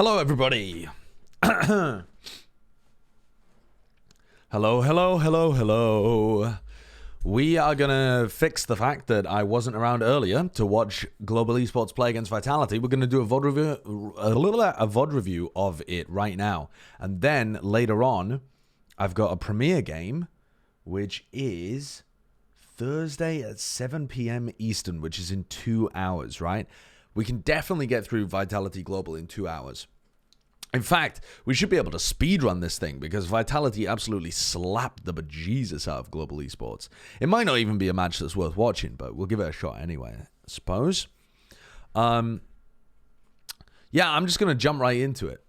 Hello, everybody. Hello, hello, hello, hello. We are going to fix the fact that I wasn't around earlier to watch Global Esports play against Vitality. We're going to do a VOD review of it right now. And then later on, I've got a premiere game, which is Thursday at 7 p.m. Eastern, which is in 2 hours, right? We can definitely get through Vitality Global in 2 hours. In fact, we should be able to speedrun this thing because Vitality absolutely slapped the bejesus out of Global Esports. It might not even be a match that's worth watching, but we'll give it a shot anyway, I suppose. Yeah, I'm just going to jump right into it.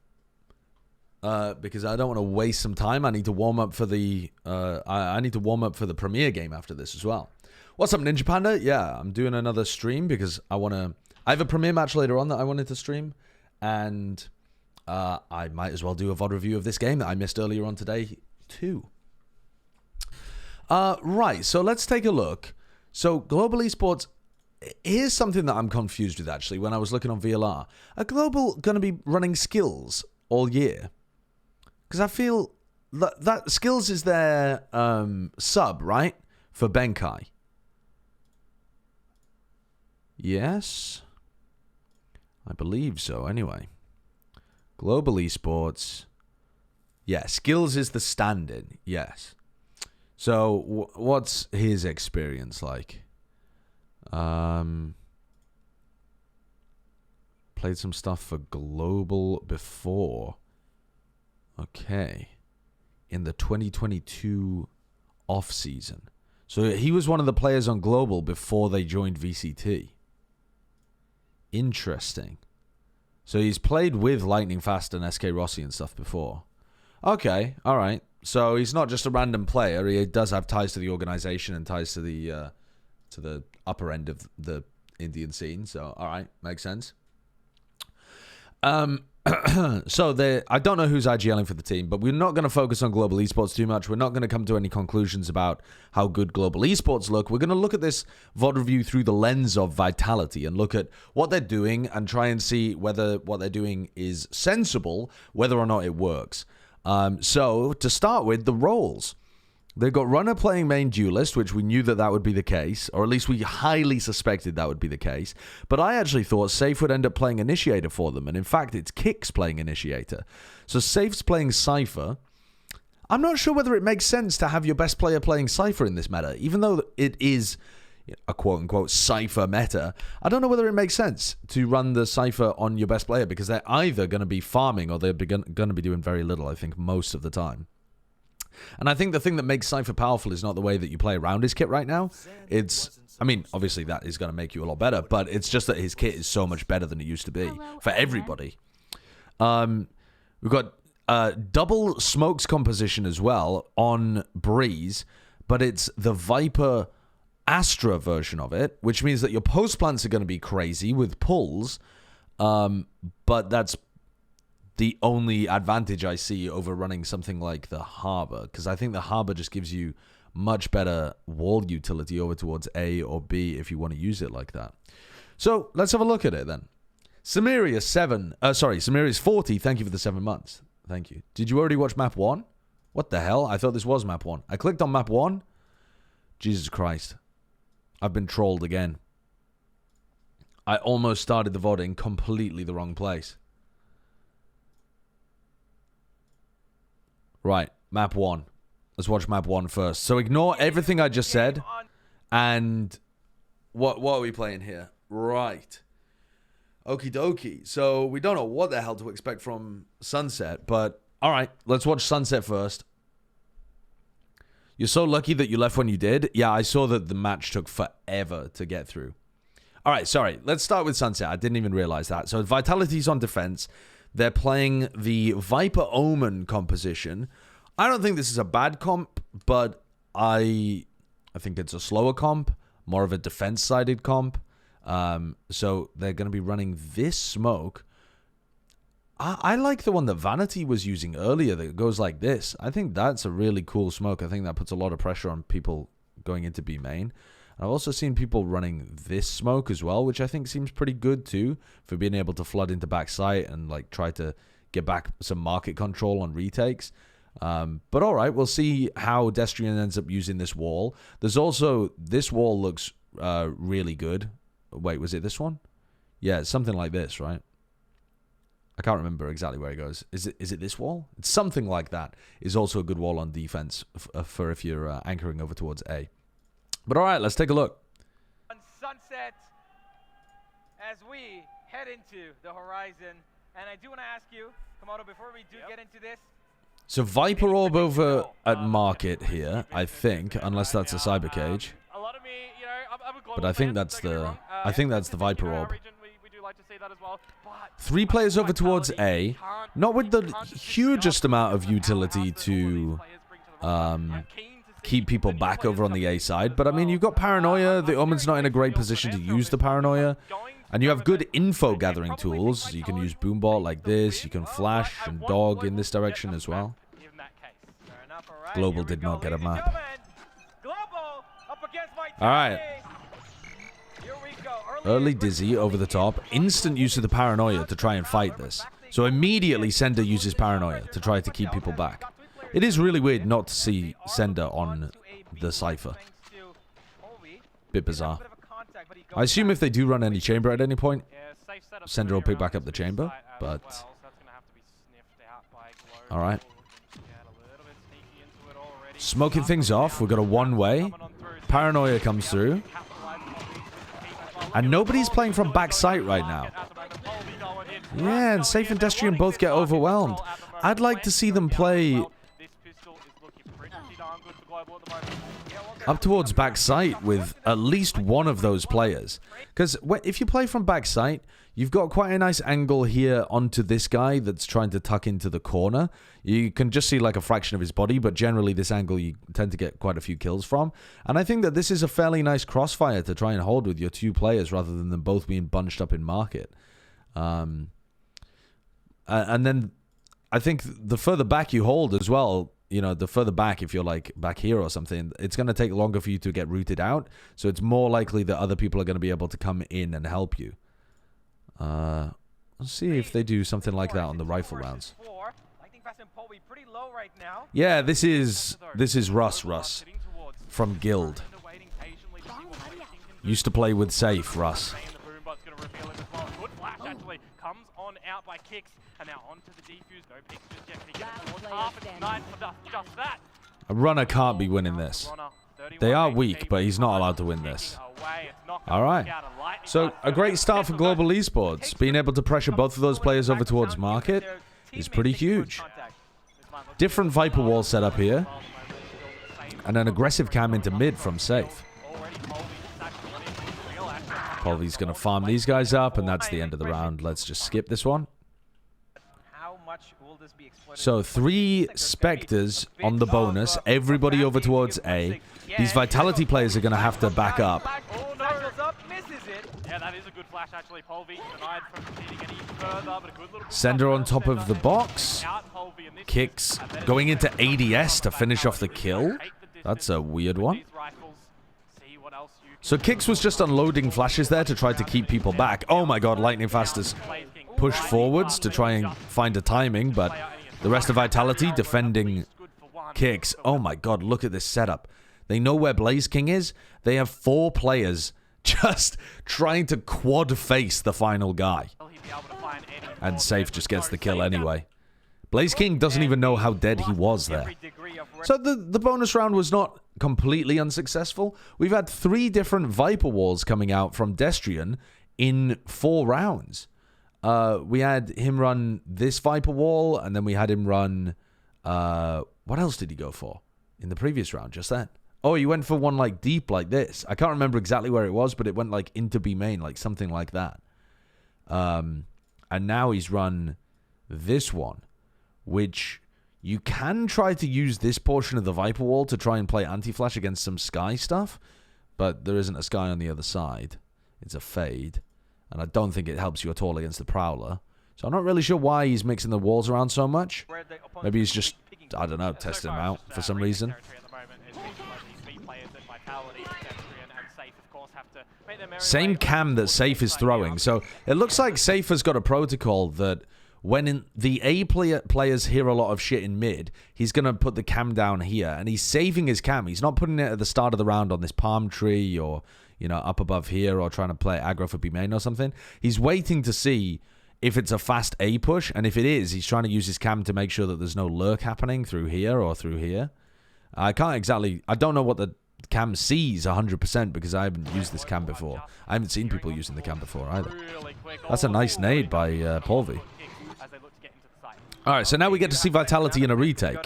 Because I don't want to waste some time. I need to warm up for the I need to warm up for the premiere game after this as well. What's up, Ninja Panda? Yeah, I'm doing another stream because I have a premiere match later on that I wanted to stream, and I might as well do a VOD review of this game that I missed earlier on today too. Right, so let's take a look. So Global Esports, here's something that I'm confused with actually when I was looking on VLR. Are Global going to be running skills all year? Because I feel that skills is their sub, right? For Benkai. Yes? I believe so, anyway. Global Esports. Yeah, skills is the stand-in, yes. So, what's his experience like? Played some stuff for Global before. Okay. In the 2022 off-season. So he was one of the players on Global before they joined VCT. Interesting. So he's played with Lightning Fast and SK Rossi and stuff before. Okay, alright. So he's not just a random player. He does have ties to the organization and ties to the upper end of the Indian scene. So, alright, makes sense. So I don't know who's IGLing for the team, but we're not going to focus on Global Esports too much. We're not going to come to any conclusions about how good Global Esports look. We're going to look at this VOD review through the lens of Vitality and look at what they're doing and try and see whether what they're doing is sensible, whether or not it works. So to start with, the roles. They've got Runner playing main duelist, which we knew that would be the case, or at least we highly suspected that would be the case. But I actually thought Safe would end up playing Initiator for them, and in fact, it's Kicks playing Initiator. So Safe's playing Cypher. I'm not sure whether it makes sense to have your best player playing Cypher in this meta, even though it is a quote-unquote Cypher meta. I don't know whether it makes sense to run the Cypher on your best player, because they're either going to be farming or they're going to be doing very little, I think, most of the time. And I think the thing that makes Cypher powerful is not the way that you play around his kit right now. I mean, obviously that is going to make you a lot better, but it's just that his kit is so much better than it used to be for everybody. We've got double smokes composition as well on Breeze, but it's the Viper Astra version of it, which means that your post plants are going to be crazy with pulls, but that's the only advantage I see over running something like the Harbor, because I think the Harbor just gives you much better wall utility over towards A or B if you want to use it like that. So let's have a look at it then. Samirius 40, thank you for the 7 months. Thank you. Did you already watch map 1? What the hell? I thought this was map 1. I clicked on map 1. Jesus Christ. I've been trolled again. I almost started the VOD in completely the wrong place. Right, map 1. Let's watch map 1 first. So ignore everything I just said. And what are we playing here? Right. Okie dokie. So we don't know what the hell to expect from Sunset, but alright, let's watch Sunset first. You're so lucky that you left when you did. Yeah, I saw that the match took forever to get through. Alright, sorry. Let's start with Sunset. I didn't even realize that. So Vitality's on defense. They're playing the Viper Omen composition. I don't think this is a bad comp, but I think it's a slower comp, more of a defense-sided comp. So they're going to be running this smoke. I like the one that Vanity was using earlier that goes like this. I think that's a really cool smoke. I think that puts a lot of pressure on people going into B main. I've also seen people running this smoke as well, which I think seems pretty good too, for being able to flood into backside and like try to get back some market control on retakes. But all right, we'll see how Destrian ends up using this wall. There's also, this wall looks really good. Wait, was it this one? Yeah, it's something like this, right? I can't remember exactly where it goes. Is it this wall? It's something like that. Is also a good wall on defense for if you're anchoring over towards A. But all right, let's take a look. On sunset, as we head into the horizon, and I do want to ask you, Komodo, before we do get into this. So Viper Orb over at Market here, I think, unless that's a Cyber Cage. But I think that's the Viper Orb. 3 players over towards A, not with the hugest amount of utility to keep people back over on the A side. But I mean, you've got Paranoia. The Omen's not in a great position to use the Paranoia. And you have good info gathering tools. You can use Boombot like this. You can flash and dog in this direction as well. Global did not get a map. Alright. Early Dizzy over the top. Instant use of the Paranoia to try and fight this. So immediately Sender uses Paranoia to try to keep people back. It is really weird not to see Sender on the Cypher. Bit bizarre. I assume if they do run any chamber at any point, Sender will pick back up the chamber, but... Alright. Smoking things off. We've got a one-way. Paranoia comes through. And nobody's playing from backside right now. Yeah, and Safe and Destrian both get overwhelmed. I'd like to see them play up towards backside with at least one of those players. Because if you play from backside, you've got quite a nice angle here onto this guy that's trying to tuck into the corner. You can just see like a fraction of his body, but generally this angle you tend to get quite a few kills from. And I think that this is a fairly nice crossfire to try and hold with your 2 players rather than them both being bunched up in market. And then I think the further back you hold as well, you know, the further back, if you're like back here or something, it's going to take longer for you to get rooted out. So it's more likely that other people are going to be able to come in and help you. Let's see if they do something like that on the rifle rounds. Yeah, this is Russ from Guild. Used to play with Safe, Russ. Comes on out by Kicks, and now onto the defuse. No picks just yet. He gets towards half and 9 for just that. A runner can't be winning this. They are weak, but he's not allowed to win this. Alright. So, a great start for Global Esports. Being able to pressure both of those players over towards market is pretty huge. Different Viper wall setup here. And an aggressive cam into mid from Safe. Polvy's going to farm these guys up, and that's the end of the round. Let's just skip this one. So 3 Spectres on the bonus. Everybody over towards A. These Vitality players are going to have to back up. Sender on top of the box. Kicks going into ADS to finish off the kill. That's a weird one. So Kicks was just unloading flashes there to try to keep people back. Oh my god, Lightning Fast has pushed forwards to try and find a timing, but the rest of Vitality defending Kicks. Oh my god, look at this setup. They know where Blaze King is. They have 4 players just trying to quad face the final guy. And Safe just gets the kill anyway. Blaze King doesn't even know how dead he was there. So the bonus round was not completely unsuccessful. We've had 3 different Viper walls coming out from Destrian in 4 rounds. We had him run this Viper wall, and then we had him run... what else did he go for in the previous round, just then? Oh, he went for one like deep like this. I can't remember exactly where it was, but it went like into B main, like something like that. And now he's run this one, which you can try to use this portion of the Viper wall to try and play anti-flash against some Sky stuff, but there isn't a Sky on the other side. It's a fade, and I don't think it helps you at all against the Prowler. So I'm not really sure why he's mixing the walls around so much. Maybe he's just, I don't know, testing them out for some reason. players at Vitality, Destrian, and Safe, of course, have to make their merry Same way cam that towards Safe the is side throwing. now. So it looks like Safe has got a protocol that when the players hear a lot of shit in mid, he's going to put the cam down here, and he's saving his cam. He's not putting it at the start of the round on this palm tree or, you know, up above here or trying to play aggro for B main or something. He's waiting to see if it's a fast A push, and if it is, he's trying to use his cam to make sure that there's no lurk happening through here or through here. I don't know what the cam sees 100% because I haven't used this cam before. I haven't seen people using the cam before either. That's a nice nade by Polvi. Alright, so now we get to see Vitality in a retake.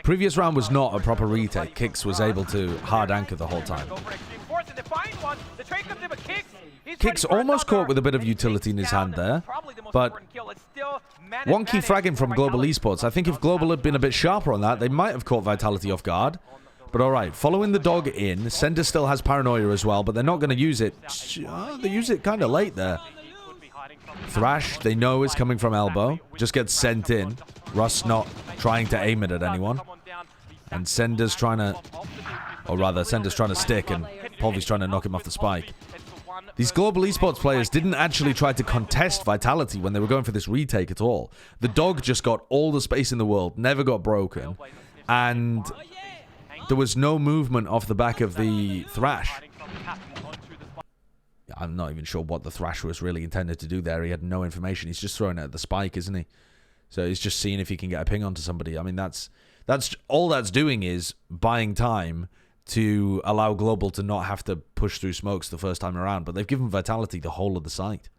Previous round was not a proper retake. Kix was able to hard anchor the whole time. Kix almost caught with a bit of utility in his hand there, but one key fragging from Global Esports. I think if Global had been a bit sharper on that, they might have caught Vitality off guard. But alright, following the dog in, Sender still has Paranoia as well, but they're not going to use it. They use it kind of late there. Thrash, they know is coming from elbow. Just gets sent in. Russ not trying to aim it at anyone. And Sender's trying to... Or rather, Sender's trying to stick and Polvi's trying to knock him off the spike. These Global Esports players didn't actually try to contest Vitality when they were going for this retake at all. The dog just got all the space in the world, never got broken. And there was no movement off the back of the Thrash. I'm not even sure what the Thrash was really intended to do there. He had no information. He's just throwing it at the spike, isn't he? So he's just seeing if he can get a ping onto somebody. I mean, that's all that's doing is buying time to allow Global to not have to push through smokes the first time around. But they've given Vitality the whole of the site.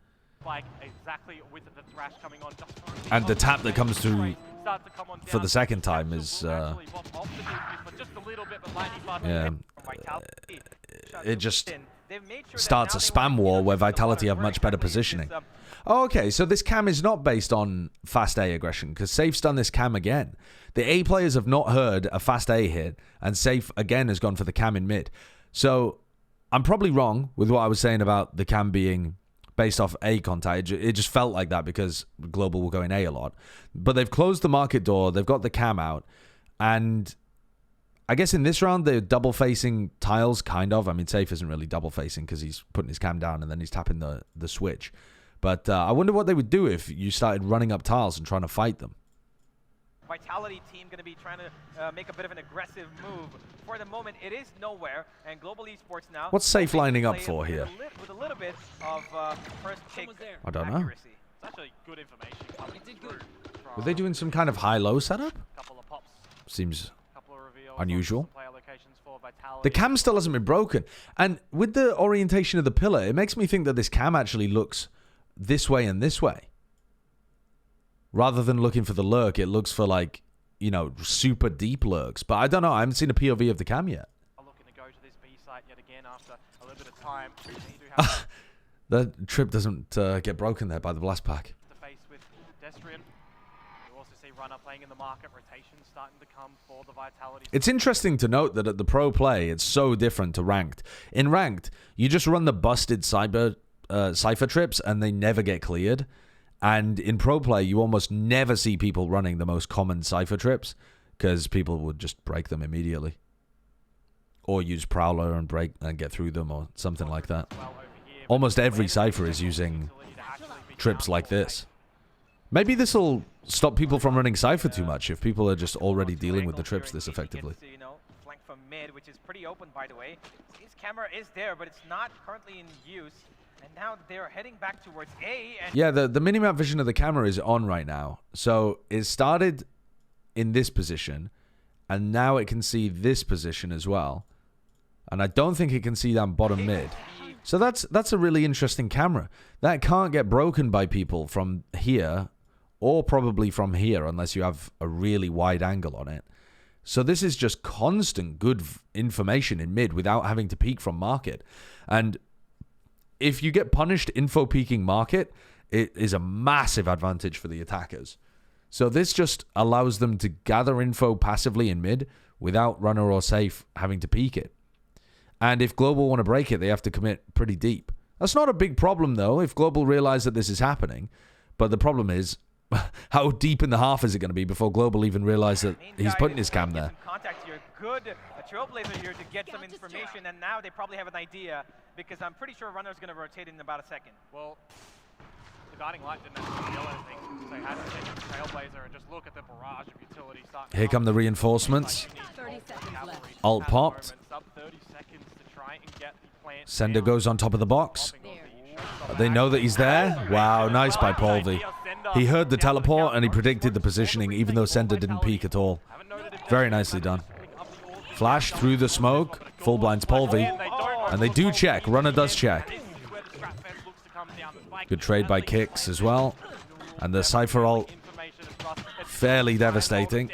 And the tap that comes through for the second time is... yeah. It just starts a spam war where Vitality have much better positioning. Oh, okay, so this cam is not based on fast A aggression, because Safe's done this cam again. The A players have not heard a fast A hit, and Safe again has gone for the cam in mid. So I'm probably wrong with what I was saying about the cam being based off A contact. It just felt like that because Global will go in A a lot. But they've closed the market door, they've got the cam out, and I guess in this round, they're double-facing tiles, kind of. I mean, Safe isn't really double-facing because he's putting his cam down and then he's tapping the switch. But I wonder what they would do if you started running up tiles and trying to fight them. Vitality team going to be trying to make a bit of an aggressive move. For the moment, it is nowhere, and Global Esports now... What's Safe lining up for here? With a little bit of first pick I don't know. accuracy. It's actually good information coming through. Were they doing some kind of high-low setup? Couple of pops, Seems couple of reveals, unusual. player locations for Vitality. The cam still hasn't been broken. And with the orientation of the pillar, it makes me think that this cam actually looks this way and this way. Rather than looking for the lurk, it looks for, like, you know, super deep lurks. But I don't know. I haven't seen a POV of the cam yet. Looking to go to this B site yet again after a little bit of time. The trip doesn't get broken there by the blast pack. The face with Destrian. You also see Runner playing in the market, rotation starting to come for the Vitality. It's interesting to note that at the pro play, it's so different to ranked. In ranked, you just run the busted cypher trips and they never get cleared. And in pro play, you almost never see people running the most common cypher trips because people would just break them immediately. Or use Prowler and break and get through them or something like that. Almost every cypher is using trips like this. Maybe this will stop people from running cypher too much if people are just already dealing with the trips this effectively. You know, flank from mid, which is pretty open, by the way. His camera is there, but it's not currently in use. And now they're heading back towards A. And yeah, the minimap vision of the camera is on right now. So it started in this position, and now it can see this position as well. And I don't think it can see down bottom mid. So that's a really interesting camera. That can't get broken by people from here, or probably from here, unless you have a really wide angle on it. So this is just constant good information in mid without having to peek from market. And if you get punished info peeking market, it is a massive advantage for the attackers. So this just allows them to gather info passively in mid without Runner or Safe having to peek it. And if Global want to break it, they have to commit pretty deep. That's not a big problem, though, if Global realize that this is happening. But the problem is, how deep in the half is it going to be before Global even realize that he's putting his cam there? good trailblazer here to get some information, and now they probably have an idea, because I'm pretty sure Runner's going to rotate in about a second. Well, the Guiding Light didn't actually yell anything, so they had to take the Trailblazer and just look at the barrage of utility starting. Here come the reinforcements. 30 seconds left. Alt popped. Sub 30 seconds to try and get the plant Sender down. goes on top of the box. There. They know that he's there. Wow, nice by Polvi. He heard the teleport and he predicted the positioning, even though Sender didn't peek at all. Very nicely done. Flash through the smoke. Full blinds Polvi. And they do check. Runner does check. Good trade by Kicks as well. And the Cypher ult, fairly devastating.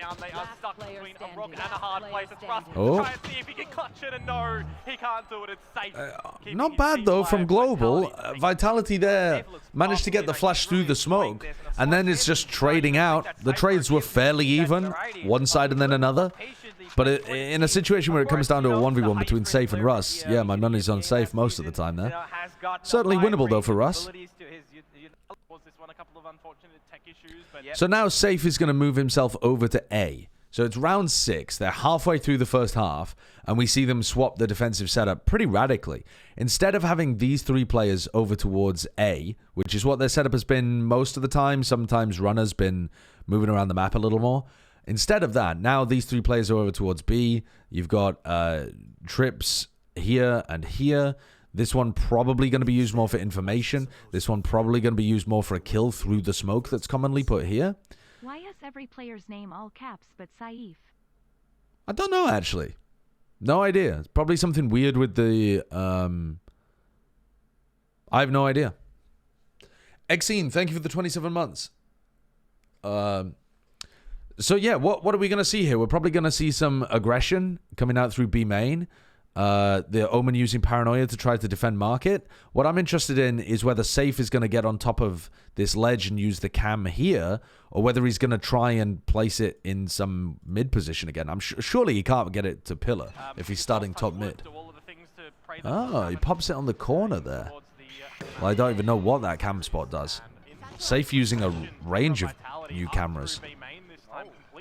Oh. Not bad though from Global. Vitality there managed to get the flash through the smoke. And then it's just trading out. The trades were fairly even. One side and then another. But in a situation where it comes down to a 1v1 between Safe and Russ, yeah, my money's on Safe most of the time there. Certainly winnable though for Russ. So now Safe is going to move himself over to A. So it's round 6. They're halfway through the first half, and we see them swap the defensive setup pretty radically. Instead of having these 3 players over towards A, which is what their setup has been most of the time, sometimes Runner's been moving around the map a little more. Instead of that, now these 3 players are over towards B. You've got Trips here and here. This one probably going to be used more for information. This one probably going to be used more for a kill through the smoke that's commonly put here. Why is every player's name all caps but Saif? I don't know, actually. No idea. It's probably something weird with the... I have no idea. Exene, thank you for the 27 months. So yeah, what are we going to see here? We're probably going to see some aggression coming out through B main. The Omen using Paranoia to try to defend market. What I'm interested in is whether Safe is going to get on top of this ledge and use the cam here, or whether he's going to try and place it in some mid position again. I'm surely he can't get it to pillar if he's starting top mid. Oh, he pops it on the corner there. Well, I don't even know what that cam spot does. Safe using a range of new cameras.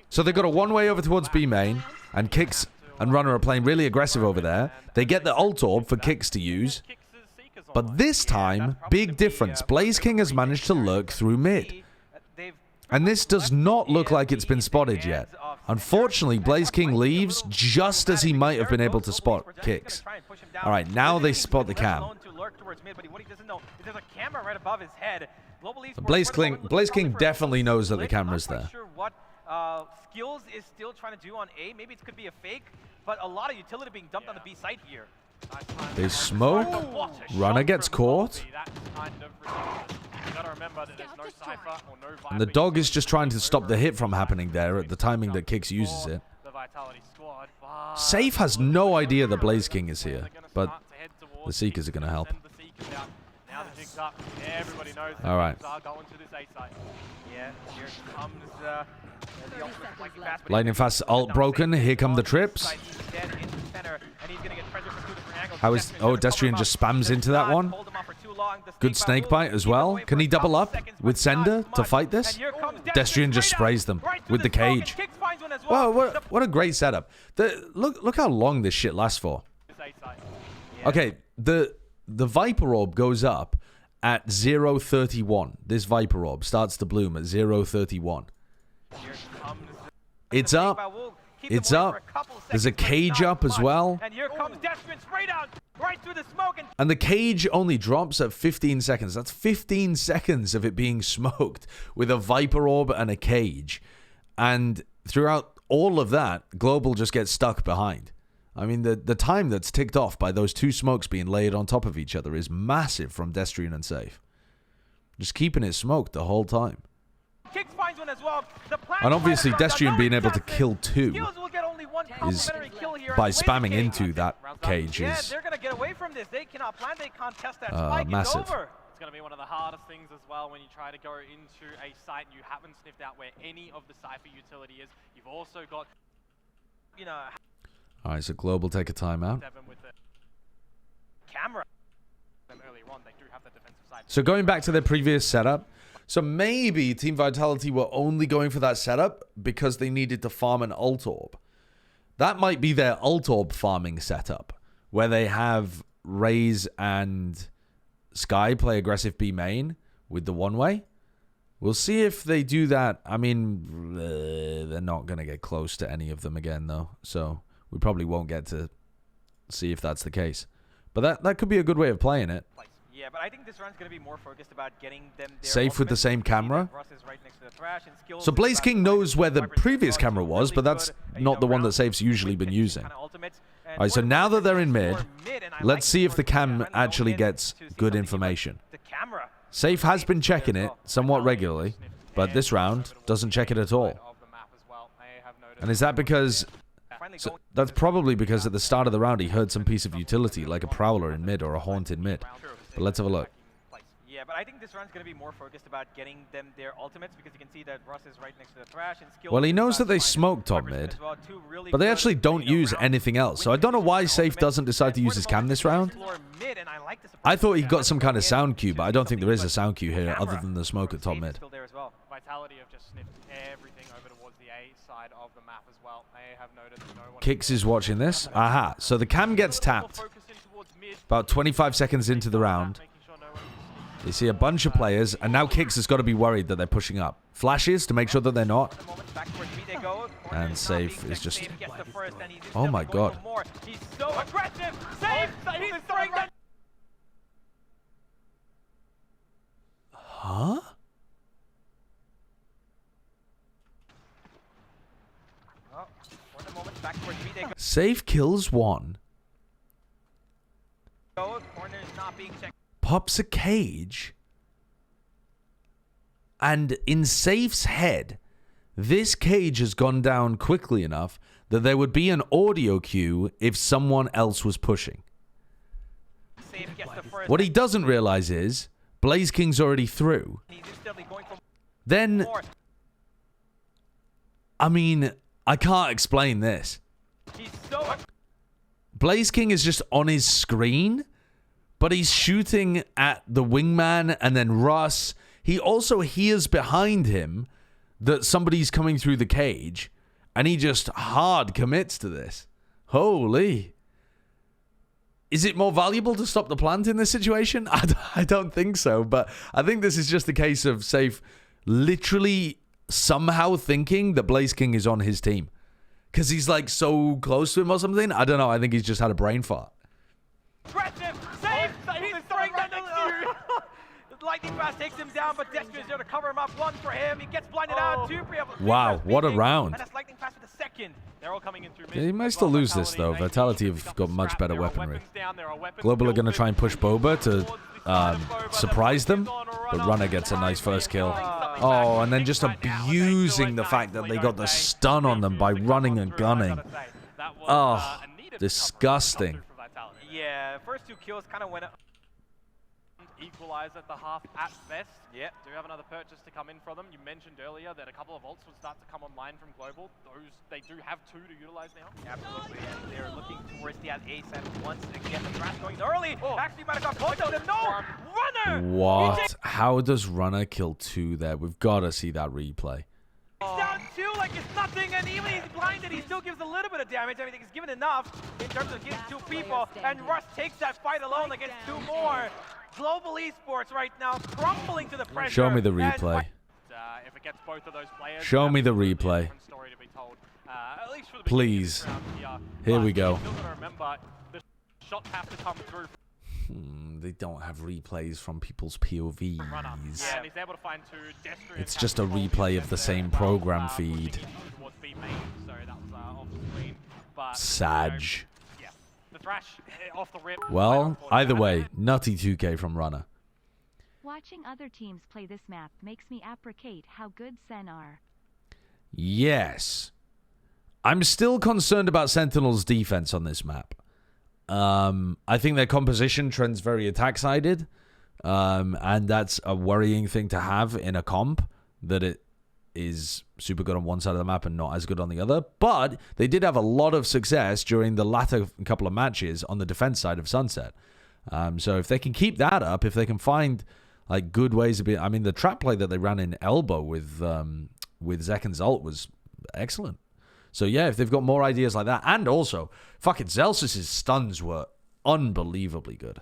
So they've got a one-way over towards B main, and Kicks and Runner are playing really aggressive over there. They get the ult orb for Kicks to use. But this time, big difference. Blaze King has managed to lurk through mid. And this does not look like it's been spotted yet. Unfortunately, Blaze King leaves just as he might have been able to spot Kicks. Alright, now they spot the cam. Blaze King definitely knows that the camera's there. Skills is still trying to do on A. Maybe it could be a fake, but a lot of utility being dumped on the B side here. They smoke. Runner gets caught. And the dog is just trying to stop the hit from happening there at the timing that Kicks uses it. Safe has no idea that Blaze King is here, but the Seekers are going to help. Alright. Lightning Fast ult broken. Here come the trips. How is... Oh, Destrian just spams into that one. Good snake bite as well. Can he double up with Sender to fight this? Destrian just sprays them with the cage. Wow, what a great setup. Look how long this shit lasts for. Okay, the Viper Orb goes up at 0:31. This Viper Orb starts to bloom at 0:31. It's up. It's up. There's a cage up as well. And the cage only drops at 15 seconds. That's 15 seconds of it being smoked with a Viper Orb and a cage. And throughout all of that, Global just gets stuck behind. I mean, the time that's ticked off by those two smokes being laid on top of each other is massive from Destrian and Safe. Just keeping it smoked the whole time. And obviously, Destrian being able to kill two is by spamming into that cage is massive. It's going to be one of the hardest things as well when you try to go into a site and you haven't sniffed out where any of the Cypher utility is. You've also got, you know... Alright, so Global take a timeout. So going back to their previous setup, so maybe Team Vitality were only going for that setup because they needed to farm an ult orb. that might be their ult orb farming setup, where they have Raze and Sky play aggressive B main with the one-way. We'll see if they do that. I mean, they're not going to get close to any of them again, though. So we probably won't get to see if that's the case. But that could be a good way of playing it. Yeah, but I think this run's going to be more focused about getting them their Safe with the ultimates. same You can see that camera. Russ is right next to the Thrash, and Skills So is Blaze about King to knows find where the Viper's previous got camera two was, really but that's good, not the one that rounds Safe's usually been with using. kind of ultimates. And All right, so what now that Viper they're in does mid, for mid, and I like let's see if the sort of cam trying to actually go in gets to see good something, information. but the camera. Safe has been Safe there checking as it well. somewhat regularly, but this round doesn't check it at all. And is that because... Finally So going that's probably because at the start of the round he heard some piece of utility, like a Prowler in mid or a Haunt in mid. But let's have a look. Yeah, but I think this run's going to be more focused about getting them their ultimates, because you can see that Russ is right next to the Thrash, and Skills Well, he is knows about that they to find smoked top Viper's mid, as well. Two really but they good, actually don't use rounds. anything else. So I don't know why Safe doesn't decide to use his cam this round. I thought he got some kind of sound cue, but I don't think there is a sound cue here other than the smoke at top mid. Vitality have just sniffed everything over towards the A side of the map as well. They have noted that no one Kix is watching this. Aha. So the cam gets tapped about 25 seconds into the round. They see a bunch of players, and now Kix has got to be worried that they're pushing up. Flashes to make sure that they're not. And Safe is just... Oh my god. He's so aggressive. Safe. He's throwing that. Huh? Safe kills one. Pops a cage. And in Safe's head, this cage has gone down quickly enough that there would be an audio cue if someone else was pushing. What he doesn't realize is Blaze King's already through. Then, I mean, I can't explain this. Blaze King is just on his screen, but he's shooting at the wingman and then Russ. He also hears behind him that somebody's coming through the cage, and he just hard commits to this. Holy. Is it more valuable to stop the plant in this situation? I don't think so, but I think this is just a case of Safe literally somehow thinking that Blaze King is on his team. Because he's like so close to him or something. I don't know. I think he's just had a brain fart. Lightning Fast takes him down, but Destro is there to cover him up. One for him. He gets blinded out. Two for him. Wow, what a round. And that's Lightning Fast with the second. They're all coming in through mid. Yeah, he might still lose this, though. Vitality have got much better weaponry. Global are going to try and push Boba to surprise them, but Runner gets a nice first kill. Oh, and then just abusing the fact that they got the stun on them by running and gunning. Oh, disgusting. Yeah, first two kills kind of went up. Equalize at the half at best. Yeah. Do have another purchase to come in for them. You mentioned earlier that a couple of ults would start to come online from Global. They do have two to utilize now. Absolutely, and they're looking towards the A side once again. The Thrash going early. Actually might have got caught though. No! Runner! What? How does Runner kill two there? We've got to see that replay. It's down two like it's nothing, and even he's blinded, he still gives a little bit of damage. I mean, he's given enough in terms of getting two people, and Rush takes that fight alone against two more. Global Esports right now crumbling to the pressure. Show me the replay. If it gets both of those players, Show me the replay. different story to be told. At least for the Please. beginning of this round Here we But go. you've still got to remember, the shots have to come through They don't have replays from people's POVs. runner. Yeah, and he's able to find two. Destro It's has just a replay of the same program feed. towards B main, so that was off the screen. But, Sag. yeah, the Thrash off the rip. Well, either way, nutty 2K from Runner. Watching other teams play this map makes me appreciate how good Sen are. Yes. I'm still concerned about Sentinel's defense on this map. I think their composition trends very attack-sided. And that's a worrying thing to have in a comp, that it is super good on one side of the map and not as good on the other. But they did have a lot of success during the latter couple of matches on the defense side of Sunset. So if they can keep that up, if they can find like good ways to be... I mean, the trap play that they ran in Elbow with Zekken's ult was excellent. So yeah, if they've got more ideas like that, and also fucking Zelsus' stuns were unbelievably good.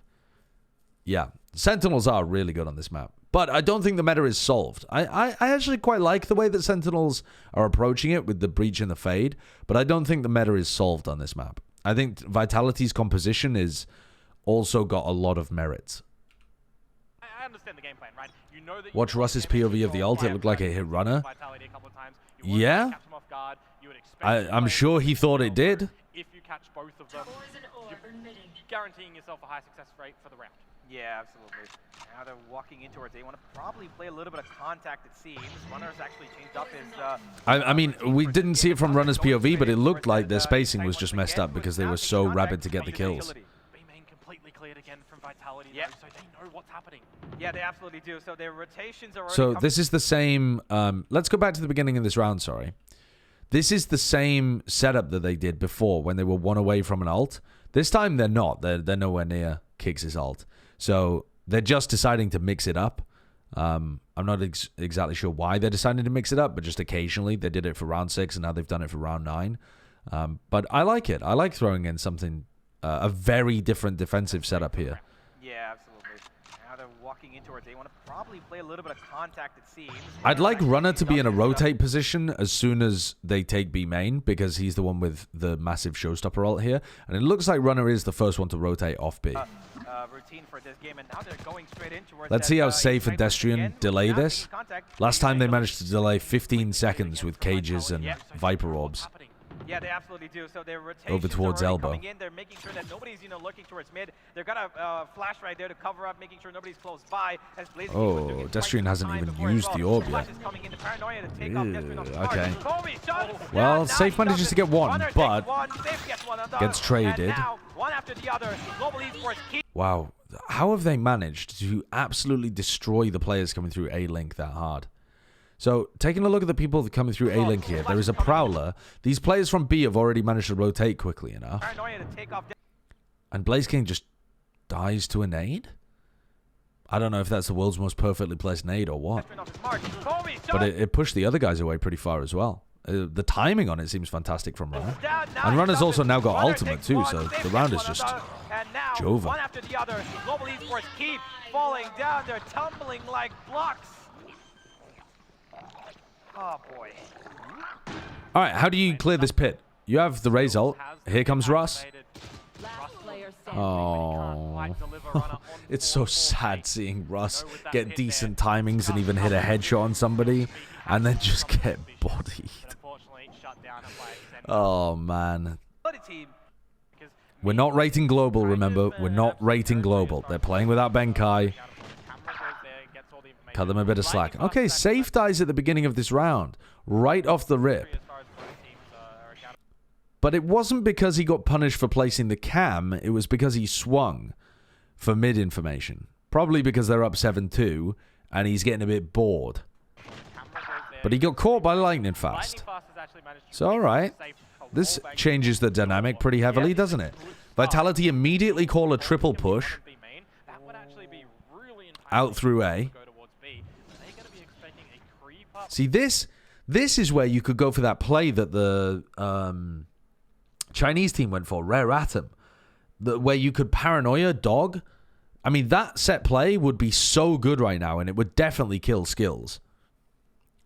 Yeah, Sentinels are really good on this map. But I don't think the meta is solved. I actually quite like the way that Sentinels are approaching it with the Breach and the Fade, but I don't think the meta is solved on this map. I think Vitality's composition is also got a lot of merits. I understand the game plan, right? You know that Watch Russ's POV of the ult. It looked like it hit Runner. Vitality a couple of times. You wouldn't Yeah. catch him off guard. You would expect I'm sure he thought it did. If you catch both of them, you're guaranteeing yourself a high success rate for the round. Yeah, absolutely. Now they're walking in towards A. They want to probably play a little bit of contact, it seems. Runner's actually changed up his... I mean, we didn't see it from Runner's POV, but it looked like their spacing was just messed up because they were so rapid to get the kills. B-main completely cleared again from Vitality, Yep. though, so they know what's happening. Yeah, they absolutely do. So their rotations are already So coming. this is the same... let's go back to the beginning of this round, sorry. This is the same setup that they did before when they were one away from an ult. This time they're not. They're nowhere near Kiggs' ult. So they're just deciding to mix it up. I'm not exactly sure why they're deciding to mix it up, but just occasionally they did it for round 6 and now they've done it for round 9. But I like it. I like throwing in something, a very different defensive setup here. Yeah, absolutely. Now they're walking in towards A. They want to probably play a little bit of contact, it seems. I'd like Runner to be in a Runner's actually rotate position as soon as they take B main because he's the one with the massive showstopper ult here. And it looks like Runner is the first one to rotate off B. routine for this game, and now they're going straight in towards Let's that, see how Safe and ignite weapon Destrian again. delay Now this. taking contact. Last time they managed to delay 15 seconds with cages and Viper orbs. Yeah, they absolutely do. So their rotations Over towards are already elbow. coming in. They're making sure that nobody's, looking towards mid. They've got a flash right there to cover up, making sure nobody's close by. As Blazing Oh, was doing it Destrian right hasn't time even before as used well. the orb Flash yet. is coming in. The paranoia to take off Destrian off the Ew, start. okay. Kobe shuts Well, down. Safe Now he manages does to get it. one, Runner but takes one. Safe gets one another. gets traded. And now, one after the other. Global Esports keep. Wow. How have they managed to absolutely destroy the players coming through A-Link that hard? So, taking a look at the people coming through A-Link here, there is a Prowler. These players from B have already managed to rotate quickly enough. Paranoia to take off. And Blaze King just dies to a nade? I don't know if that's the world's most perfectly placed nade or what. Destrian off his mark. Kobe But shot. it pushed the other guys away pretty far as well. The timing on it seems fantastic from Runner. Down, now And he Runner's does also it. now got Runner ultimate takes too, one, so Safe the gets round one is just another. And now, Joven. one after the other. Global Esports keep falling down. They're tumbling like blocks. Oh boy. All right, how do you clear this pit? You have the Raze ult. Here comes Russ. Last player standing. Oh, it's so sad seeing Russ get decent timings and even hit a headshot on somebody and then just get bodied. Unfortunately, shut down by Extend. Oh, man. Bloody team. We're not rating global, remember. We're not rating global. They're playing without Benkai. Cut them a bit of slack. Okay, Safe dies at the beginning of this round. Right off the rip. But it wasn't because he got punished for placing the cam. It was because he swung for mid information. Probably because they're up 7-2 and he's getting a bit bored. But he got caught by lightning fast. So, alright. This changes the dynamic pretty heavily, doesn't it? Vitality immediately call a triple push out through A. See, this is where you could go for that play that the Chinese team went for, Rare Atom, where you could paranoia dog. I mean, that set play would be so good right now, and it would definitely kill skills.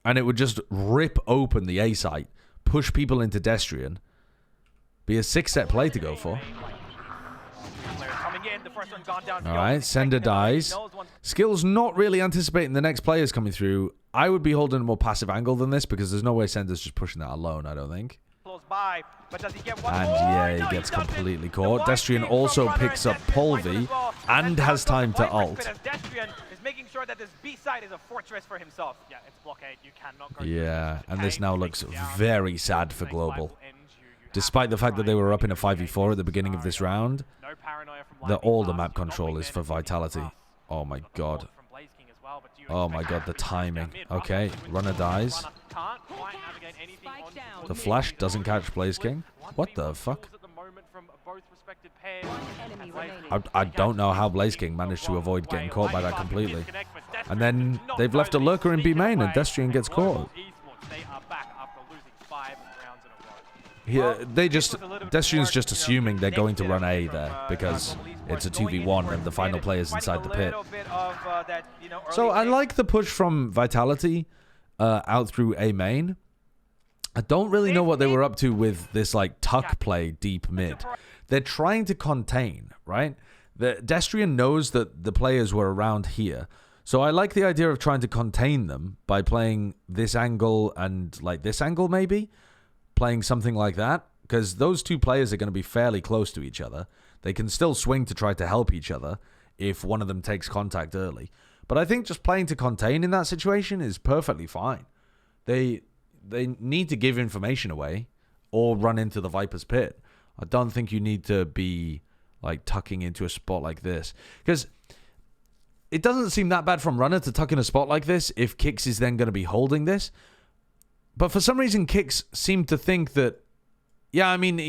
And it would just rip open the A site, push people into Destrian. Be a 6-set play to go for. Alright, Sender dies. Skills not really anticipating the next players coming through. I would be holding a more passive angle than this because there's no way Sender's just pushing that alone, I don't think. By, but does he get one And more? yeah, No, he gets doesn't. completely The caught. wide Destrian feed also from Runner picks up Destrian finds Polvi the ball. and now has goes time to Viper ult. spin as Destrian is making sure that this B side is a fortress for himself. Yeah, it's blockade. You cannot go Yeah, through and this cage, now it looks takes you down. very sad for Next Global. fight will end you. You Despite the have to fact that try they were and up in a mitigate 5v4 at the this beginning of this round, No paranoia from all the Lightning map Fast. You're not control winning is for anything Vitality. fast. Oh my god. From Blaze King as well, but do you Oh my expect god, the to push timing. down mid? Okay, Russell Runner wins dies. Runner can't quite navigate anything Spike on down. towards The mid. flash He's doesn't also catch Blaze King. What the 1v1 fuck? kills at the moment from both respected pairs. Enemy And Blaze remaining. King I don't know how Blaze King managed to avoid getting caught by that completely. And then they've left a lurker in B main and Destrian gets caught. They are back after losing 5 rounds in a row. Destrian's just assuming they're going to run A there because it's a 2v1 and the final player's inside the pit. So I like the push from Vitality out through A main. I don't really know what they were up to with this like tuck play deep mid. They're trying to contain, right? Destrian knows that the players were around here. So I like the idea of trying to contain them by playing this angle and like this angle maybe. Playing something like that. Because those two players are going to be fairly close to each other. They can still swing to try to help each other if one of them takes contact early. But I think just playing to contain in that situation is perfectly fine. They need to give information away or run into the Viper's pit. I don't think you need to be like tucking into a spot like this. Because it doesn't seem that bad from Runner to tuck in a spot like this if Kix is then going to be holding this. But for some reason, Kix seemed to think that, yeah, I mean,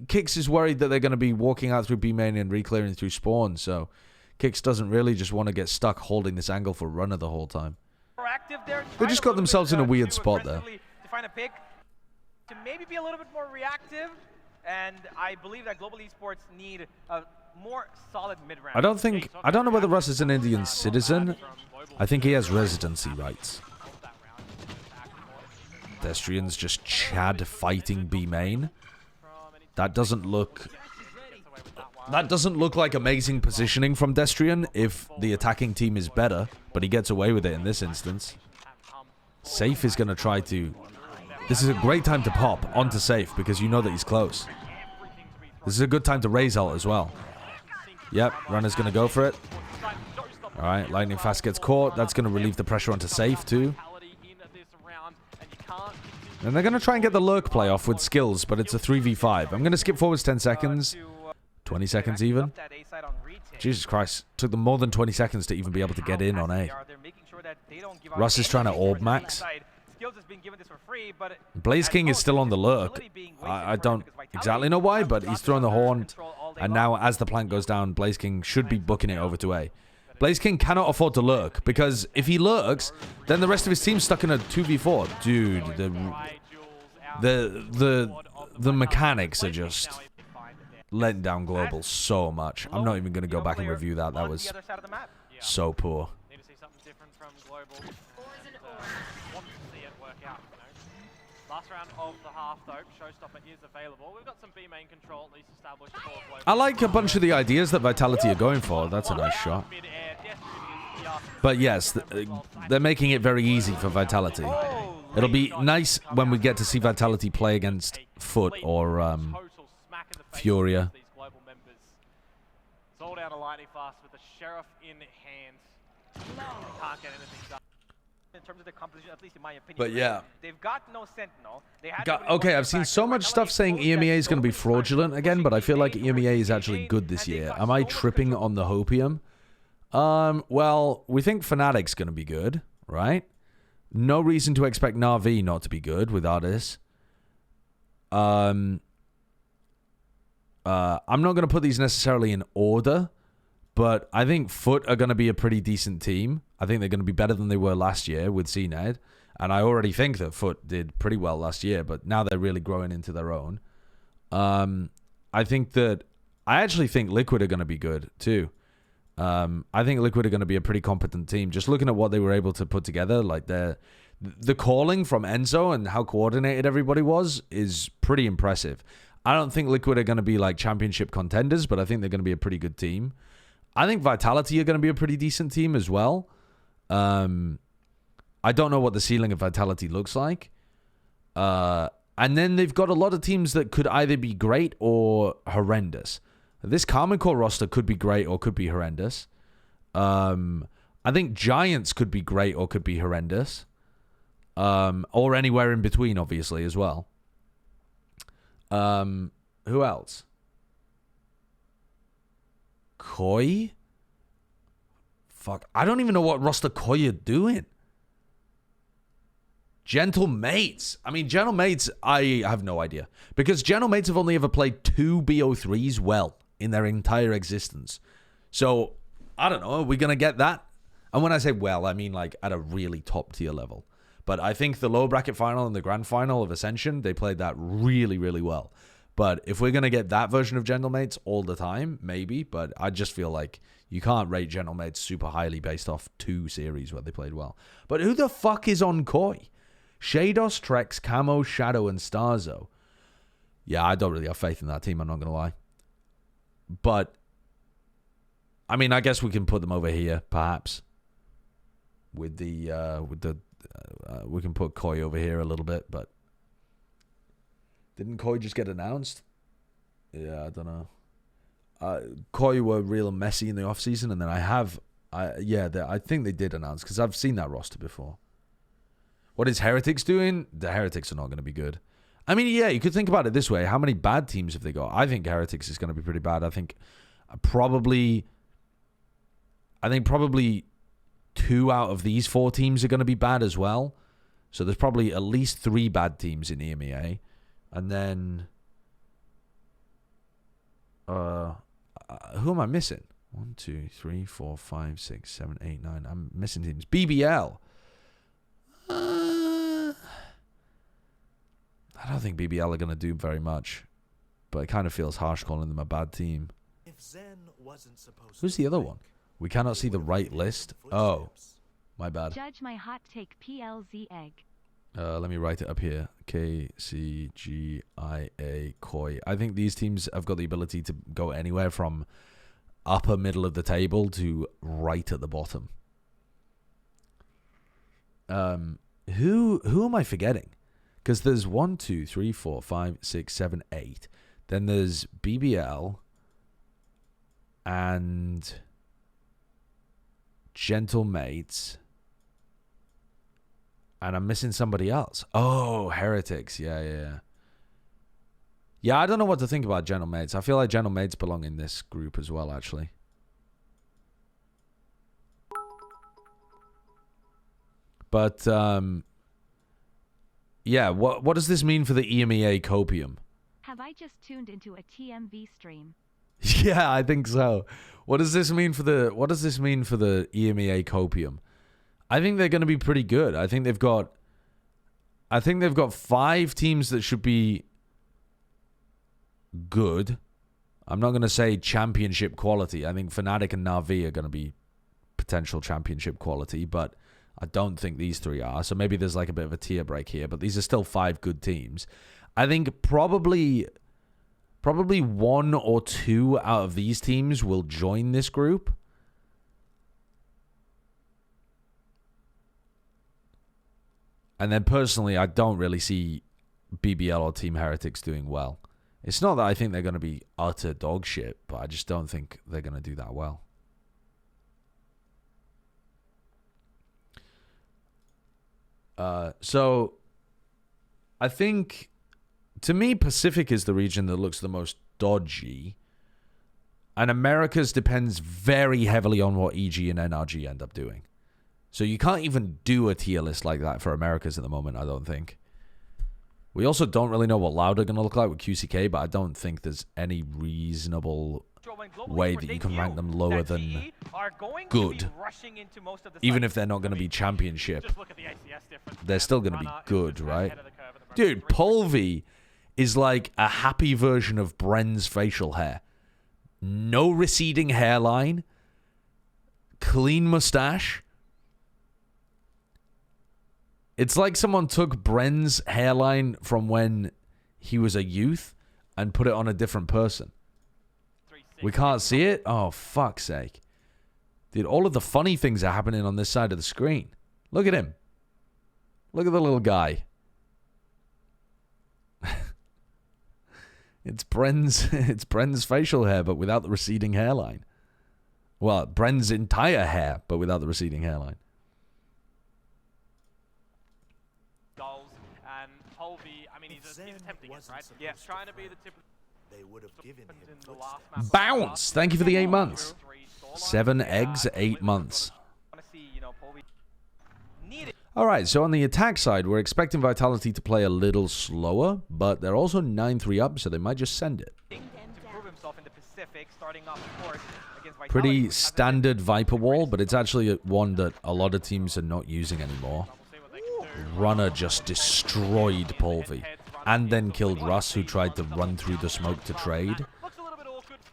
Kix is worried that they're going to be walking out through B main and re-clearing through spawn. So Kix doesn't really just want to get stuck holding this angle for Runner the whole time. They just got themselves in a weird spot there. To find a pick, to maybe be a little bit more reactive, and I believe that Global Esports need a more solid mid-round. I don't know whether Russ is an Indian citizen. I think he has residency rights. Destrian's just Chad fighting B main. That doesn't look like amazing positioning from Destrian if the attacking team is better, but he gets away with it in this instance. Safe is going to try to... This is a great time to pop onto Safe because you know that he's close. This is a good time to raise ult as well. Yep, Runner's going to go for it. Alright, Lightning Fast gets caught. That's going to relieve the pressure onto Safe too. And they're going to try and get the lurk play off with skills, but it's a 3v5. I'm going to skip forwards 10 seconds. 20 seconds even. Jesus Christ. Took them more than 20 seconds to even be able to get in on A. Russ is trying to orb max. Blaze King is still on the lurk. I don't exactly know why, but he's throwing the horn. And now as the plant goes down, Blaze King should be booking it over to A. Blaze King cannot afford to lurk, because if he lurks, then the rest of his team's stuck in a 2v4. Dude, the mechanics are just letting down Global so much. I'm not even going to go back and review that. That was so poor. Need to see something different from Global. Want to see it work out, you know. Last round of the half, though, Showstopper is available. We've got some B main control at least established for Global. I like a bunch of the ideas that Vitality are going for. That's a nice shot. But yes, they're making it very easy for Vitality. It'll be nice when we get to see Vitality play against Foot or Furia. Sold out a lightning fast with the Sheriff in hand. Can't get anything done. In terms of the composition, at least in my opinion. But yeah. They've got no Sentinel. They had Okay, I've seen so much stuff saying EMEA is going to be fraudulent again, but I feel like EMEA is actually good this year. Am I tripping on the hopium? Well, we think Fnatic's going to be good, right? No reason to expect Na'Vi not to be good with Ardis. I'm not going to put these necessarily in order, but I think Foot are going to be a pretty decent team. I think they're going to be better than they were last year with CNED, and I already think that Foot did pretty well last year, but now they're really growing into their own. I actually think Liquid are going to be good too. I think Liquid are going to be a pretty competent team. Just looking at what they were able to put together, like the calling from Enzo and how coordinated everybody was is pretty impressive. I don't think Liquid are going to be like championship contenders, but I think they're going to be a pretty good team. I think Vitality are going to be a pretty decent team as well. I don't know what the ceiling of Vitality looks like. And then they've got a lot of teams that could either be great or horrendous. This Karmine Corp roster could be great or could be horrendous. I think Giants could be great or could be horrendous. Or anywhere in between, obviously, as well. Who else? Koi? Fuck. I don't even know what roster Koi are doing. Gentle Mates. I mean, Gentle Mates, I have no idea. Because Gentle Mates have only ever played 2 BO3s well in their entire existence. So, I don't know. Are we going to get that? And when I say well, I mean like at a really top tier level. But I think the lower bracket final and the grand final of Ascension, they played that really, really well. But if we're going to get that version of Gentlemates all the time, maybe. But I just feel like you can't rate Gentlemates super highly based off 2 series where they played well. But who the fuck is on Koi? Shados, Trex, Camo, Shadow, and Starzo. Yeah, I don't really have faith in that team, I'm not going to lie. But, I mean, I guess we can put them over here, perhaps. We can put Koi over here a little bit, but didn't Koi just get announced? Yeah, I don't know. Koi were real messy in the offseason, and then I think they did announce, because I've seen that roster before. What is Heretics doing? The Heretics are not going to be good. I mean, yeah, you could think about it this way. How many bad teams have they got? I think Heretics is going to be pretty bad. I think probably 2 out of these 4 teams are going to be bad as well. So there's probably at least 3 bad teams in EMEA. And then, who am I missing? 1, 2, 3, 4, 5, 6, 7, 8, 9. I'm missing teams. BBL. I don't think BBL are going to do very much. But it kind of feels harsh calling them a bad team. Who's the other one? We cannot see the right list. Oh, my bad. Judge my hot take PLZ egg. Let me write it up here. KCGIA Koi. I think these teams have got the ability to go anywhere from upper middle of the table to right at the bottom. Who am I forgetting? Because there's 1, 2, 3, 4, 5, 6, 7, 8. Then there's BBL and Gentlemates. And I'm missing somebody else. Oh, Heretics. Yeah. Yeah, I don't know what to think about Gentlemates. I feel like Gentlemates belong in this group as well, actually. But, yeah, what does this mean for the EMEA Copium? Have I just tuned into a TMV stream? Yeah, I think so. What does this mean for the EMEA Copium? I think they're going to be pretty good. I think they've got 5 teams that should be good. I'm not going to say championship quality. I think Fnatic and Na'Vi are going to be potential championship quality, but I don't think these 3 are. So maybe there's like a bit of a tier break here, but these are still 5 good teams. I think probably 1 or 2 out of these teams will join this group. And then personally, I don't really see BBL or Team Heretics doing well. It's not that I think they're going to be utter dog shit, but I just don't think they're going to do that well. So I think, to me, Pacific is the region that looks the most dodgy. And Americas depends very heavily on what EG and NRG end up doing. So you can't even do a tier list like that for Americas at the moment, I don't think. We also don't really know what Loud are going to look like with QCK, but I don't think there's any reasonable way that you can rank them lower than good. Even if they're not going to be championship, they're still going to be good, right? Dude, Polvi is like a happy version of Bren's facial hair. No receding hairline, clean mustache. It's like someone took Bren's hairline from when he was a youth and put it on a different person. We can't see it? Oh, fuck's sake. Dude, all of the funny things are happening on this side of the screen. Look at him. Look at the little guy. It's Bren's facial hair, but without the receding hairline. Well, Bren's entire hair, but without the receding hairline. Attempting it, right? Yeah, trying to be the tip. They would have given him Bounce! Thank you for the 8 months. 7 eggs, 8 months. Alright, so on the attack side, we're expecting Vitality to play a little slower, but they're also 9-3 up, so they might just send it. Pretty standard Viper wall, but it's actually one that a lot of teams are not using anymore. Runner just destroyed Polvi and then killed Russ, who tried to run through the smoke to trade.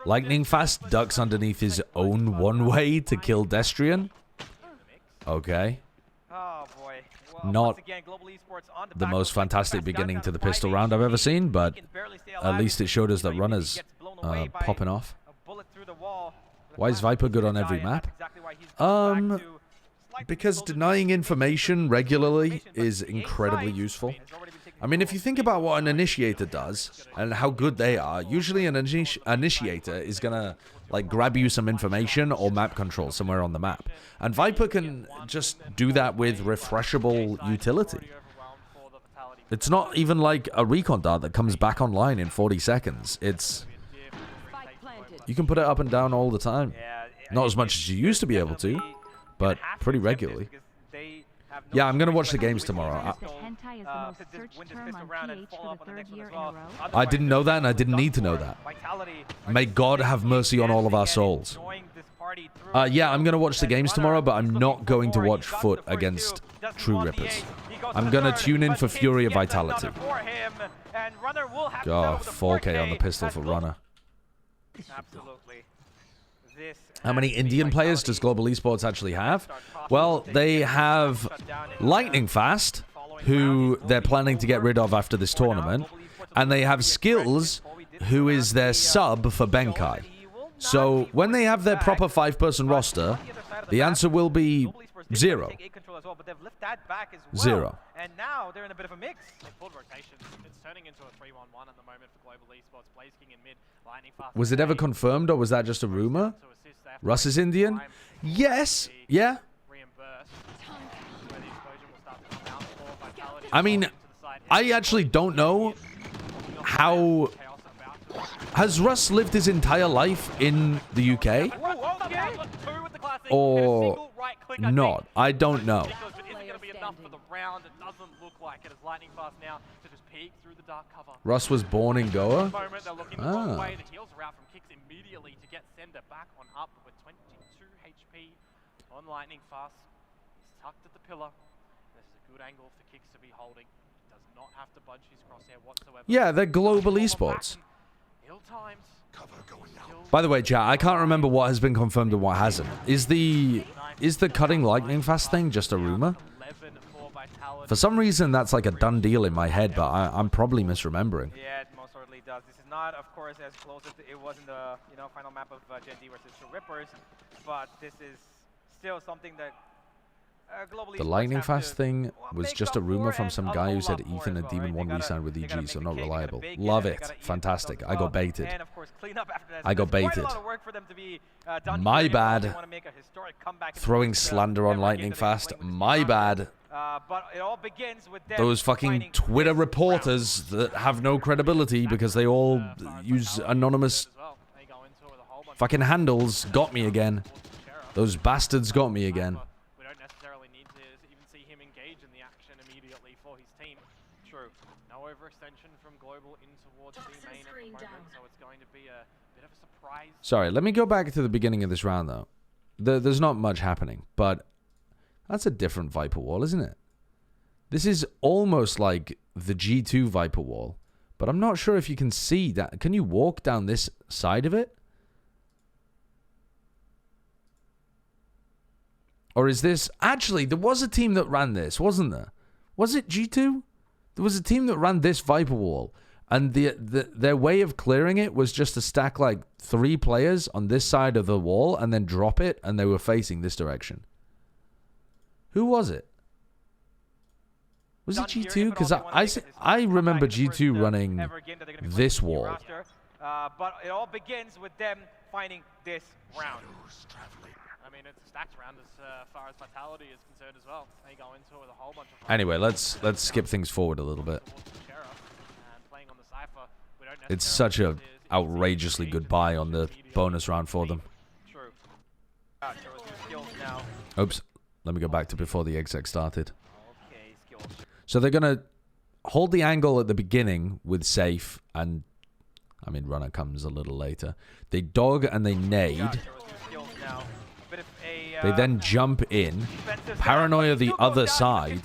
Lightning Fast ducks underneath his own one-way to kill Destrian. Okay. Oh boy. Well, Not once again, Global Esports on the back most of fantastic Fast beginning down to the to 5 pistol round I've ever seen, but He can barely stay at alive. least it showed us that He Runner's gets blown away by popping off. a bullet through the wall. Why is Viper good on every map? That's exactly why he's gone back to slightly Because closer to denying the information information, regularly but is the A incredibly side useful. has already been taken I mean, if you think about what an initiator does and how good they are, usually an initiator is gonna like grab you some information or map control somewhere on the map. And Viper can just do that with refreshable utility. It's not even like a recon dart that comes back online in 40 seconds. It's... Spike planted. You can put it up and down all the time. Yeah, Not as much as you used to be able to, but pretty regularly. Yeah, I'm gonna watch the games tomorrow. The hentai is the most searched term on PH for the third year in a row. I didn't know that, and I didn't need to know that. May God have mercy on all of our souls. Yeah, I'm gonna watch the games tomorrow, but I'm not going to watch Foot against True Rippers. I'm gonna tune in for Fury of Vitality. God, 4K on the pistol for Runner. Absolutely. How many Indian players does Global Esports actually have? Well, they have Lightning Fast, who they're planning to get rid of after this tournament, and they have Skills, who is their sub for Benkai. So when they have their proper 5-person roster, the answer will be 0. 0. And now they're in a bit of a mix. Full rotation. It's turning into a 3-1-1 at the moment for Global Esports. Blaze King in mid, Lightning Fast. Was it ever confirmed, or was that just a rumor? Russ is Indian? Yes. Yeah. I mean, I actually don't know how... Has Russ lived his entire life in the UK? Or not? I don't know. Russ was born in Goa? Ah. Immediately to get Sender back on up with 22 HP on Lightning Fast. He's tucked at the pillar. This is a good angle for Kicks to be holding. Does not have to budge his crosshair whatsoever. Yeah, they're Global Esports. By the way, chat, I can't remember what has been confirmed and what hasn't. Is the cutting Lightning Fast thing just a rumor? For some reason, that's like a done deal in my head, but I'm probably misremembering. Yeah, it most certainly does. This is not, of course, as close as it was in the final map of Gen D versus True Rippers, but this is still something that Global The Esports Lightning have Fast to, thing well, was make just a up rumor for from and some a guy who whole said lot more Ethan as and well, Demon right? 1 They gotta- re-signed with they EG, gotta so make not a cake, they gotta reliable. bake Love they it. gotta eat Fantastic. themselves I as got well. baited. And of course, clean up after that. I got There's quite baited. a lot of work for them to be done My here. They bad. wanna make a historic comeback in Throwing the slander on ever Lightning game that they've been Fast. playing with My Team bad. but it all begins with them Those fucking finding Twitter this reporters that have no credibility because they all use anonymous fucking handles got me again. Those bastards got me again. We don't necessarily need to even see him engage in the action immediately for his team. True. No overextension from Global in towards the main at the moment, so it's going to be a bit of a surprise. Sorry, let me go back to the beginning of this round, though. There's not much happening, but that's a different Viper wall, isn't it? This is almost like the G2 Viper wall, but I'm not sure if you can see that. Can you walk down this side of it? Or is this... Actually, there was a team that ran this, wasn't there? Was it G2? There was a team that ran this Viper wall, and their way of clearing it was just to stack like 3 players on this side of the wall and then drop it, and they were facing this direction. Who was it? Was it G2? Because I remember G2 running this wall. But it all begins with them finding this round. I mean, it's a stacked round as far as Vitality is concerned as well. They go into it with a whole bunch of... Anyway, let's skip things forward a little bit. It's such a outrageously good buy on the bonus round for them. True. Skills now. Oops. Let me go back to before the exec started. Okay, skills. So they're going to hold the angle at the beginning with safe, and I mean, runner comes a little later. They dog and they nade. They then jump in, paranoia the other side,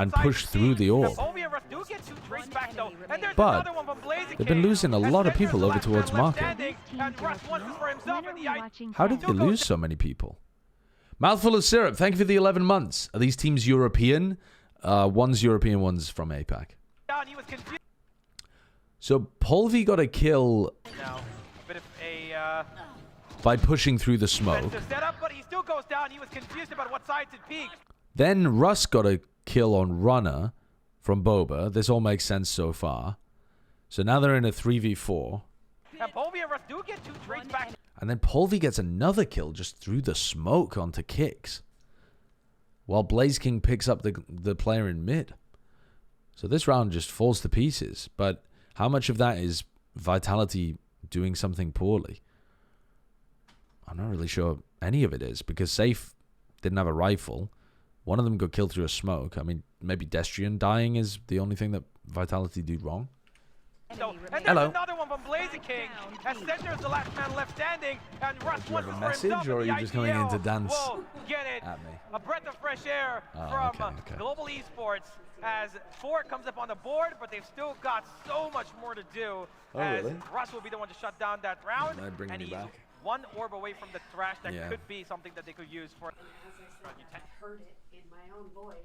and side push of through the orb. Napoleon and Russ do get 2 trades back though. And there's But another one from Blaziken. they've been losing a lot of And people Sender's over the last towards man left Market. standing, and Russ wants this for himself When are in we the watching How did Fed? they lose so many people? Mouthful of syrup. Thank you for the 11 months. Are these teams European? One's European, one's from APAC. down. He was confused So Polvi got a kill now. A bit of a by pushing through the smoke. defensive setup, but he still goes down. He was confused about what sides it peaked. Then Russ got a kill on Runner from Boba. This all makes sense so far. So now they're in a 3v4. And Polvi and Russ do get 2 trades back. And then Polvi gets another kill just through the smoke onto kicks. While Blaze King picks up the player in mid. So this round just falls to pieces. But how much of that is Vitality doing something poorly? I'm not really sure any of it is. Because Safe didn't have a rifle. One of them got killed through a smoke. I mean, maybe Destrian dying is the only thing that Vitality do wrong. So, and there's Hello. another one from Blaziken King. And Center is the last man left standing. And Russ you wants have a this for message, himself, or and are the you just coming in IGL to dance will get it. at me? A breath of fresh air Oh, from okay. Global Esports as 4 comes up on the board, but they've still got so much more to do. Oh, as really? Russ will be the one to shut down that round. They're bringing And me he's back. 1 orb away from the thrash that Yeah. could be something that they could use for. I heard it in my own voice.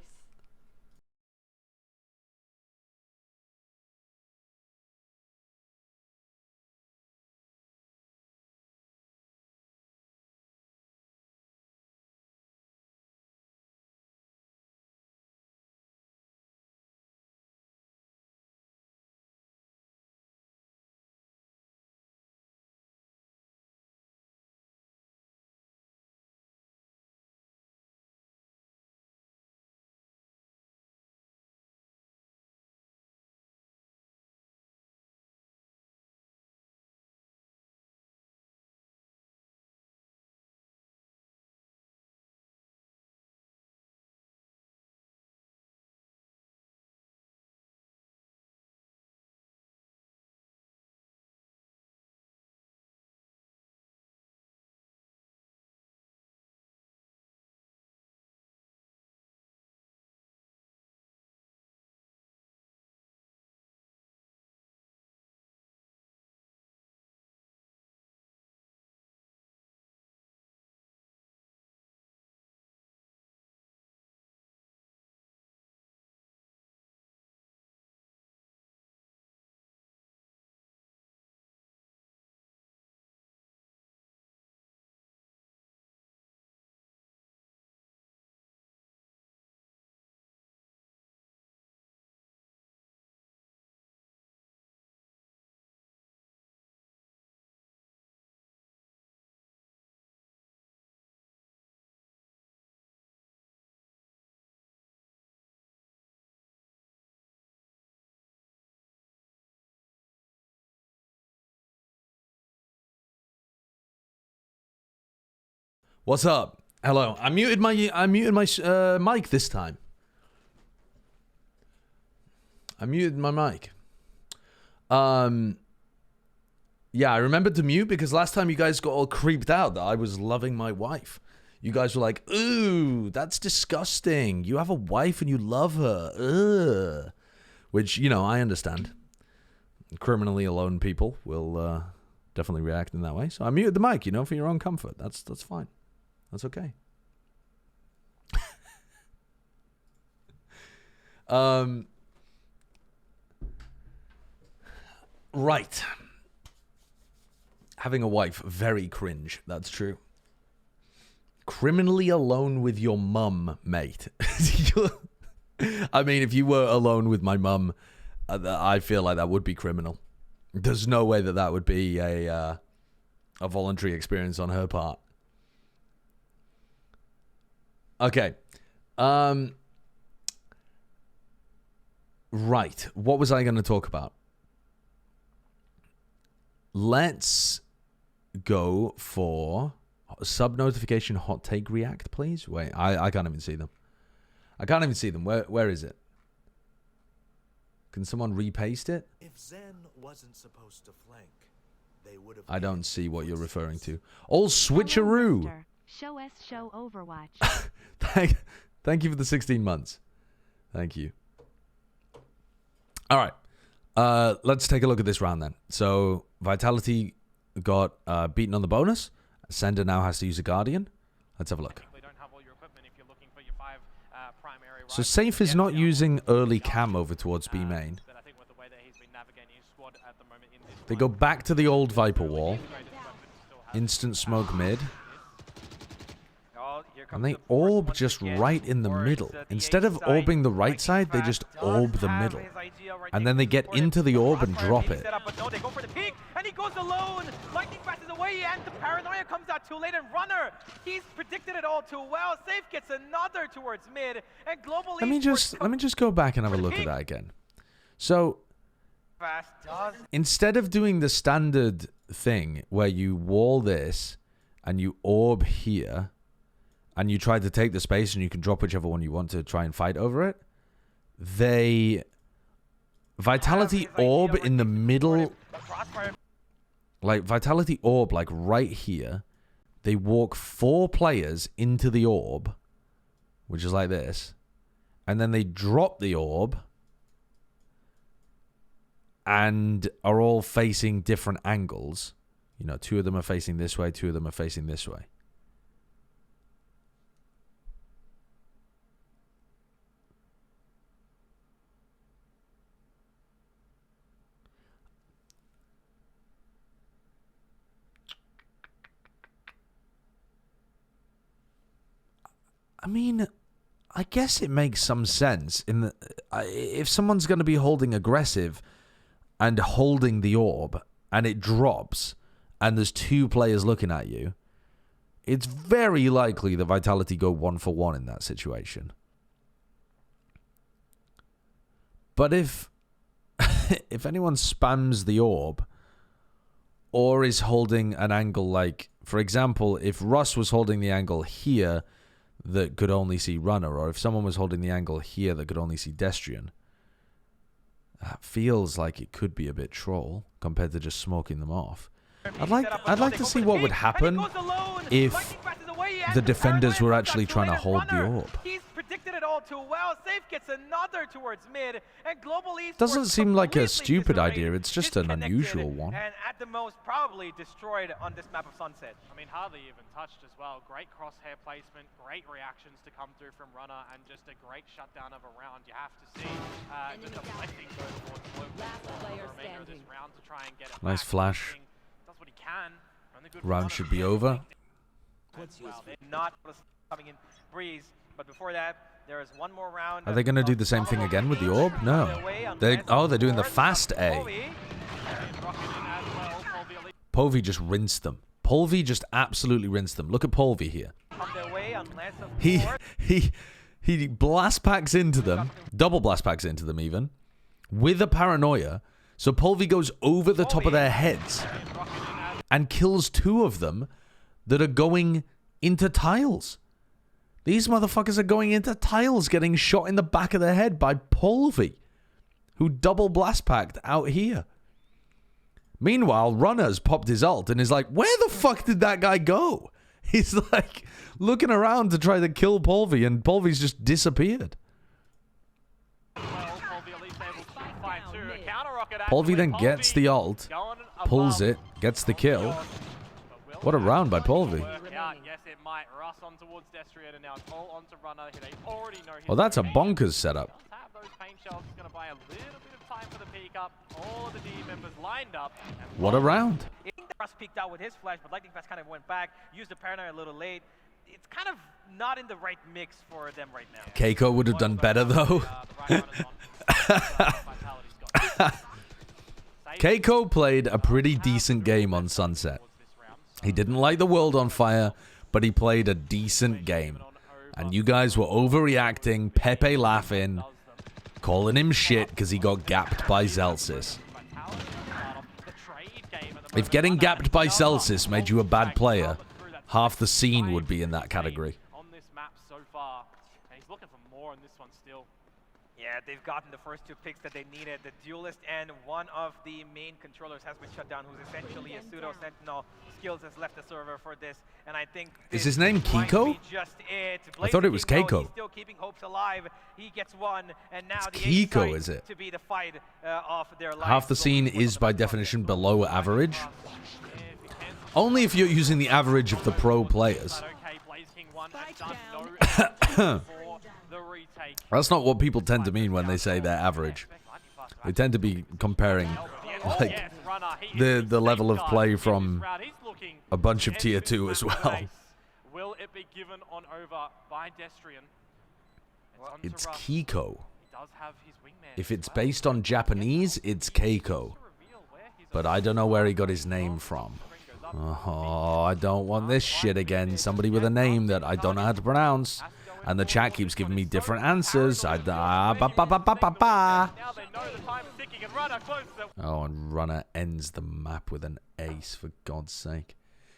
What's up? Hello. I muted my mic this time. I muted my mic. Yeah, I remembered to mute because last time you guys got all creeped out that I was loving my wife. You guys were like, "Ooh, that's disgusting. You have a wife and you love her." Ugh. Which, you know, I understand. Criminally alone people will definitely react in that way. So I muted the mic, you know, for your own comfort. That's fine. That's okay. Right. Having a wife, very cringe. That's true. Criminally alone with your mum, mate. I mean, if you were alone with my mum, I feel like that would be criminal. There's no way that would be a voluntary experience on her part. Okay. Right. What was I going to talk about? Let's go for sub-notification hot take react, please. Wait, I can't even see them. I can't even see them. Where is it? Can someone repaste it? If Zen wasn't supposed to flank, they would have. I don't see what you're referring to. All switcheroo. Hello, Mister. Show us show Overwatch. Thank you for the 16 months. Thank you. All right. Let's take a look at this round then. So Vitality got beaten on the bonus. Sender now has to use a Guardian. Let's have a look. So Safe is not using early cam over towards B main. They go back to the old Viper wall. Instant smoke mid. And they orb just right in the middle. Instead of orbing the right side, they just orb the middle. And then they get into the orb and drop it. But no, they go for the peek, and he goes alone. Lightning Fast is away, and the paranoia comes out too late. And Runner, he's predicted it all too well. Safe gets another towards mid, and Global Let me just go back and have a look at that again. So Fast does instead of doing the standard thing where you wall this and you orb here and you try to take the space and you can drop whichever one you want to try and fight over it, they Vitality orb in the middle, like Vitality orb like right here. They walk 4 players into the orb, which is like this, and then they drop the orb and are all facing different angles. You know, 2 of them are facing this way, 2 of them are facing this way. I mean, I guess it makes some sense in the if someone's going to be holding aggressive and holding the orb and it drops and there's 2 players looking at you, it's very likely that Vitality go 1 for 1 in that situation. But if if anyone spams the orb or is holding an angle, like, for example, if Russ was holding the angle here that could only see Runner, or if someone was holding the angle here that could only see Destrian, that feels like it could be a bit troll compared to just smoking them off. I'd like to see what would happen if the defenders were actually trying to hold the orb. He's predicted it all too well. Safe gets another towards mid, and Global Esports Doesn't seem like a completely stupid disarrayed, idea. It's just an disconnected, unusual one. And at the most, probably destroyed on this map of Sunset. I mean, hardly even touched as well. Great crosshair placement, great reactions to come through from Runner, and just a great shutdown of a round. You have to see just a blessing go towards Global for the remainder of this round to try and get it Nice back. flash. Does what he can. Run the good Round Runner. should be over. Not coming in Breeze, but before that, there is one more round. Are they going to do the same thing again with the orb? No. They're doing the fast A. Povey just rinsed them. Polvey just absolutely rinsed them. Look at Polvey here. He blast packs into them, double blast packs into them even, with a paranoia. So Polvey goes over the top of their heads and kills 2 of them that are going into tiles. These motherfuckers are going into tiles, getting shot in the back of the head by Polvey, who double blast packed out here. Meanwhile, Runner's popped his ult and is like, where the fuck did that guy go? He's like looking around to try to kill Polvey, and Polvey's just disappeared. Polvey then gets the ult, pulls it, gets the kill. What a round by Polvey. Yes, it might. Russ on towards Destrian and now Toll onto Runner. They already know his Well, that's a game. bonkers setup. Does have those paint shells. It's going to buy a little bit of time for the peek up. All of the D members lined up. And What a round. I think Russ peeked out with his flash, but Lightning Fast kind of went back, used the paranoia a little late. It's kind of not in the right mix for them right now. Keiko would have done better though. Keiko played a pretty decent game on Sunset. He didn't light the world on fire, but he played a decent game. And you guys were overreacting, Pepe laughing, calling him shit because he got gapped by Zelsis. If getting gapped by Zelsis made you a bad player, half the scene would be in that category. On this map so far, and he's looking for more on this one still. Yeah, they've gotten the first 2 picks that they needed. The Duelist and one of the main controllers has been shut down, who's essentially a pseudo-sentinel. Skills has left the server for this, and I think Is this his name might Kiko? be just it. I thought it was Blazing King, Keiko. he's still keeping hopes alive. He gets one, and now It's the Ace Kiko, side is it? to be the fight of their lives. Half the scene is by definition below average. Only if you're using the average of the pro players. Okay, Blaze King 1 has done no for the retake. That's not what people tend to mean when they say they're average. They tend to be comparing like the level of play from a bunch of tier 2 as well. Will it be given on over by Destrian? It's Kiko. He does have his wingman If as it's well. based on Japanese, it's Keiko. But I don't know where he got his name from. Oh, I don't want this shit again. Somebody with a name that I don't know how to pronounce. And the chat keeps giving me different answers. Oh, and Runner ends the map with an ace, for God's sake.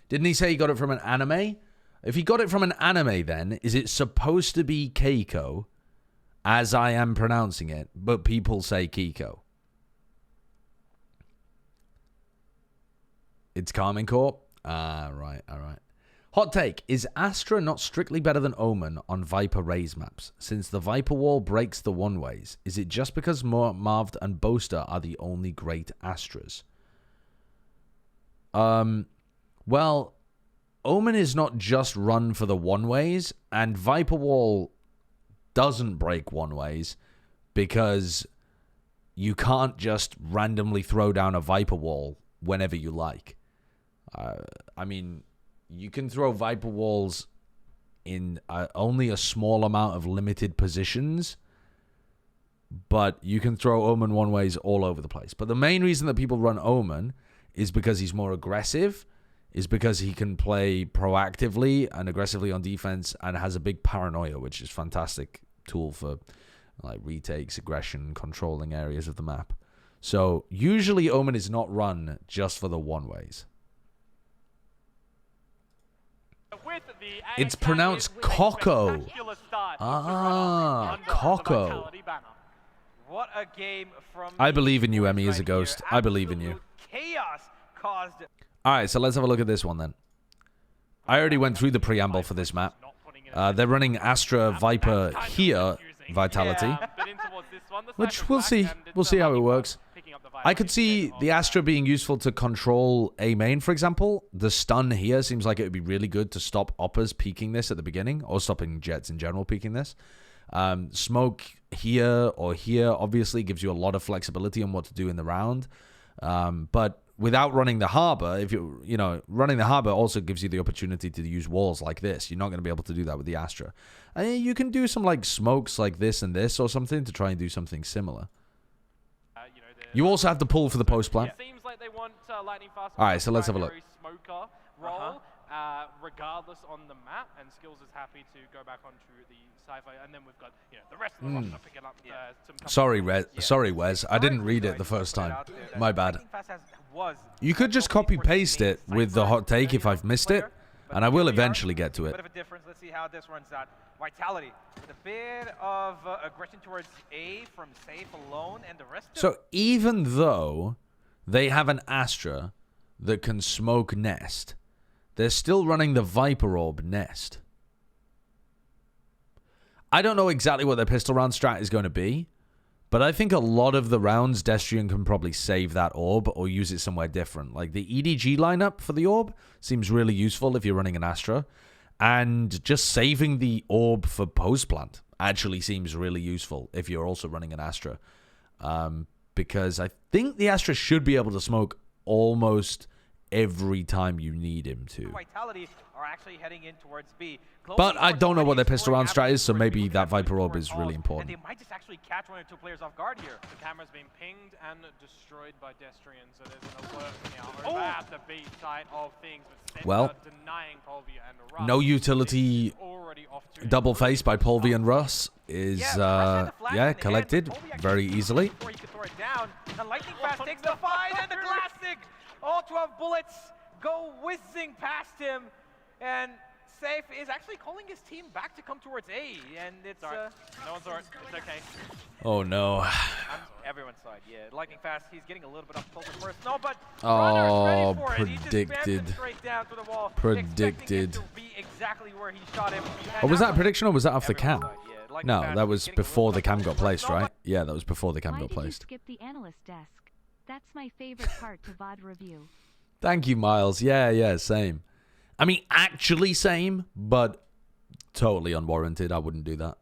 Didn't he say he got it from an anime? If he got it from an anime, then, is it supposed to be Keiko, as I am pronouncing it, but people say Kiko? It's Carmine Corp? Ah, right, all right. Hot take. Is Astra not strictly better than Omen on Viper Raze maps? Since the Viper wall breaks the one-ways, is it just because Marved and Boaster are the only great Astras? Well, Omen is not just run for the one-ways, and Viper wall doesn't break one-ways because you can't just randomly throw down a Viper wall whenever you like. I mean, you can throw Viper walls in only a small amount of limited positions, but you can throw Omen one-ways all over the place. But the main reason that people run Omen is because he's more aggressive, is because he can play proactively and aggressively on defense and has a big paranoia, which is a fantastic tool for like retakes, aggression, controlling areas of the map. So usually Omen is not run just for the one-ways. It's pronounced Coco. Ah, Coco. What a game from I believe in you, Emmy, as a right ghost. here. I believe in you. Absolute chaos caused. All right, so let's have a look at this one then. I already went through the preamble for this map. They're running Astra Viper here, Vitality, which we'll see. We'll see how it works. I could see the Astra being useful to control A main, for example. The stun here seems like it would be really good to stop Oppers peeking this at the beginning, or stopping Jets in general peeking this. Smoke here or here obviously gives you a lot of flexibility on what to do in the round. But without running the harbor, if running the harbor also gives you the opportunity to use walls like this. You're not going to be able to do that with the Astra. And you can do some like smokes like this and this or something to try and do something similar. You also have to pull for the post plant. Seems like they want Lightning Fast. All right, so let's have a look. Smoker role, regardless on the map, and Skills is happy to go back onto the sci-fi, and then we've got the rest of the roster picking up some. Sorry, Wes. I didn't read it the first time. My bad. You could just copy paste it with the hot take if I've missed it, and I will eventually get to it. Bit of a difference. Let's see how this runs out. Vitality with a bit of aggression towards A from Safe alone, and the rest. So even though they have an Astra that can smoke Nest, they're still running the Viper Orb Nest. I don't know exactly what their pistol round strat is going to be, but I think a lot of the rounds Destrian can probably save that orb or use it somewhere different. Like the EDG lineup for the orb seems really useful if you're running an Astra. And just saving the orb for post plant actually seems really useful if you're also running an Astra. Because I think the Astra should be able to smoke almost every time you need him to. Vitality are actually heading in towards B. But I don't know what their pistol round strat is, so maybe that Viper Orb is really important. And they might just actually catch one or two players off guard here. The camera's been pinged and destroyed by Destrian, so there's an alert now over at the B side of things. But well, denying Polvy and Russ. No utility double face by Polvy and Russ is collected very easily. Before you can throw it down, and Lightning Fast takes the fight, and the classic! All 12 bullets go whizzing past him, and Safe is actually calling his team back to come towards A, and it's Alright. No one's alright. It's okay. Oh no. on everyone's side. Yeah, Lightning Fast, he's getting a little bit up close at first. No, but Oh, Runner's ready for it. He just spams predicted. him straight down to the wall, Predicted. expecting it to be exactly where he shot him. Oh, was that a prediction or was that off the cam? Everyone's side, yeah. Lightning No, Fast that is was getting a little before the bit cam up got close. placed, No, right? Yeah, that was before the cam Why got did you placed. skip the analyst desk? That's my favorite part to VOD review. Thank you, Miles. Yeah, same. I mean, actually same, but totally unwarranted. I wouldn't do that.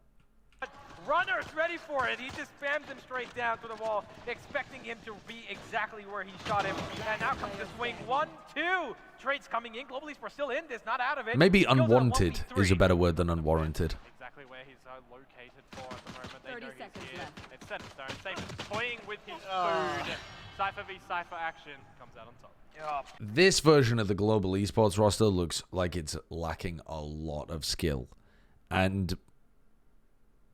Runner's ready for it. He just spams him straight down to the wall, expecting him to be exactly where he shot him. And now comes the swing. 1-2. Trades coming in. Global Esports still in this, not out of it. Maybe He goes on a unwanted 1v3. is a better word than unwarranted. Exactly where he's located for at the moment. They 30 know seconds he's here. left. It's set in stone. Safe is toying with his food. Cypher v Cypher action comes out on top. Yup. This version of the global esports roster looks like it's lacking a lot of skill. And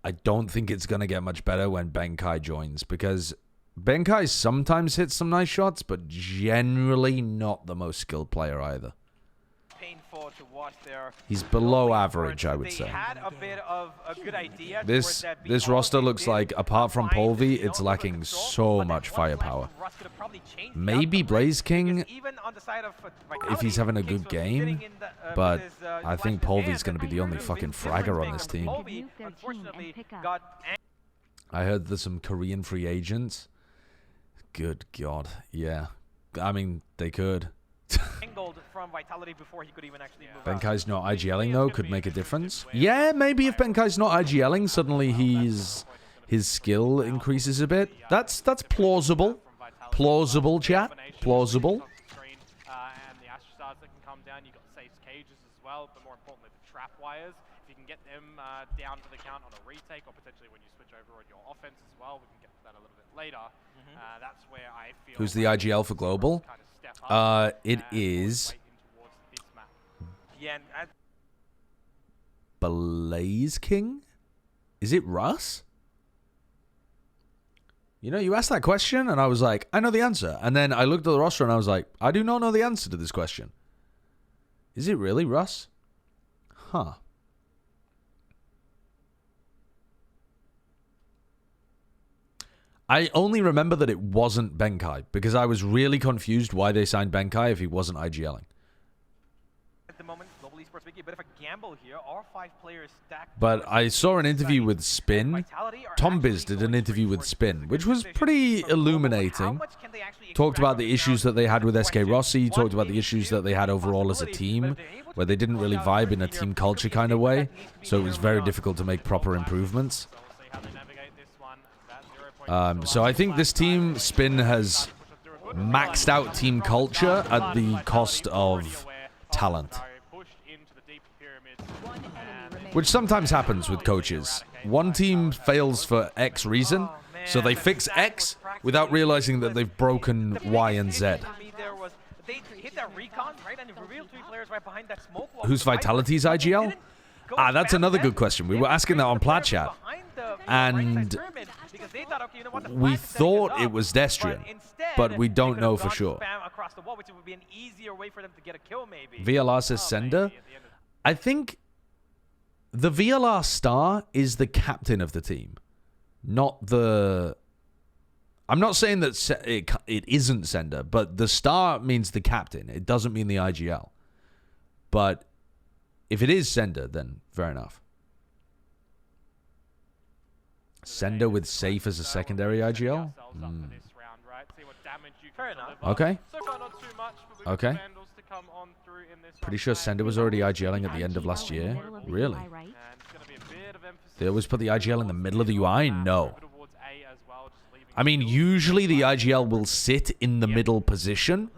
I don't think it's going to get much better when Benkai joins, because Benkai sometimes hits some nice shots, but generally not the most skilled player either. Painful to watch there. He's below Global average, Esports, I would they say. had a bit of a good idea This towards that this B-ball. roster They looks did like, apart from find, Polvi, you know, it's a lacking control, so but much that one flash firepower. from Russ could have probably changed the Maybe outcome, Blaze right? King, Because even on the side of if he's having a good game, but I think Polvi's going going to be the only fucking fragger on this team. Mute their team and pick up. got I heard there's some Korean free agents. Good God, yeah. I mean, they could. angled from Vitality before he could even actually move out. Benkai's not IGLing though could make a difference. Yeah, maybe if Benkai's not IGLing, suddenly his skill increases a bit. That's plausible. Plausible, chat. Plausible. And the Astrostars that can come down. You've got Safe's cages as well, but more importantly, the trap wires. If you can get them down to the count on a retake, or potentially when you switch over on your offense as well, we can get to that a little bit later. That's where I feel. Who's the IGL for global? Kind of step up It and is work in towards this map. Yeah, and Blaze King? Is it Russ? You know, you asked that question, and I was like, I know the answer. And then I looked at the roster, and I was like, I do not know the answer to this question. Is it really Russ? Huh. I only remember that it wasn't Benkai, because I was really confused why they signed Benkai if he wasn't IGLing. at the moment, Global Esports making a bit of a gamble here. All 5 players stacked. But I saw an interview Side. with Spin. Vitality are Tom actually Biz did going an interview straight with towards Spin, this. which Good was decision pretty from Global. How illuminating. much can they actually Talked extract about from the this issues round? that they had with That's SK the question. Rossi, One, talked about the maybe issues two, that they had maybe overall as a possibilities, team, but if they're able to where they didn't close really out vibe first in a here, team could culture be a kind of statement way, that needs to be so it there was early very on. difficult to make proper improvements. So we'll see how they navigate this one. That 0 point So I think this team, Spin, has maxed out team culture at the cost of talent, which sometimes happens with coaches. One team fails for X reason, so they fix X without realizing that they've broken Y and Z. They hit that recon, right, and revealed 3 players right behind that smoke wall. Who's Vitality's IGL? That's another good question. We were asking that on Plat Chat, and we thought it was Destrian, but we don't know for sure. VLR says Sender. I think the VLR star is the captain of the team, not the... I'm not saying that it isn't Sender, but the star means the captain. It doesn't mean the IGL. But if it is Sender, then fair enough. Sender with Safe as a secondary IGL? Fair enough. Okay. Okay. Pretty sure Sender was already IGLing at the end of last year. Really? They always put the IGL in the middle of the UI? No. I mean, usually the IGL will sit in the middle position,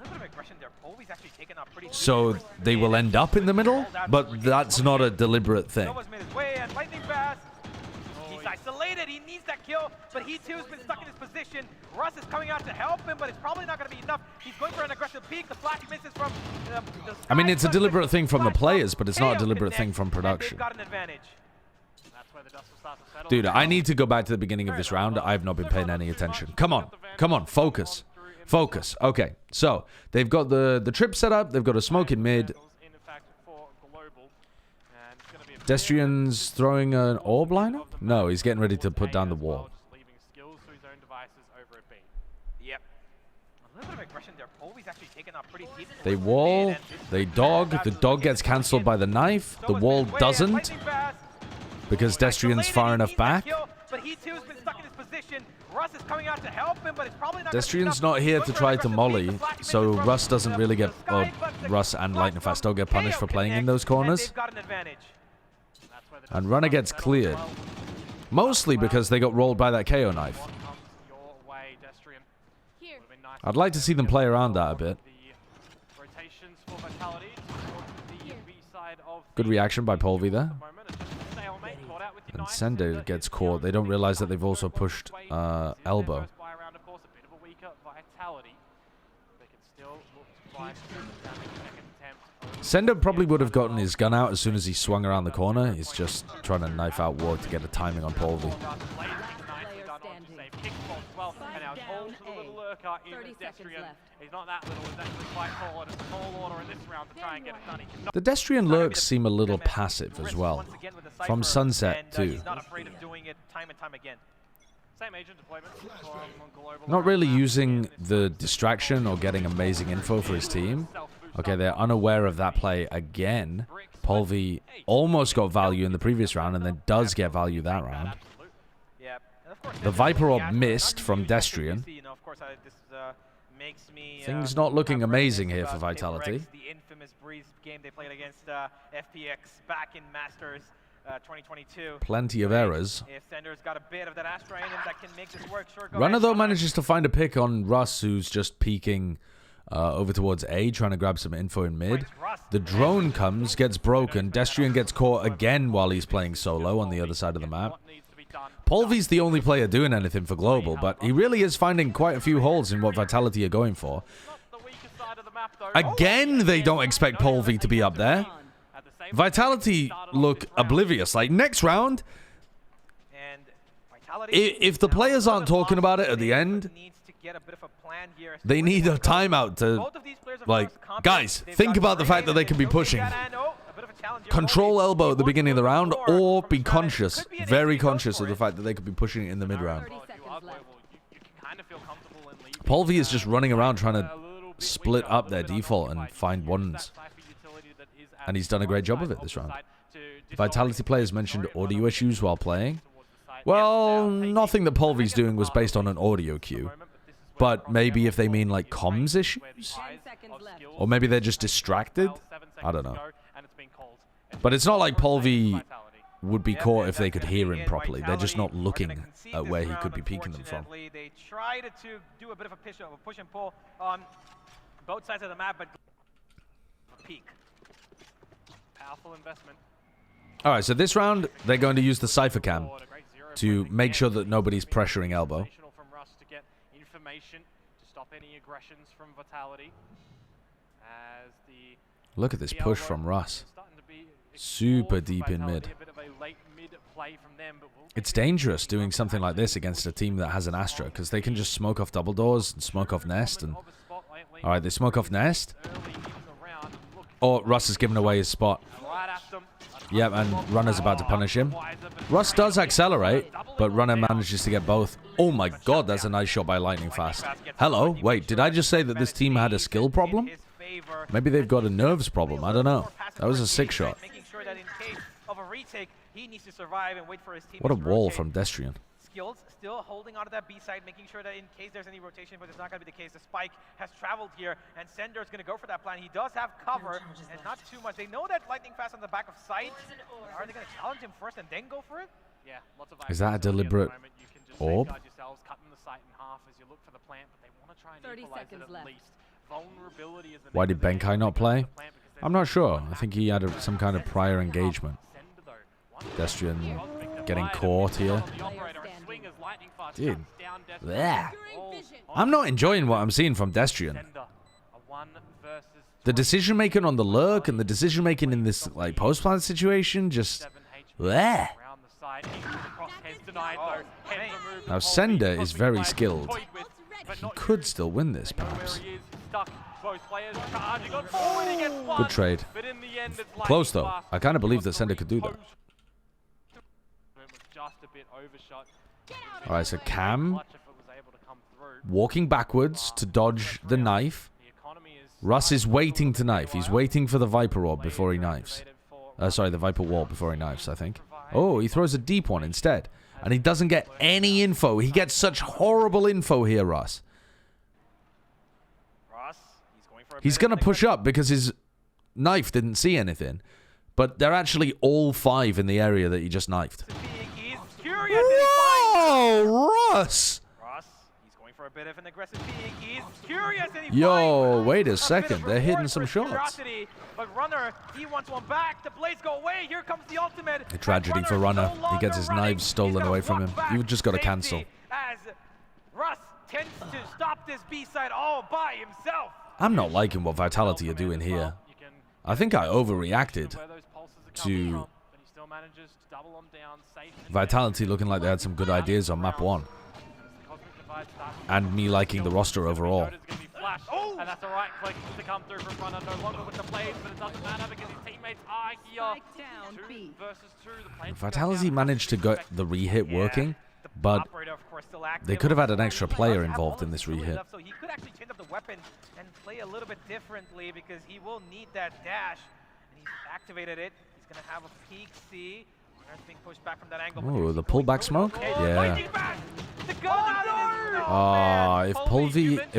so they will end up in the middle, but that's not a deliberate thing. He's isolated. He needs that kill, but he too has been stuck in his position. Russ is coming out to help him, but it's probably not going to be enough. He's going for an aggressive peek. The flash misses from the I mean, it's a side, deliberate thing from the flash players, but it's not a chaos deliberate thing connects, from and production. they've got an advantage. Dude, I need to go back to the beginning of this round. I have not been paying any attention. Come on. Come on. Focus. Focus. Okay. So, they've got the trip set up. They've got a smoke in mid. And it's gonna be a Destrian's throwing an orb lineup? No, he's getting ready to put down the wall. Just leaving skills to his own devices over at B. Yep. A little bit of aggression there. Polvy's actually taken up pretty deep. They wall, they dog. The dog gets cancelled by the knife. The wall doesn't, because Destrian's far enough back. But he too has been stuck in his position. Russ is coming out to help him, but it's probably not. Destrian's not here to try to molly, so Russ doesn't really get, or Russ and Lightning Fast don't get punished for playing in those corners. And Runner gets cleared. Mostly because they got rolled by that KO knife. I'd like to see them play around that a bit. Good reaction by Polvy there. And Sender gets caught. They don't realize that they've also pushed elbow. Sender probably would have gotten his gun out as soon as he swung around the corner. He's just trying to knife out Ward to get a timing on Polvy. The Destrian lurks seem a little passive as well. From Sunset too. Not really using the distraction or getting amazing info for his team. Okay, they're unaware of that play again. Polvy almost got value in the previous round and then does get value that round. The Viper Orb missed from Destrian. Things not looking amazing here for Vitality. The infamous Breeze game they played against FPX back in Masters 2022. Plenty of errors. If Sender's got a bit of that Astra in him that can make this work, sure, go Runner ahead. though manages to find a pick on Russ, who's just peeking over towards A, trying to grab some info in mid. The drone comes, gets broken. Destrian gets caught again while he's playing solo on the other side of the map. Polvy's the only player doing anything for Global, but he really is finding quite a few holes in what Vitality are going for. Again, they don't expect Polvy to be up there. Vitality look oblivious. Like, next round, if the players aren't talking about it at the end, they need a timeout to, like, guys, think about the fact that they could be pushing. Control elbow at the beginning of the round, or be conscious, very conscious of the fact that they could be pushing it in the mid round. Polvy is just running around trying to split up their default and find ones. And he's done a great job of it this round. Vitality players mentioned audio issues while playing. Well, nothing that Polvy's doing was based on an audio cue. But maybe if they mean like comms issues? Or maybe they're just distracted? I don't know. But it's not like Polvy would be caught if they could hear him properly. They're just not looking at where he could be peeking them from. They tried to do a bit of a push and pull on both sides of the map, but peek. Powerful investment. All right, so this round, they're going to use the Cypher Cam to make sure that nobody's pressuring elbow. Look at this push from Russ. Super deep in mid. It's dangerous doing something like this against a team that has an Astra, because they can just smoke off double doors and smoke off Nest. And all right, they smoke off Nest. Oh, Russ has given away his spot. Yep, and Runner's about to punish him. Russ does accelerate, but Runner manages to get both. Oh my god, that's a nice shot by Lightning Fast. Hello? Wait, did I just say that this team had a skill problem? Maybe they've got a nerves problem. I don't know. That was a sick shot. What a wall from Destrian. Skills still holding onto that B side, making sure that in case there's any rotation, but it's not going to be the case. The spike has traveled here, and Sender's going to go for that plan. He does have cover, and not too much. They know that Lightning Fast on the back of sight. Are they going to challenge him first and then go for it? Yeah, lots of is that a deliberate orb? Why did Benkai not play? I'm not sure. I think he had some kind of prior engagement. Destrian getting caught here. Dude. Blech. I'm not enjoying what I'm seeing from Destrian. The decision making on the lurk and the decision making in this like post plant situation just bleh. Now Sender is very skilled. He could still win this perhaps. Both players charging on forward. He gets one. Good trade. But in the end, it's Close, Lightning though. Fast. I kind of believe Got that Sender three could do that. post- It was just a bit overshot. All right, so Cam Clutch if it was able to come through. walking backwards to dodge the knife. The economy is Russ is waiting to knife. He's waiting for the Viper Orb before he knifes. Sorry, the Viper Wall before he knifes, I think. Oh, he throws a deep one instead. And he doesn't get any info. He gets such horrible info here, Russ. Russ, he's going for a He's bit of going to an push up because his knife didn't see anything. But they're actually all 5 in the area that he just knifed. He's curious and he finds Oh, Russ! Russ. He's going for a bit of an aggressive peek. He's curious and he Yo, finds wait a bit of second. They're reward hitting for some his shots. curiosity. But Runner, he wants one back. The blades go away. Here comes the ultimate. A tragedy And for Runner. no He gets longer his running. knives stolen He's gonna away from walk him. back. You've just got to Safety cancel. As Russ tends to stop this B-side all by himself. I'm not liking what Vitality are doing here. I think I overreacted to Vitality looking like they had some good ideas on map 1. And me liking the roster overall. Oh! And that's the right click to come through from Runner, no longer with the blades, but it doesn't matter because his teammates are here. Down, 2 versus 2. The blades Vitality managed to get the re-hit working, but Operator, of course, still active. they could have had an extra He player does have involved all in of this his fuel re-hit. left, so he could actually change up the weapon and play a little bit differently because he will need that dash. And he's activated it. He's going to have a peek C. Runner's being pushed back from that angle. Ooh, the pullback smoke? Yeah. If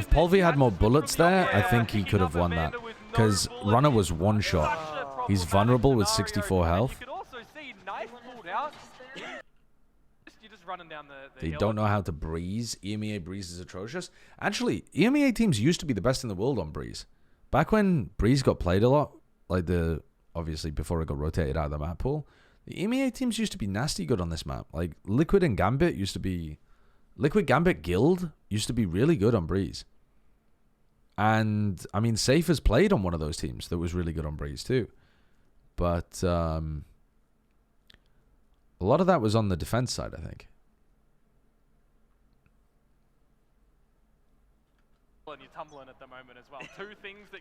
Polvi had more bullets there, I think he could have won that. Because Runner was one shot. He's vulnerable with 64 health. You could also see knife pulled out. You're just running down the They hill. don't know how to breeze. EMEA Breeze is atrocious. Actually, EMEA teams used to be the best in the world on Breeze. Back when Breeze got played a lot, like obviously before it got rotated out of the map pool, the EMEA teams used to be nasty good on this map. Like Liquid and Gambit used to be... Liquid Gambit Guild used to be really good on Breeze. And, I mean, Safe has played on one of those teams that was really good on Breeze too. But a lot of that was on the defense side, I think. And you're tumbling at the moment as well. 2 things that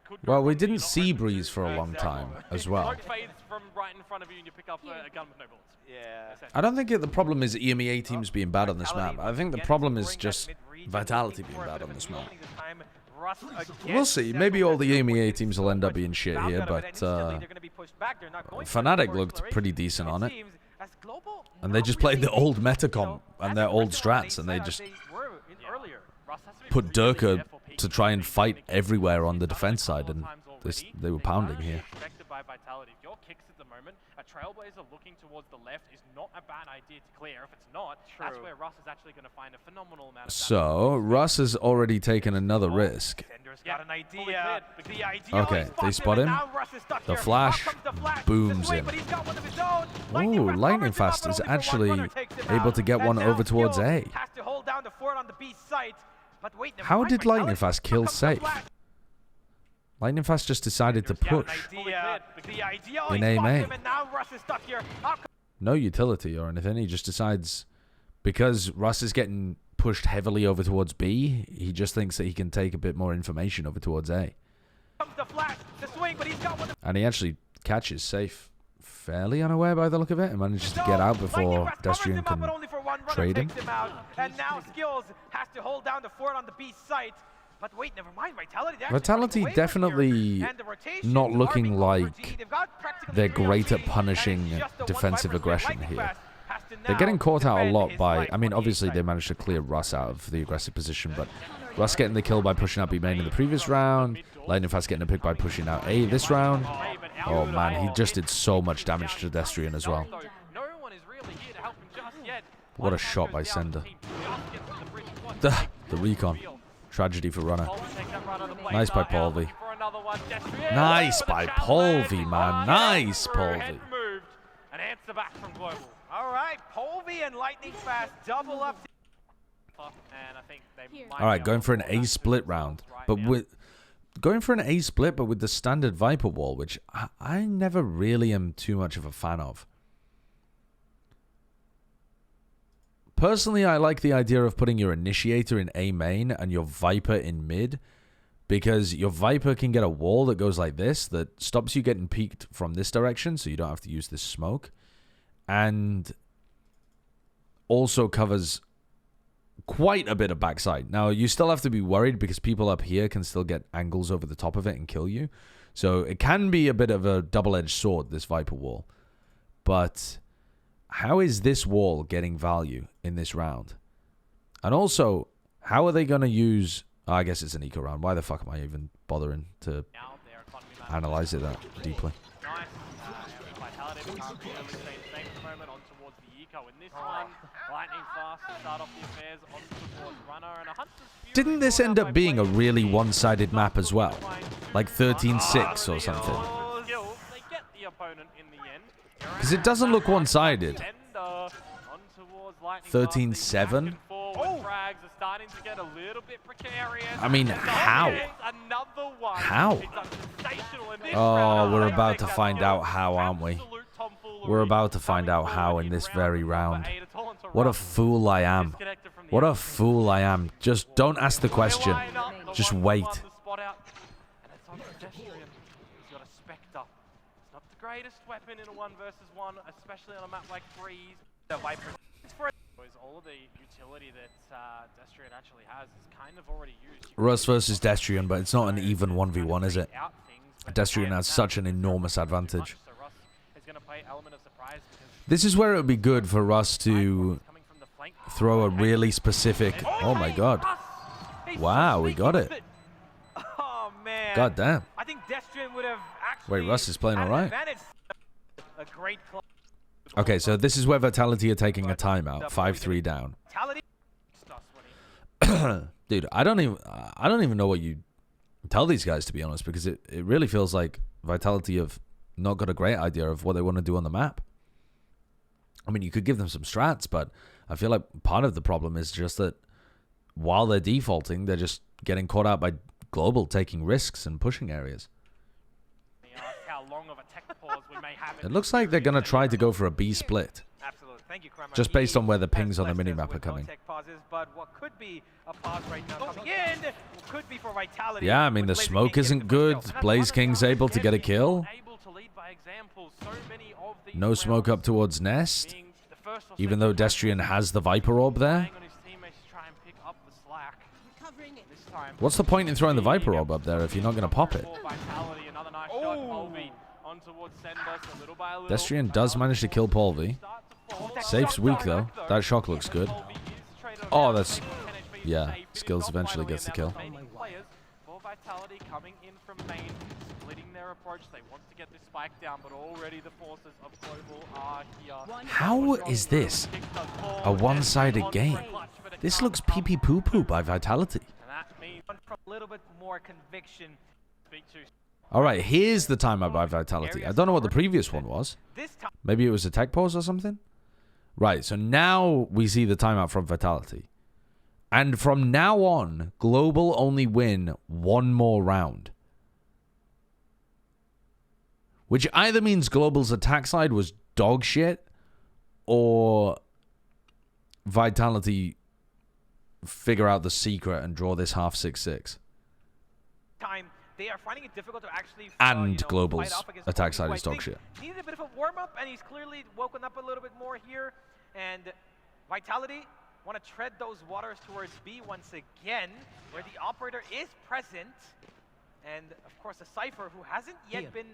could go Well, wrong we that didn't you're not see hoping Breeze to. for a long time as well. Smoke fades from right in front of you and you pick up a gun with no bullets. Yeah. I don't think the problem is EMEA teams being bad on this map. I think the problem is just Vitality being bad on this map. We'll see. Maybe all the EMEA teams will end up being shit here, but Fnatic looked pretty decent on it. And they just played the old Metacom and their old strats, and they just put Durka to try and fight everywhere on the defense side, and they were pounding here. By Vitality. If your kicks at the moment, a Trailblazer looking towards the left is not a bad idea to clear. If it's not, that's where Russ is actually going to find a phenomenal amount of So, Russ has already taken another risk. Got an idea. Okay, they spot him. The flash booms him. Ooh, Lightning Fast is actually able to get one over towards A. How did Lightning Fast kill Safe? Lightning Fast just decided to push. In A main. No utility or anything. He just decides, because Russ is getting pushed heavily over towards B, he just thinks that he can take a bit more information over towards A. And he actually catches Safe fairly unaware by the look of it and manages to get out before Destrian can trade him. And now Skills has to hold down the fort on the B site. But wait, never mind. Vitality definitely not looking like they're great at punishing defensive aggression here. They're getting caught out a lot by... I mean, obviously they managed to clear Russ out of the aggressive position, but Russ getting the kill by pushing out B main in the previous round. Lightning Fast getting a pick by pushing out A this round. Oh man, he just did so much damage to Destrian as well. What a shot by Sender. The recon. Tragedy for Runner. Nice by Polvi. Nice by Polvi, man. Nice, Polvi. An answer back from Global. All right, Polvi and Lightning Fast double up. And I think they All right, going for an A split round, but with a split, but with the standard Viper wall, which I never really am too much of a fan of. Personally, I like the idea of putting your Initiator in A main and your Viper in mid, because your Viper can get a wall that goes like this that stops you getting peeked from this direction, so you don't have to use this smoke, and also covers quite a bit of backside. Now, you still have to be worried because people up here can still get angles over the top of it and kill you. So it can be a bit of a double-edged sword, this Viper wall. But how is this wall getting value in this round? And also, how are they going to use... Oh, I guess it's an eco round. Why the fuck am I even bothering to analyze it that deeply? Nice. Vitality can't really stay the same at the moment on towards the eco. In this one, lightning fast to start off the affairs on towards runner and a Hunter's Fury. Didn't this end up being a really one-sided map as well? Like 13-6 or something? They get the opponent in the end. Because it doesn't look one-sided. 13-7? Frags are starting to get a little bit precarious. I mean, how? Another one. How? Oh, we're about to find out how, aren't we? We're about to find out how in this very round. What a fool I am. What a fool I am. Just don't ask the question. Just wait. Greatest weapon in a 1 versus 1, especially on a map like Freeze. The Viper. All of the utility that Destrian actually has is kind of already used. Russ versus Destrian, but it's not an even 1v1, is it? Destrian has such an enormous advantage. This is where it would be good for Russ to throw a really specific... Oh my god. Wow, we got it. Oh man. God damn. I think Destrian would have actually... Wait, Russ is playing alright. A great club. Okay, so this is where Vitality are taking a timeout. 5-3 down. Dude, I don't even know what you tell these guys, to be honest, because it really feels like Vitality have not got a great idea of what they want to do on the map. I mean, you could give them some strats, but I feel like part of the problem is just that while they're defaulting, they're just getting caught out by Global taking risks and pushing areas. It looks like they're going to try to go for a B split. Absolutely. Thank you, Kramer. Just based on where the pings on the minimap are coming. But what could be a pause right now coming in could be for Vitality. Yeah, I mean, the smoke isn't good. Blaze King's able to get a kill. No smoke up towards Nest. Even though Destrian has the Viper Orb there. What's the point in throwing the Viper Orb up there if you're not going to pop it? Destrian does manage to kill Polvi. Safe's weak though. That shock looks good. Oh, that's... Yeah, Skills eventually gets the kill. How is this a one-sided game? This looks pee-pee poo-poo by Vitality. A little bit more conviction. Alright, here's the timeout by Vitality. I don't know what the previous one was. Maybe it was a tech pause or something? Right, so now we see the timeout from Vitality. And from now on, Global only win one more round. Which either means Global's attack side was dog shit, or Vitality figure out the secret and draw this half 6-6. They are finding it difficult to actually and Global's attack side is dog shit. Needed a bit of a warm-up, and he's clearly woken up a little bit more here. And Vitality want to tread those waters towards B once again, where the operator is present. And, of course, a Cypher who hasn't yet been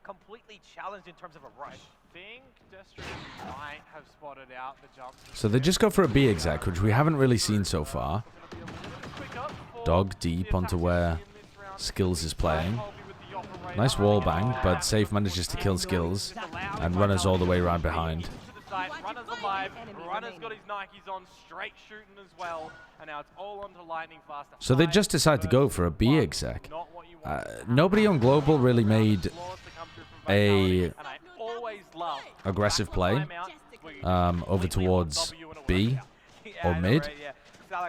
completely challenged in terms of a rush. I think Destrian might have spotted out the jump. So they just go for a B exec, which we haven't really seen so far. Dog deep onto where Skills is playing. Nice wall bang, but Safe manages to kill Skills, and Runner's all the way around behind. Runner's alive. Runner's got his Nikes on, straight shooting as well, and now it's all onto Lightning Fast. So they just decide to go for a B exec. Nobody on Global really made a aggressive play over towards B or mid.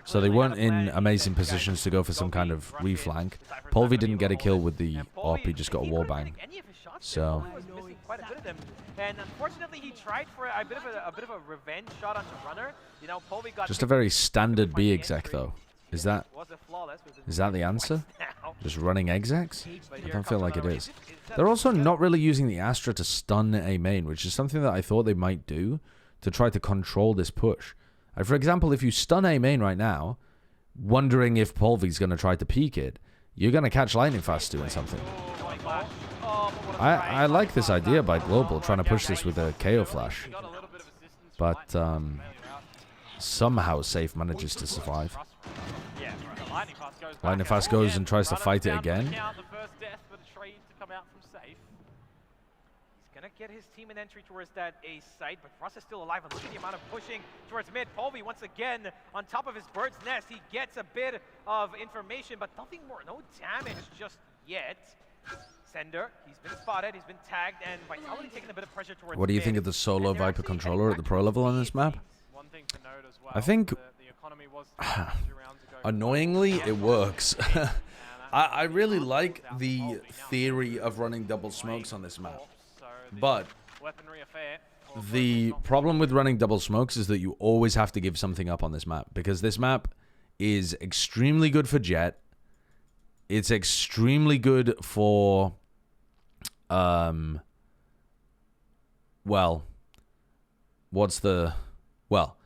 So they weren't in amazing positions to go for some kind of reflank. Polvi didn't get a kill with the AWP, he just got a wall bang. So and unfortunately he tried for a bit of a revenge shot onto Runner. You know, Polvi got just a very standard B exec though. Is that Was it flawless? We've been is that the twice answer? now. Just running execs? But I here don't feel comes like it another- is. that They're also gonna- not really using the Astra to stun a main, which is something that I thought they might do to try to control this push. For example, if you stun a main right now, wondering if Polvy's going to try to peek it, you're going to catch Lightning Fast doing something. Oh my gosh. Oh, but what a I strike. like this idea by Global, trying to push this with a KO flash. Got a little bit of assistance But from somehow Safe manages to survive. yeah, the Lightning Fast goes back. Lightning Fast goes and tries to fight it again. The first death for the trade to come out from Safe. He's gonna get his team an entry towards that A site, but Russ is still alive. And look at the amount of pushing towards mid. Polvy once again on top of his bird's nest. He gets a bit of information, but nothing more. No damage just yet. Sender, he's been spotted, he's been tagged, and Vitality taking a bit of pressure towards What do you mid. think of the solo And they're Viper actually controller at the pro level on this map? One thing to note as well. I think the economy was 2 rounds ago. annoyingly it works. I really like the theory of running double smokes on this map. So the But weaponry affair. the problem with running double smokes is that you always have to give something up on this map, because this map is extremely good for Jet. It's extremely good for well, what's the well,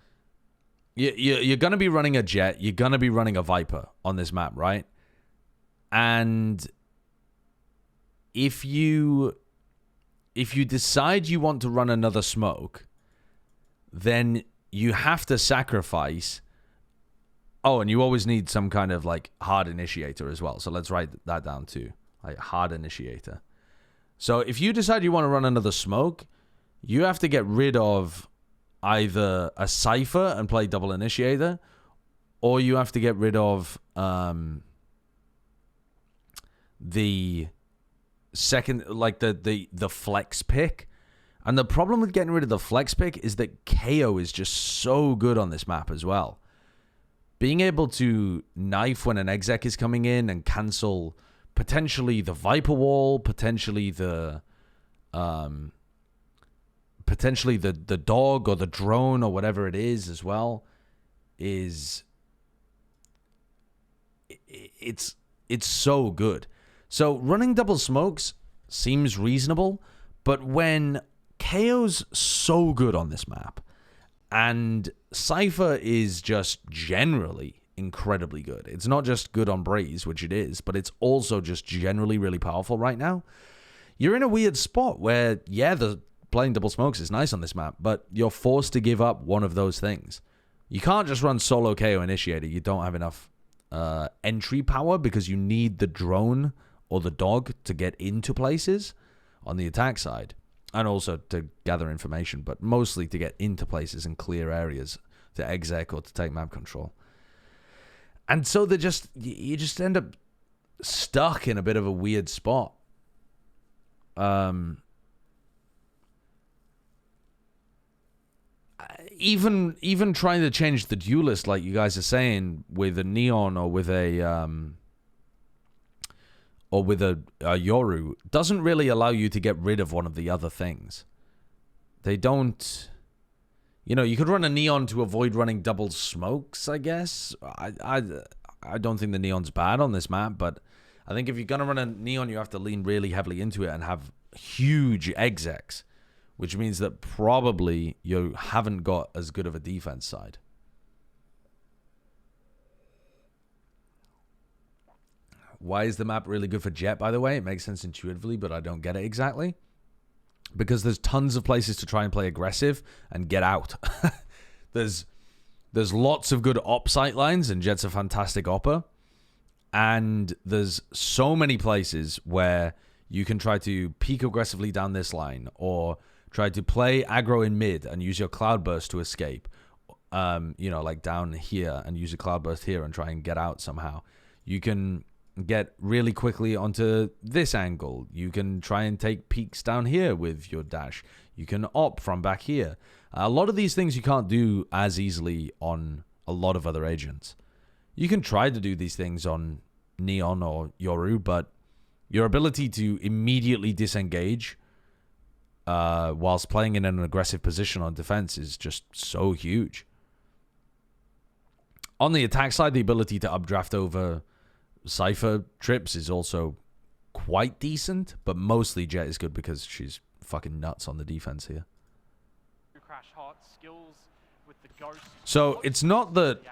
you're going to be running a Jet, you're going to be running a Viper on this map, right? And if you decide you want to run another smoke, then you have to sacrifice. Oh, and you always need some kind of like hard initiator as well. So let's write that down too. Like hard initiator. So if you decide you want to run another smoke, you have to get rid of either a Cypher and play double initiator, or you have to get rid of the second, like the flex pick. And the problem with getting rid of the flex pick is that KO is just so good on this map as well. Being able to knife when an exec is coming in and cancel potentially the Viper wall, potentially the dog or the drone or whatever it is as well, is it's so good. So running double smokes seems reasonable, but when KO's so good on this map, and Cypher is just generally incredibly good. It's not just good on Breeze, which it is, but it's also just generally really powerful right now. You're in a weird spot where, yeah, the playing double smokes is nice on this map, but you're forced to give up one of those things. You can't just run solo KO initiator. You don't have enough entry power because you need the drone or the dog to get into places on the attack side. And also to gather information, but mostly to get into places and clear areas to exec or to take map control. And so you just end up stuck in a bit of a weird spot. Even trying to change the duelist, like you guys are saying, with a Neon or with a Yoru, doesn't really allow you to get rid of one of the other things. They don't. You could run a Neon to avoid running double smokes, I guess. I don't think the Neon's bad on this map, but I think if you're going to run a Neon, you have to lean really heavily into it and have huge execs, which means that probably you haven't got as good of a defense side. Why is the map really good for Jet, by the way? It makes sense intuitively, but I don't get it exactly. Because there's tons of places to try and play aggressive and get out. There's lots of good op sight lines, and Jet's a fantastic opper. And there's so many places where you can try to peek aggressively down this line, or try to play aggro in mid and use your cloudburst to escape. Like down here and use a cloudburst here and try and get out somehow. You can get really quickly onto this angle. You can try and take peaks down here with your dash. You can op from back here. A lot of these things you can't do as easily on a lot of other agents. You can try to do these things on Neon or Yoru, but your ability to immediately disengage whilst playing in an aggressive position on defense is just so huge. On the attack side, the ability to updraft over Cypher trips is also quite decent, but mostly Jet is good because she's fucking nuts on the defense here. Crash hot skills with the ghost. So it's not that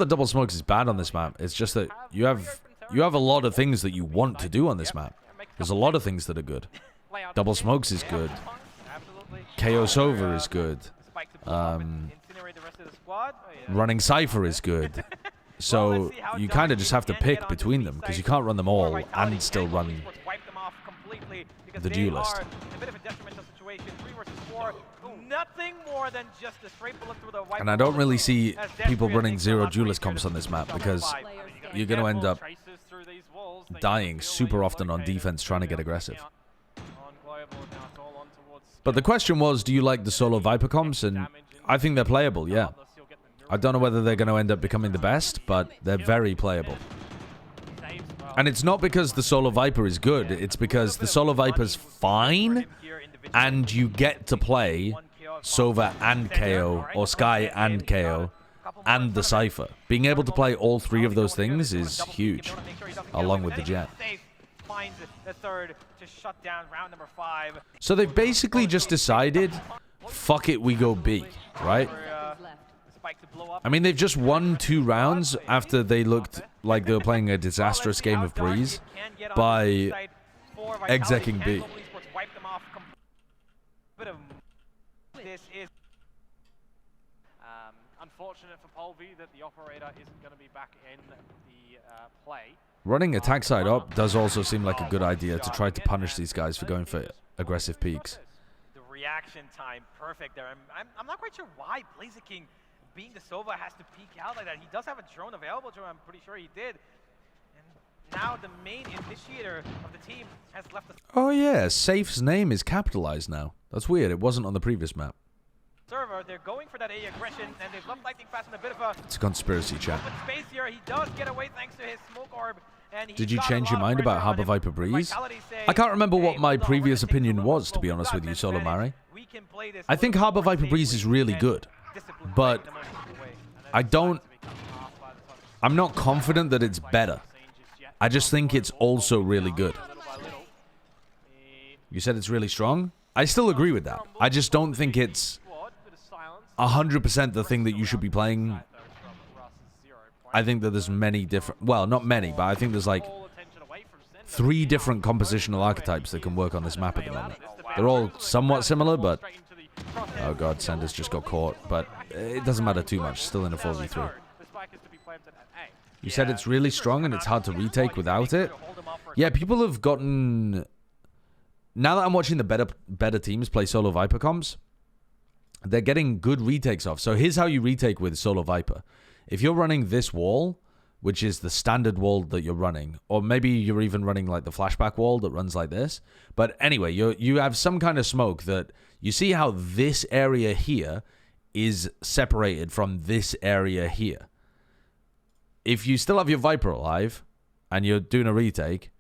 double smokes is bad on this map. It's just that you have a lot of things that you want to do on this map. There's a lot of things that are good. Double smokes is good. KO Sova is good. Running Cypher is good. So you kind of just have to pick between them because you can't run them all and still run the duelist. And I don't really see people running zero duelist comps on this map because you're going to end up dying super often on defense trying to get aggressive. But the question was, do you like the solo Viper comps? And I think they're playable, yeah. I don't know whether they're going to end up becoming the best, but they're very playable. And it's not because the solo Viper is good, it's because the solo Viper's fine, and you get to play Sova and KO, or Skye and KO, and the Cypher. Being able to play all three of those things is huge, along with the Jet. So they've basically just decided, fuck it, we go B, right? I memean, they've just won 2 rounds after they looked like they were playing a disastrous game of Breeze by execing B. Unfortunate for Polvi that the operator isn't going to be back in the play. Running attack side up does also seem like a good idea to try to punish these guys for going for aggressive peaks. The reaction time, perfect there. I'm not quite sure why Blaziken, being the Sova, has to peek out like that. He does have a drone available to him, I'm pretty sure he did. And now the main initiator of the team has left the Oh yeah, Safe's name is capitalized now. That's weird, it wasn't on the previous map. server. They're going for that A aggression, and they've left Lightning Fast in a bit of a It's a conspiracy chat. open space here. He does get away thanks to his smoke orb. And Did you change your mind about Harbor Viper Breeze? I can't remember what my previous opinion was, to be honest with you, Solo Mare. I think Harbor Viper Breeze is really good, but I'm not confident that it's better. I just think it's also really good. You said it's really strong? I still agree with that. I just don't think it's 100% the thing that you should be playing. I think that there's many different... Well, not many, but I think there's like 3 different compositional archetypes that can work on this map at the moment. They're all somewhat similar, but... Oh god, Sanders just got caught, but it doesn't matter too much. Still in a 4v3. You said it's really strong and it's hard to retake without it? Yeah, people have gotten... Now that I'm watching the better teams play Solo Viper comps, they're getting good retakes off. So here's how you retake with Solo Viper. If you're running this wall, which is the standard wall that you're running, or maybe you're even running like the flashback wall that runs like this. But anyway, you have some kind of smoke that you see how this area here is separated from this area here. If you still have your Viper alive and you're doing a retake,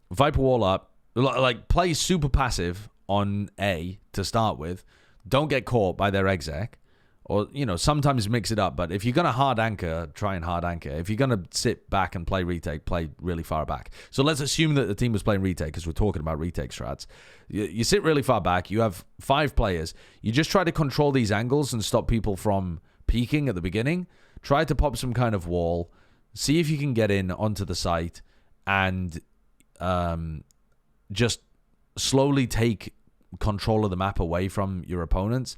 Viper wall up, like play super passive on A to start with. Don't get caught by their exec. Or, you know, sometimes mix it up. But if you're going to hard anchor, try and hard anchor. If you're going to sit back and play retake, play really far back. So let's assume that the team was playing retake because we're talking about retake strats. You sit really far back. You have 5 players. You just try to control these angles and stop people from peeking at the beginning. Try to pop some kind of wall. See if you can get in onto the site and just slowly take control of the map away from your opponents.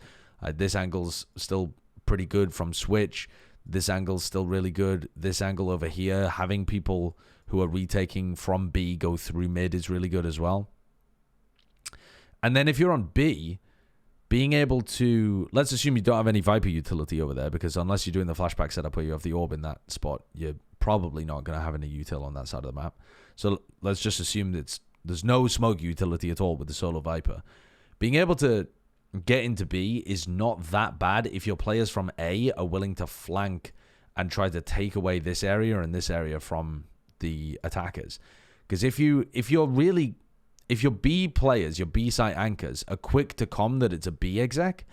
This angle's still pretty good from switch. This angle's still really good. This angle over here, having people who are retaking from B go through mid is really good as well. And then if you're on B, being able to... Let's assume you don't have any Viper utility over there, because unless you're doing the flashback setup where you have the orb in that spot, you're probably not going to have any util on that side of the map. So let's just assume that there's no smoke utility at all with the Solo Viper. Being able to get into B is not that bad if your players from A are willing to flank and try to take away this area and this area from the attackers. Because if your B players, your B site anchors, are quick to comm that it's a B exec,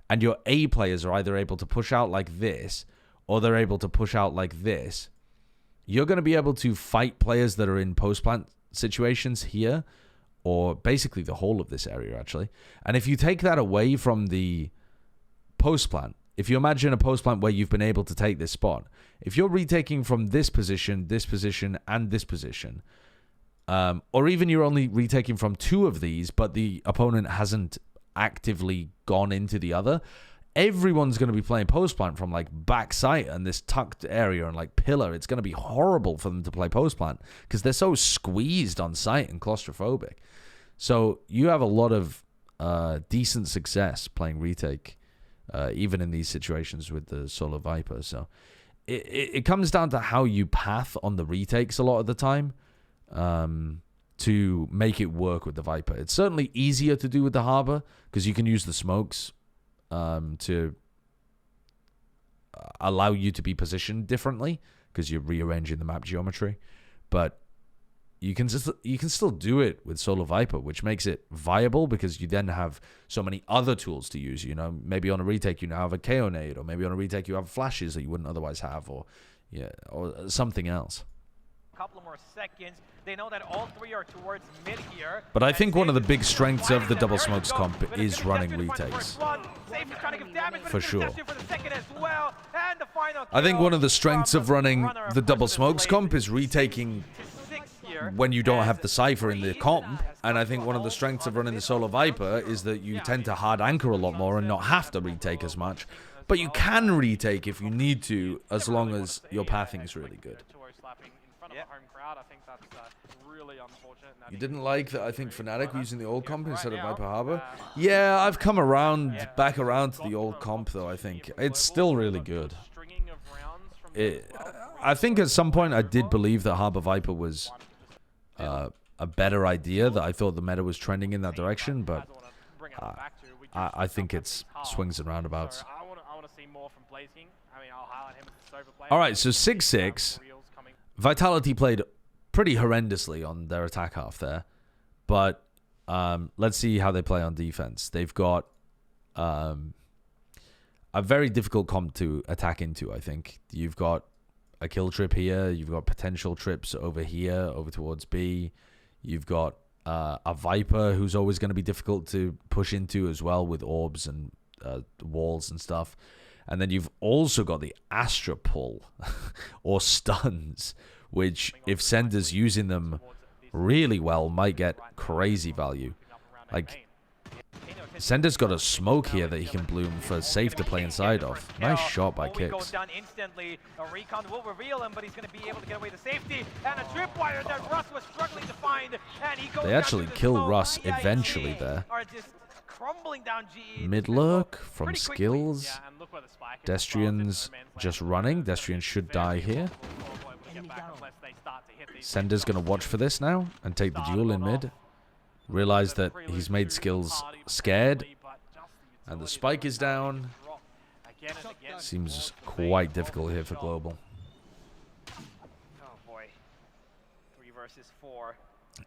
and your A players are either able to push out like this, or they're able to push out like this, you're going to be able to fight players that are in post-plant situations here, or basically the whole of this area, actually. And if you take that away from the post-plant, if you imagine a post-plant where you've been able to take this spot, if you're retaking from this position, and this position, or even you're only retaking from 2 of these, but the opponent hasn't actively gone into the other, everyone's going to be playing post-plant from like back site and this tucked area and like pillar. It's going to be horrible for them to play post-plant because they're so squeezed on site and claustrophobic. So you have a lot of decent success playing retake, even in these situations with the Solar Viper. So it comes down to how you path on the retakes a lot of the time to make it work with the Viper. It's certainly easier to do with the Harbor because you can use the smokes to allow you to be positioned differently because you're rearranging the map geometry. But you can still do it with Solar Viper, which makes it viable because you then have so many other tools to use. You know, maybe on a retake you now have a KO nade, or maybe on a retake you have flashes that you wouldn't otherwise have, or something else. Couple more seconds. They know that all 3 are towards mid here. But I think one of the big strengths of the double smokes comp is running retakes. For sure. I think one of the strengths of running the double smokes comp is retaking when you don't have the Cypher in the comp. And I think one of the strengths of running the Solar Viper is that you tend to hard anchor a lot more and not have to retake as much. But you can retake if you need to, as long as your pathing is really good. You didn't like that I think Fnatic were using the old comp instead of Viper Harbor? Yeah, I've come back around to the old comp though, I think. It's still really good. I think at some point I did believe that Harbor Viper was a better idea, that I thought the meta was trending in that direction, but I think it's swings and roundabouts. Alright, so 6-6. Vitality played pretty horrendously on their attack half there, but let's see how they play on defense. They've got a very difficult comp to attack into, I think. You've got a kill trip here, you've got potential trips over here, over towards B, you've got a Viper who's always going to be difficult to push into as well with orbs and walls and stuff. And then you've also got the Astra pull or stuns, which if Sender's using them really well might get crazy value. Like, Sender's got a smoke here that he can bloom for safe to play inside of. Nice shot by Kicks. Will reveal him, but he's going to be able to get away to safety. And a tripwire that Russ was struggling to find. And he goes they actually kill Russ eventually there. Mid lurk from skills. Destrian's just running. Destrian should die here. Sender's going to watch for this now and take the duel in mid. Realize that he's made skills scared. And the spike is down. Seems quite difficult here for Global. Oh boy. 3 versus 4.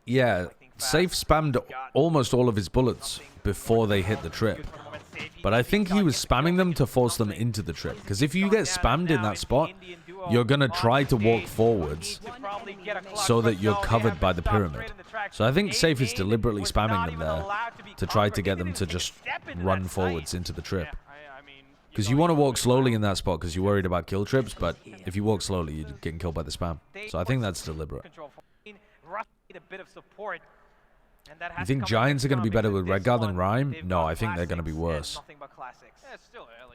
Yeah, Safe spammed almost all of his bullets before they hit the trip. But I think he was spamming them to force them into the trip. Because if you get spammed in that spot, you're going to try to walk forwards so that you're covered by the pyramid. So I think Safe is deliberately spamming them there to try to get them to just run forwards into the trip. Because you want to walk slowly in that spot because you're worried about kill trips, but if you walk slowly, you're getting killed by the spam. So I think that's deliberate. You think Giants are going to be better with Redguard than Rhyme? No, I think they're going to be worse.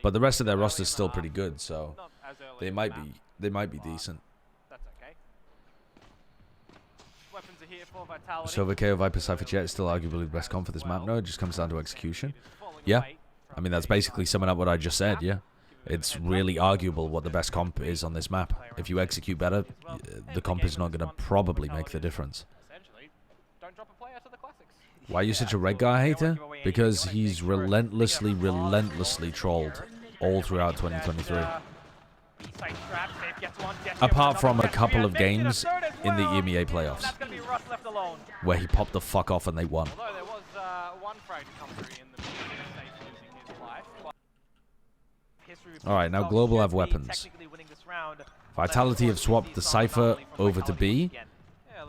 But the rest of their roster is still pretty good, so they might be decent. So the KO Viper Cypher Jet is still arguably the best comp for this map. No, it just comes down to execution. Yeah, I mean that's basically summing up what I just said. Yeah, it's really arguable what the best comp is on this map. If you execute better, the comp is not going to probably make the difference. Why are you such a Redguard hater? Because he's relentlessly trolled all throughout 2023. Apart from a couple of games in the EMEA playoffs, where he popped the fuck off and they won. history All right, now itself. Global Should have be weapons. technically winning this round. Vitality have swapped the Cypher over to B.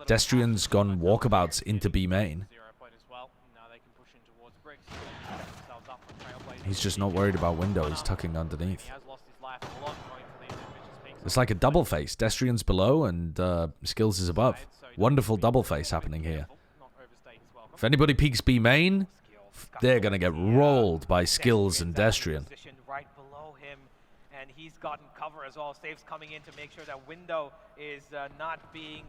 Destrian's gone walkabouts into B main. He's just not worried about window. He's tucking underneath. It's like a double face. Destrian's below and Skills is above. Wonderful double face happening here. If anybody peeks B main, they're going to get rolled by Skills and Destrian. Right below him, and he's gotten cover as well. Safe's coming in to make sure that window is not being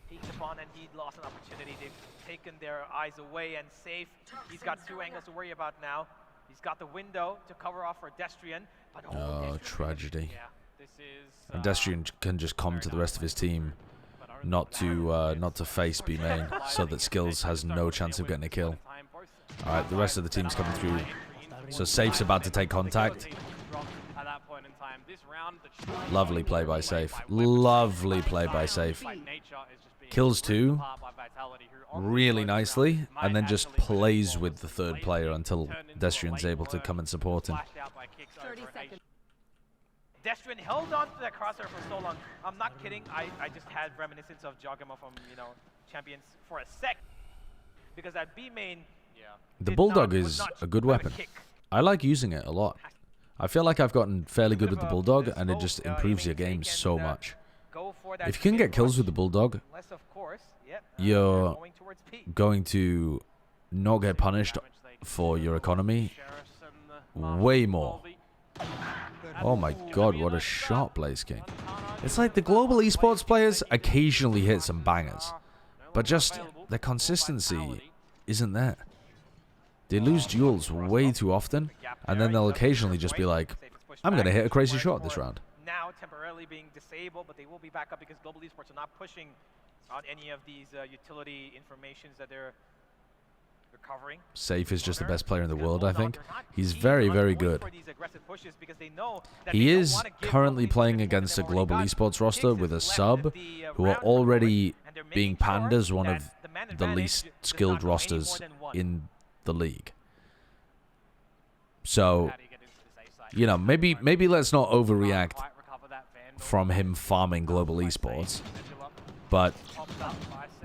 peeked upon, and he lost an opportunity. They've taken their eyes away, and Safe, he's got 2 angles to worry about now. He's got the window to cover off for Destrian, but Oh, tragedy. Yeah, this is, And Destrian can just come to the rest of his team not to face B main, so that Skills has no chance of getting a kill. All right, the rest of the team's coming through. So Safe's about to take contact. Lovely play by Safe. Lovely play by Safe. Kills 2 really nicely, and then just plays with the third player until Destrian's able to come and support him. 30 seconds. Destrian held on to that crosshair for so long. I'm not kidding. I just had reminiscence of Jogama from, Champions for a sec. Because that B main... The Bulldog is a good weapon. I like using it a lot. I feel like I've gotten fairly good with the Bulldog, and it just improves your game so much. If you can get kills with the Bulldog, you're going to not get punished for your economy way more. Oh my god, what a shot, Blaze King. It's like the global esports players occasionally hit some bangers, but just the consistency isn't there. They lose duels way too often, and then they'll occasionally just be like, I'm going to hit a crazy shot this round. Now temporarily being disabled, but they will be back up because Global Esports are not pushing on any of these utility informations that they're recovering. Safe is just the best player in the world, I think. He's very, very good. He is currently playing against a global esports roster with a sub who are already being panned as one of the least skilled rosters in the league. So, maybe let's not overreact from him farming global esports. But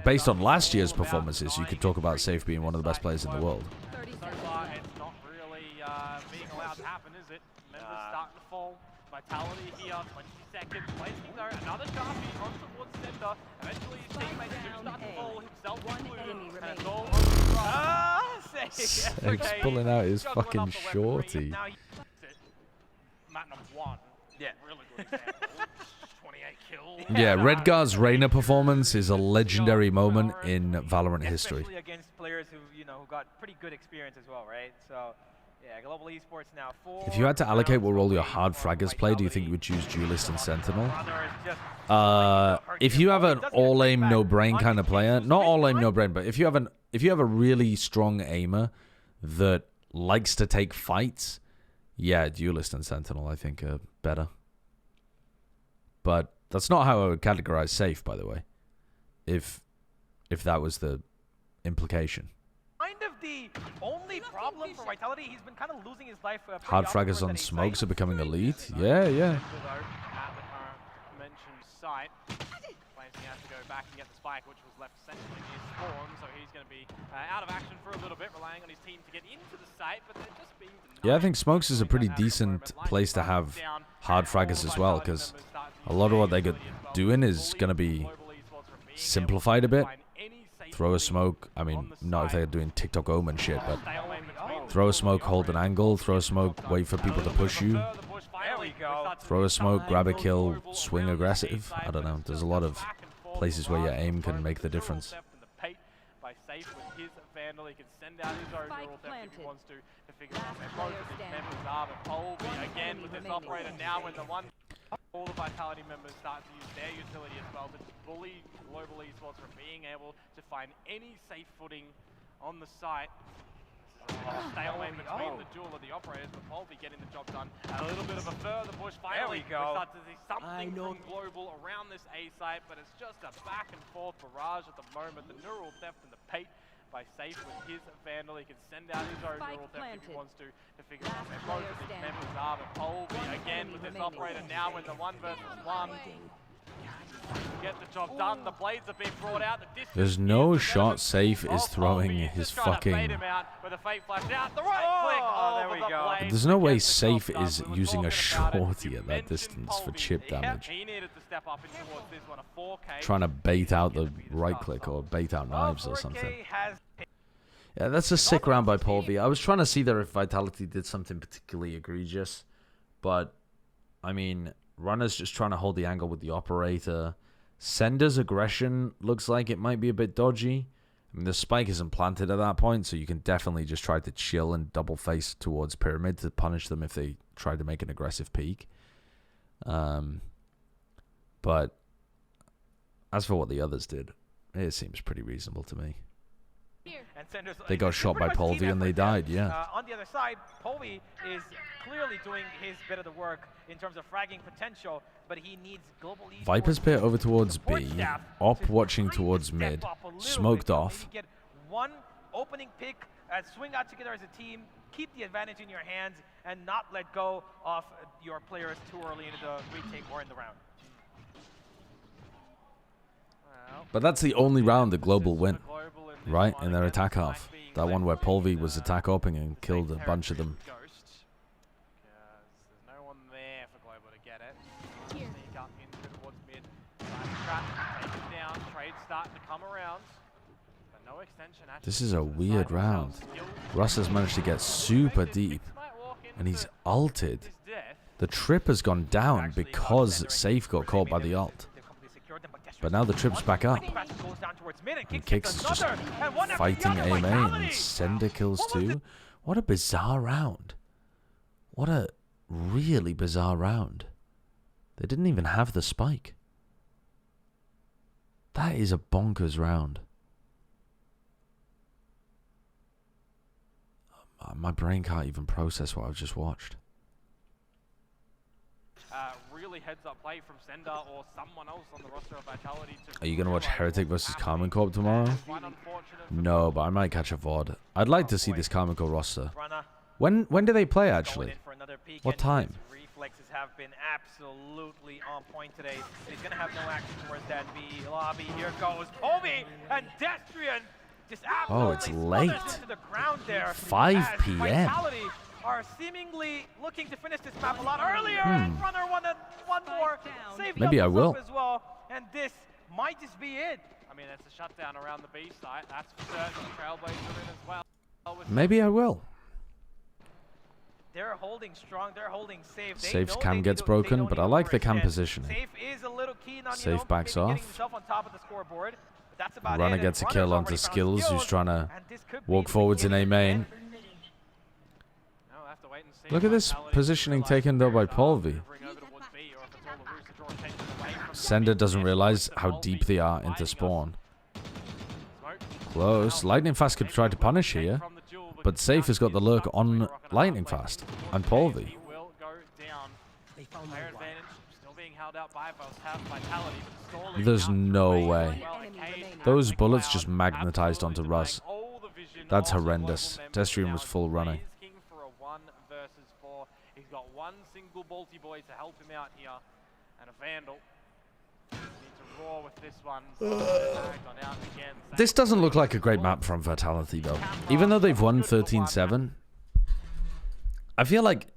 based on last year's performances, you could talk about Safe being one of the best players in the world. So far, it's not really being allowed to happen, is it? Members starting to fall. Vitality here, 20 seconds. Placing though, another Sharpie on towards center. Eventually, his teammates do start to fall himself. And it's all Safe's pulling out his fucking shorty. Magnum 1. Yeah. Really good example. 28 kills. Yeah, Redgar's Reyna performance is a legendary moment in Valorant history. Especially against players who, who got pretty good experience as well, right? So, yeah, Global Esports now 4. If you had to allocate what role your hard fraggers play, do you think you would choose Duelist and Sentinel? If you have an all-aim, no-brain kind of player, not all-aim, no-brain, but if you have a really strong aimer that likes to take fights, yeah, Duelist and Sentinel I think are better. But that's not how I would categorize Safe, by the way. If that was the implication. Kind of the only problem for Vitality, he's been kind of losing his life. Hard fraggers on smokes are becoming elite. Yeah, yeah. Mentioned site. He has to go back and get the spike, which was left essentially near spawn, so he's going to be out of action for a little bit, relying on his team to get into the site, but they're just being denied. Yeah, I think smokes is a pretty decent place to have hard fraggers as well, because a lot of what they're doing is going to be simplified a bit. Throw a smoke, I mean, not if they're doing TikTok Omen shit, but throw a smoke, hold an angle, throw a smoke, wait for people to push you. Throw a smoke, grab a kill, swing aggressive. I don't know, there's a lot of places where your aim can make the difference. All the Vitality members start to use their utility as well to bully Global Esports from being able to find any safe footing on the site. Stalemate between the duel of the operators, but Polby getting the job done. A little bit of a further push. Finally, we start to see something from Global around this A site, but it's just a back and forth barrage at the moment. The neural theft and the Pate by Safe with his Vandal. He can send out his own neural theft if he wants to figure out where both of these members are. But Polvi again with his operator now in the 1 versus 1. Get the job done. The blades are being brought out. There's no shot Safe is throwing his fucking... There's no way Safe is using a shorty at that distance for chip damage. Trying to bait out the right click or bait out knives or something. Yeah, that's a sick round by Polvi. I was trying to see there if Vitality did something particularly egregious. But, I mean, Runner's just trying to hold the angle with the operator. Sender's aggression looks like it might be a bit dodgy. I mean, the spike isn't planted at that point, so you can definitely just try to chill and double face towards Pyramid to punish them if they try to make an aggressive peek. But as for what the others did, it seems pretty reasonable to me. They got shot by Polvi and they died, yeah. On the other side, Polvi is clearly doing his bit of the work in terms of fragging potential, but he needs Global Esports. Viper's pit over towards B, Op watching towards mid, smoked off. Get one opening pick and swing out together as a team, keep the advantage in your hands, and not let go of your players too early into the retake or in the round. But that's the only round the Global win, right? In their attack half. That one where Polvi was attack opening and killed a bunch of them. There's no one there for Global to get it. Sneak up into towards mid. Trap, take it down. Trade starting to come around. But no extension. This is a weird round. Russ has managed to get super deep. And he's ulted. The trip has gone down because Safe got caught by the ult. But now the trip's back up. And Kicks is just fighting A main. And Sender kills too. What a bizarre round. What a really bizarre round. They didn't even have the spike. That is a bonkers round. My brain can't even process what I've just watched. Really heads up play from Sender or someone else on the roster of Vitality. Are you going to watch Heretic versus Karmine Corp tomorrow? No, but I might catch a VOD. I'd like to see this Karmine Corp roster. When do they play, actually? What time? Reflexes have been absolutely on point today. He's going to have no action towards that B lobby. Here goes Polvi and Destrian. Just oh, it's late. To the ground there 5 p.m. Vitality are seemingly looking to finish this map a lot earlier, and Runner one more. Maybe I will. As well, and this might just be it. I mean, it's a shutdown around the B site. That's for certain. Trailblazers are in as well. Maybe I will. They're holding strong. They're holding safe. Safe's cam gets broken, but I like the cam positioning. Safe is a little keen on, Safe backs off. On top of the scoreboard, but that's about Runner gets a kill onto Skills, who's trying to walk forwards in A main. Look at this positioning taken though by Polvi. Sender doesn't realize how deep they are into spawn. Close. Lightning Fast could try to punish here, but Safe has got the lurk on Lightning Fast and Polvi. There's no way. Those bullets just magnetized onto Russ. That's horrendous. Destrian was full running. He's got one single Balti boy to help him out here, and a Vandal. Need to roar with this one. This doesn't look like a great map from Vitality, though. Even though they've won 13-7, I feel like...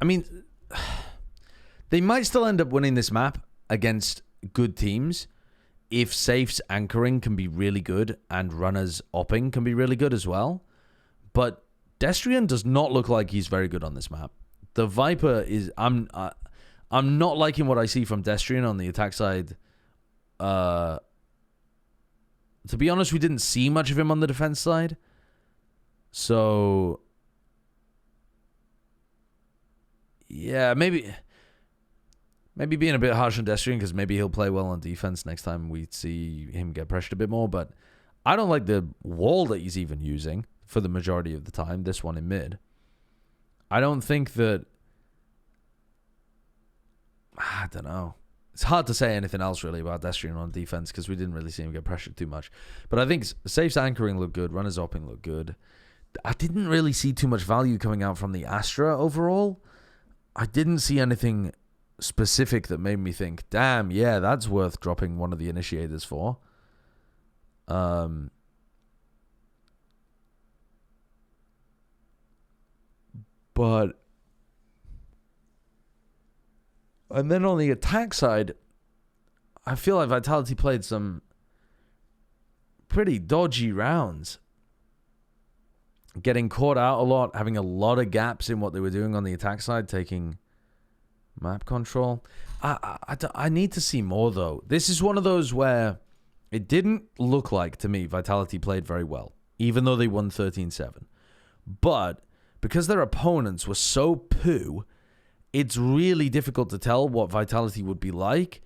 I mean, they might still end up winning this map against good teams if Safe's anchoring can be really good and Runner's opping can be really good as well. But Destrian does not look like he's very good on this map. The Viper is... I'm not liking what I see from Destrian on the attack side. To be honest, we didn't see much of him on the defense side. So... yeah, maybe being a bit harsh on Destrian because maybe he'll play well on defense next time we see him get pressured a bit more. But I don't like the wall that he's even using for the majority of the time, this one in mid. I don't think that... I don't know. It's hard to say anything else really about Destrian on defense because we didn't really see him get pressured too much. But I think Safe's anchoring looked good. Runner's opping looked good. I didn't really see too much value coming out from the Astra overall. I didn't see anything specific that made me think, damn, yeah, that's worth dropping one of the initiators for. But... And then on the attack side, I feel like Vitality played some pretty dodgy rounds. Getting caught out a lot, having a lot of gaps in what they were doing on the attack side, taking map control. I need to see more, though. This is one of those where it didn't look like, to me, Vitality played very well, even though they won 13-7. But because their opponents were so poo, it's really difficult to tell what Vitality would be like.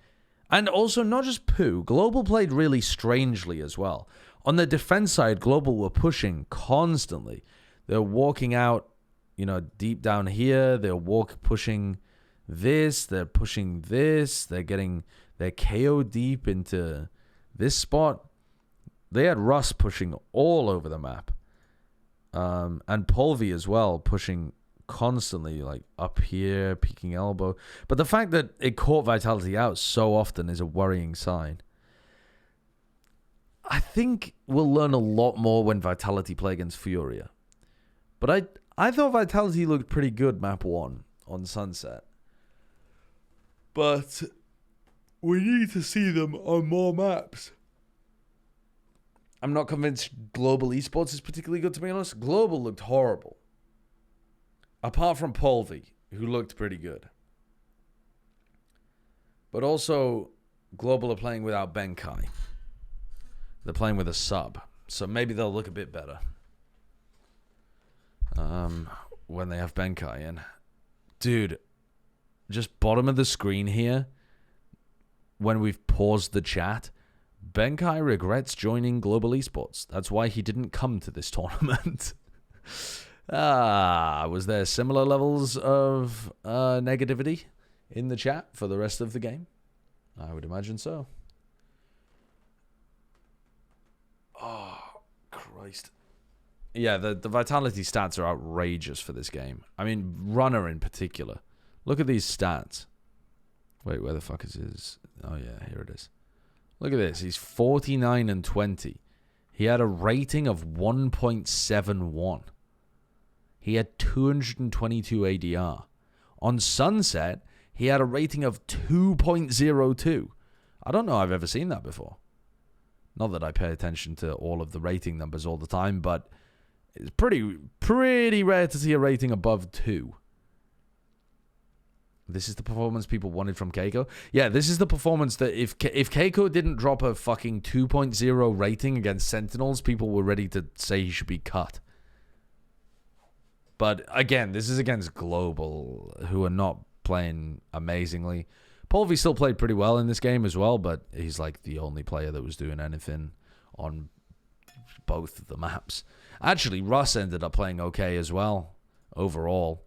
And also, not just poo. Global played really strangely as well. On the defense side, Global were pushing constantly. They're walking out, deep down here. They're pushing this. They're pushing this. They're getting their KO deep into this spot. They had Russ pushing all over the map. And Polvi as well, pushing constantly, like up here, peeking elbow. But the fact that it caught Vitality out so often is a worrying sign. I think we'll learn a lot more when Vitality play against Furia. But I thought Vitality looked pretty good map 1 on Sunset. But we need to see them on more maps. I'm not convinced Global Esports is particularly good, to be honest. Global looked horrible. Apart from Polvi, who looked pretty good. But also, Global are playing without Benkai. They're playing with a sub. So maybe they'll look a bit better. When they have Benkai in. Dude, just bottom of the screen here. When we've paused the chat. Benkai regrets joining Global Esports. That's why he didn't come to this tournament. Was there similar levels of negativity in the chat for the rest of the game? I would imagine so. Oh, Christ. Yeah, the Vitality stats are outrageous for this game. I mean, Runner in particular. Look at these stats. Wait, where the fuck is his... Oh, yeah, here it is. Look at this. He's 49 and 20. He had a rating of 1.71. He had 222 ADR. On Sunset, he had a rating of 2.02. I don't know I've ever seen that before. Not that I pay attention to all of the rating numbers all the time, but it's pretty rare to see a rating above 2. This is the performance people wanted from Keiko? Yeah, this is the performance that if Keiko didn't drop a fucking 2.0 rating against Sentinels, people were ready to say he should be cut. But again, this is against Global, who are not playing amazingly. Polvi still played pretty well in this game as well, but he's like the only player that was doing anything on both of the maps. Actually, Russ ended up playing okay as well, overall.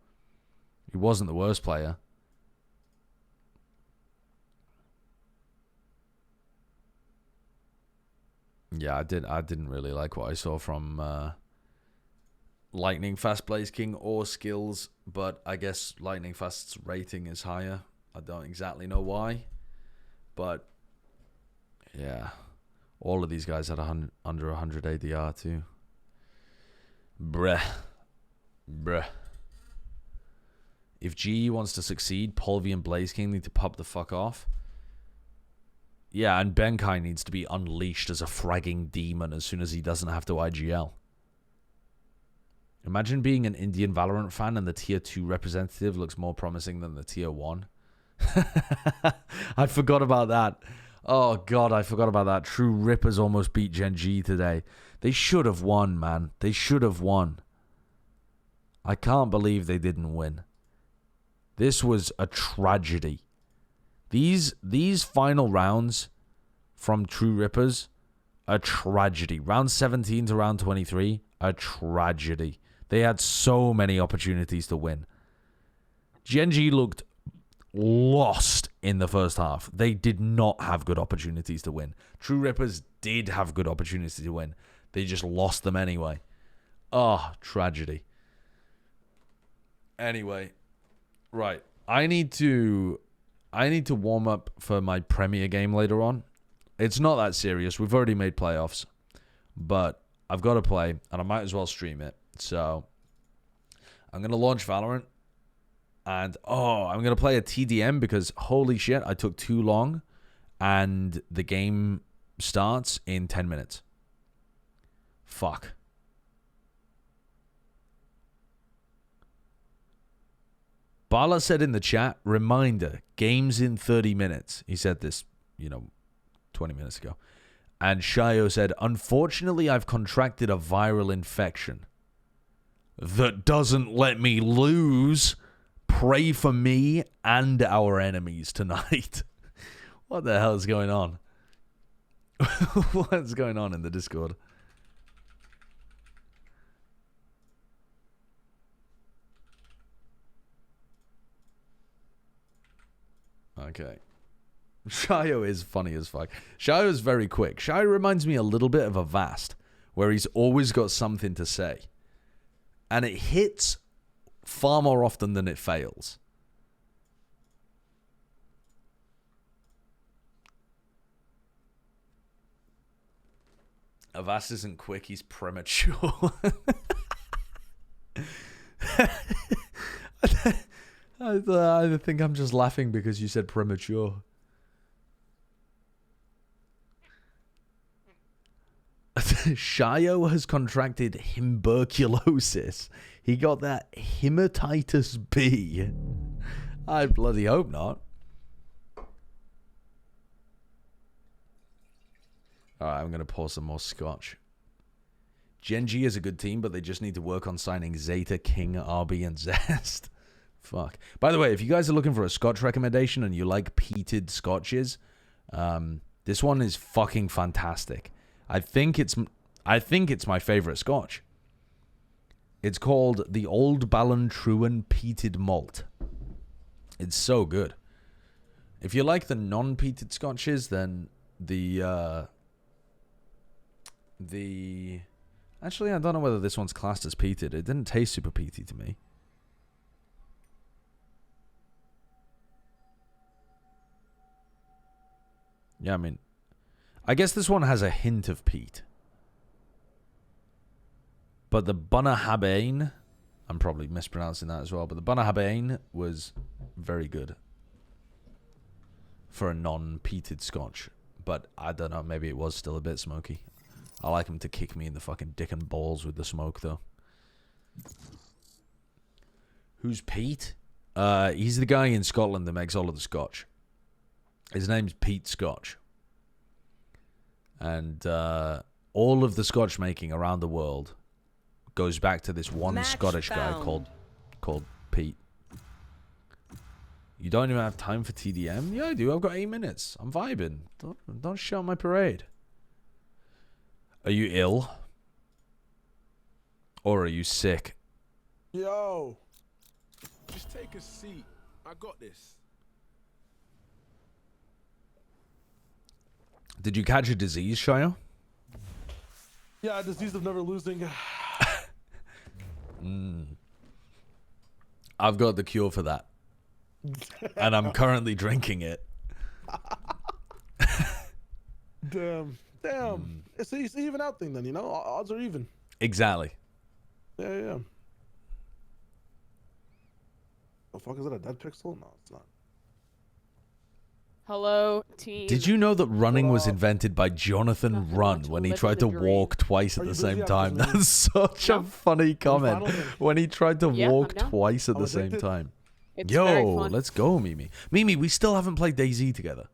He wasn't the worst player. Yeah, I didn't really like what I saw from Lightning Fast Blaze King or Skills, but I guess Lightning Fast's rating is higher. I don't exactly know why, but yeah, all of these guys had under 100 ADR too. Bruh. If GE wants to succeed, Polvi and Blaze King need to pop the fuck off. Yeah, and Benkai needs to be unleashed as a fragging demon as soon as he doesn't have to IGL. Imagine being an Indian Valorant fan and the Tier 2 representative looks more promising than the Tier 1. I forgot about that. Oh, God, I forgot about that. True Rippers almost beat Gen G today. They should have won, man. They should have won. I can't believe they didn't win. This was a tragedy. These final rounds from True Rippers, a tragedy. Round 17 to round 23, a tragedy. They had so many opportunities to win. Gen G looked lost in the first half. They did not have good opportunities to win. True Rippers did have good opportunities to win. They just lost them anyway. Oh, tragedy. Anyway, right. I need to warm up for my Premier game later on. It's not that serious. We've already made playoffs, but I've got to play, and I might as well stream it. So I'm going to launch Valorant, and I'm going to play a TDM because holy shit, I took too long, and the game starts in 10 minutes. Fuck. Bala said in the chat, reminder, games in 30 minutes. He said this, 20 minutes ago. And Shayo said, unfortunately, I've contracted a viral infection that doesn't let me lose. Pray for me and our enemies tonight. What the hell is going on? What's going on in the Discord? Okay. Shayo is funny as fuck. Shayo is very quick. Shayo reminds me a little bit of a Vast, where he's always got something to say. And it hits far more often than it fails. Avast isn't quick, he's premature. I think I'm just laughing because you said premature. Shayo has contracted himberculosis. He got that hematitis B. I bloody hope not. Alright, I'm going to pour some more scotch. Gen G is a good team, but they just need to work on signing Zeta, King, RB, and Zest. Fuck. By the way, if you guys are looking for a scotch recommendation and you like peated scotches, this one is fucking fantastic. I think it's my favorite scotch. It's called the Old Ballantrae Peated Malt. It's so good. If you like the non-peated scotches, then actually, I don't know whether this one's classed as peated. It didn't taste super peaty to me. Yeah, I mean, I guess this one has a hint of peat. But the Bunnahabhain, I'm probably mispronouncing that as well, but the Bunnahabhain was very good for a non-peated scotch. But I don't know, maybe it was still a bit smoky. I like him to kick me in the fucking dick and balls with the smoke, though. Who's Pete? He's the guy in Scotland that makes all of the scotch. His name's Pete Scotch. And all of the scotch making around the world goes back to this one Scottish guy called Pete. You don't even have time for TDM? Yeah, I do. I've got 8 minutes. I'm vibing. Don't shout my parade. Are you ill? Or are you sick? Yo, just take a seat. I got this. Did you catch a disease, Shia? Yeah, a disease of never losing. I've got the cure for that. And I'm currently drinking it. Damn. It's an even out thing then, odds are even. Exactly. Yeah. The fuck, is that a dead pixel? No, it's not. Hello, team. Did you know that running was invented by Jonathan Run when he tried to walk twice at the same time? That's such a funny comment. When he tried to walk twice at the same time. Yo, let's go, Mimi. Mimi, we still haven't played DayZ together.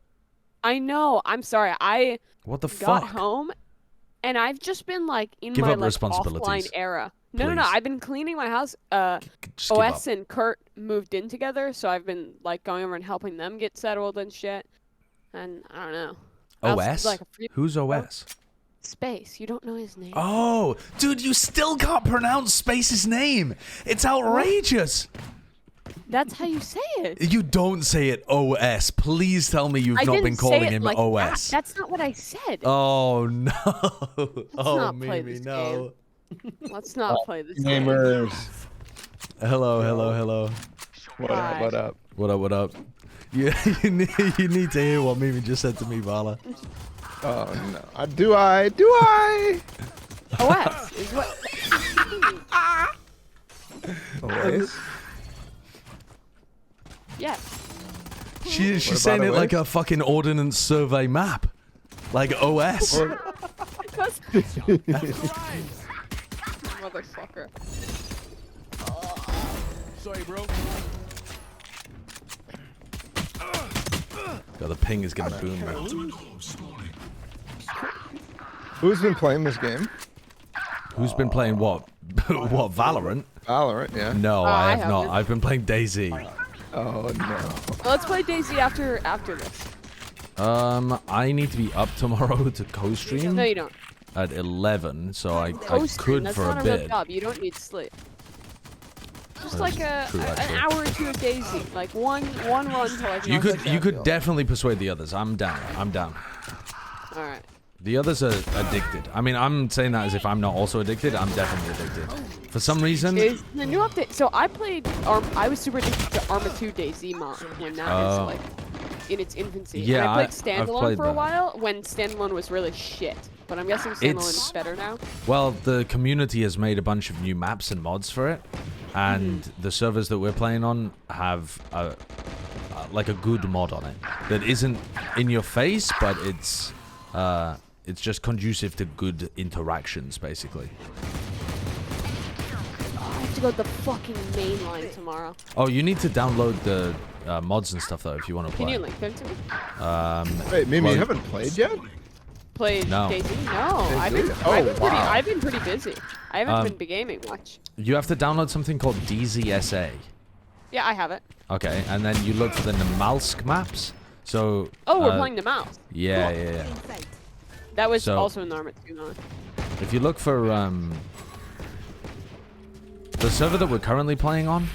I know. I'm sorry. I got fuck? Home, and I've just been in my offline era. No. I've been cleaning my house. OS and Kurt moved in together, so I've been going over and helping them get settled and shit. And I don't know. OS? Who's OS? Space. You don't know his name? Oh, dude, you still can't pronounce Space's name. It's outrageous. That's how you say it. You don't say it OS. Please tell me you've not been calling him like OS. That's not what I said. Oh no. not play Mimi, this no. Let's not play this game. Gamers. Hello. What up? What up? You need to hear what Mimi just said to me, Vala. Oh no. Do I? OS is what. OS? Yes. She's What saying about it OS? like a fucking ordnance survey map. Like OS. Motherfucker. Sorry, bro. God, the ping is gonna boom, man. Who's been playing this game? Who's been playing what? What, Valorant? Valorant, yeah. No, I I have not. haven't. I've been playing DayZ. Oh no. Well, let's play DayZ after this. I need to be up tomorrow to co-stream No, you don't. at 11, so I Coasting, could that's for not a real bit. job. You don't need sleep. Just That's like true, an actually. hour or two of DayZ. Like one run to like. You knock could us you out. could definitely persuade the others. I'm down. All right. The others are addicted. I mean, I'm saying that as if I'm not also addicted. I'm definitely addicted. For some reason, Is the new update? So I played. I was super addicted to Arma 2 DayZ mod when that was like in its infancy. Yeah, and I played I've standalone played for a that. while when standalone was really shit. But I'm guessing standalone is better now. well, the community has made a bunch of new maps and mods for it, and the servers that we're playing on have like a good mod on it that isn't in your face, but it's just conducive to good interactions, basically. Oh, I have to go to the fucking main line tomorrow. Oh, you need to download the mods and stuff though if you want to Can play. you link them to me? Wait, Mimi, well- you haven't played yet? Played No. DayZ? No, Oh, I've been pretty busy. I haven't been gaming much. You have to download something called DZSA. Yeah, I have it. Okay, and then you look for the Namalsk maps. So. Oh, we're playing the mouse. Yeah. That was So- also in Arma 2 mod. If you look for the server that we're currently playing on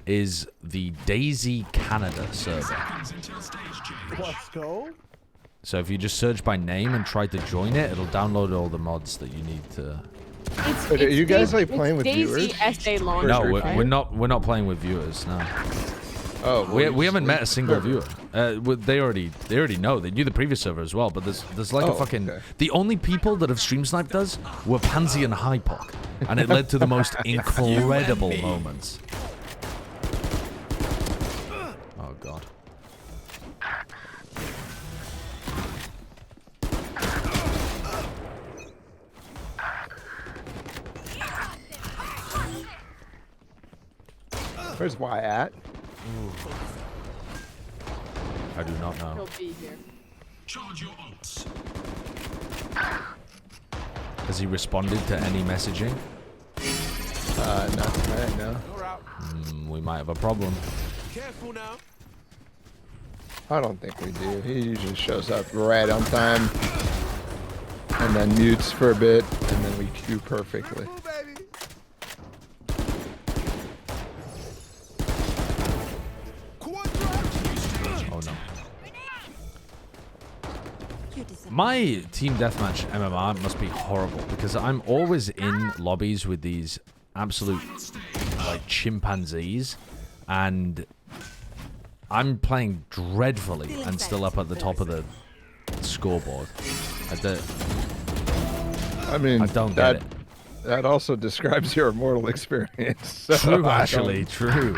is the DayZ Canada server. Let's go. So if you just search by name and try to join it, it'll download all the mods that you need to. Wait, are you guys, like, it's playing with viewers? DayZ SA launcher. No, right? we're not playing with viewers. No, Oh, we haven't met a single viewer. They already know. They knew the previous server as well. But there's like a fucking. Okay. The only people that have stream sniped us were Pansy and Hypok, and it led to the most incredible moments. Oh god. Where's Y at? I do not know. He'll be here. Has he responded to any messaging? Not tonight, no. We might have a problem. Careful now. I don't think we do. He usually shows up right on time. And then mutes for a bit, and then we queue perfectly. Ooh, baby. Oh no. My team deathmatch MMR must be horrible because I'm always in lobbies with these absolute like chimpanzees, and I'm playing dreadfully and still up at the top of the scoreboard. I mean, I don't get it. That also describes your Immortal experience. So True, I actually, true.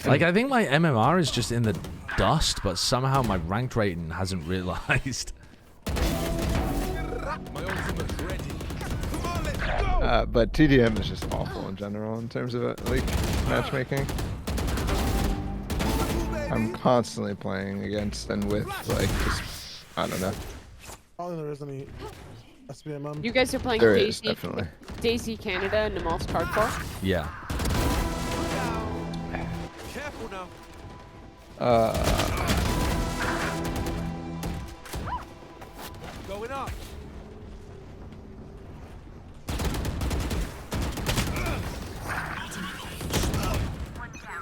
Like, I think my MMR is just in the dust, but somehow my ranked rating hasn't realized. My ultimate's ready. Come on, let's go. But TDM is just awful in general in terms of like matchmaking. I'm constantly playing against and with like just I don't know. I don't think there is any SBMM. You guys are playing There is DayZ, definitely. DayZ Canada and Namalsk Hardcore. Yeah. Careful now. Going up.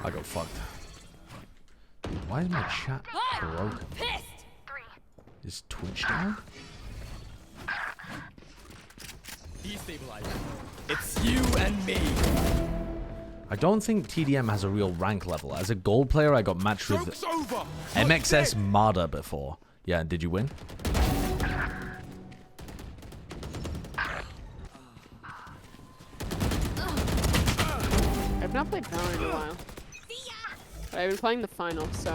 I got fucked. Why is my chat broken? Is Twitch down? It's you and me. I don't think TDM has a real rank level. As a gold player, I got matched with MXS Marder before. Yeah, and did you win? I've not played Valorant in a while. But I've been playing the finals, so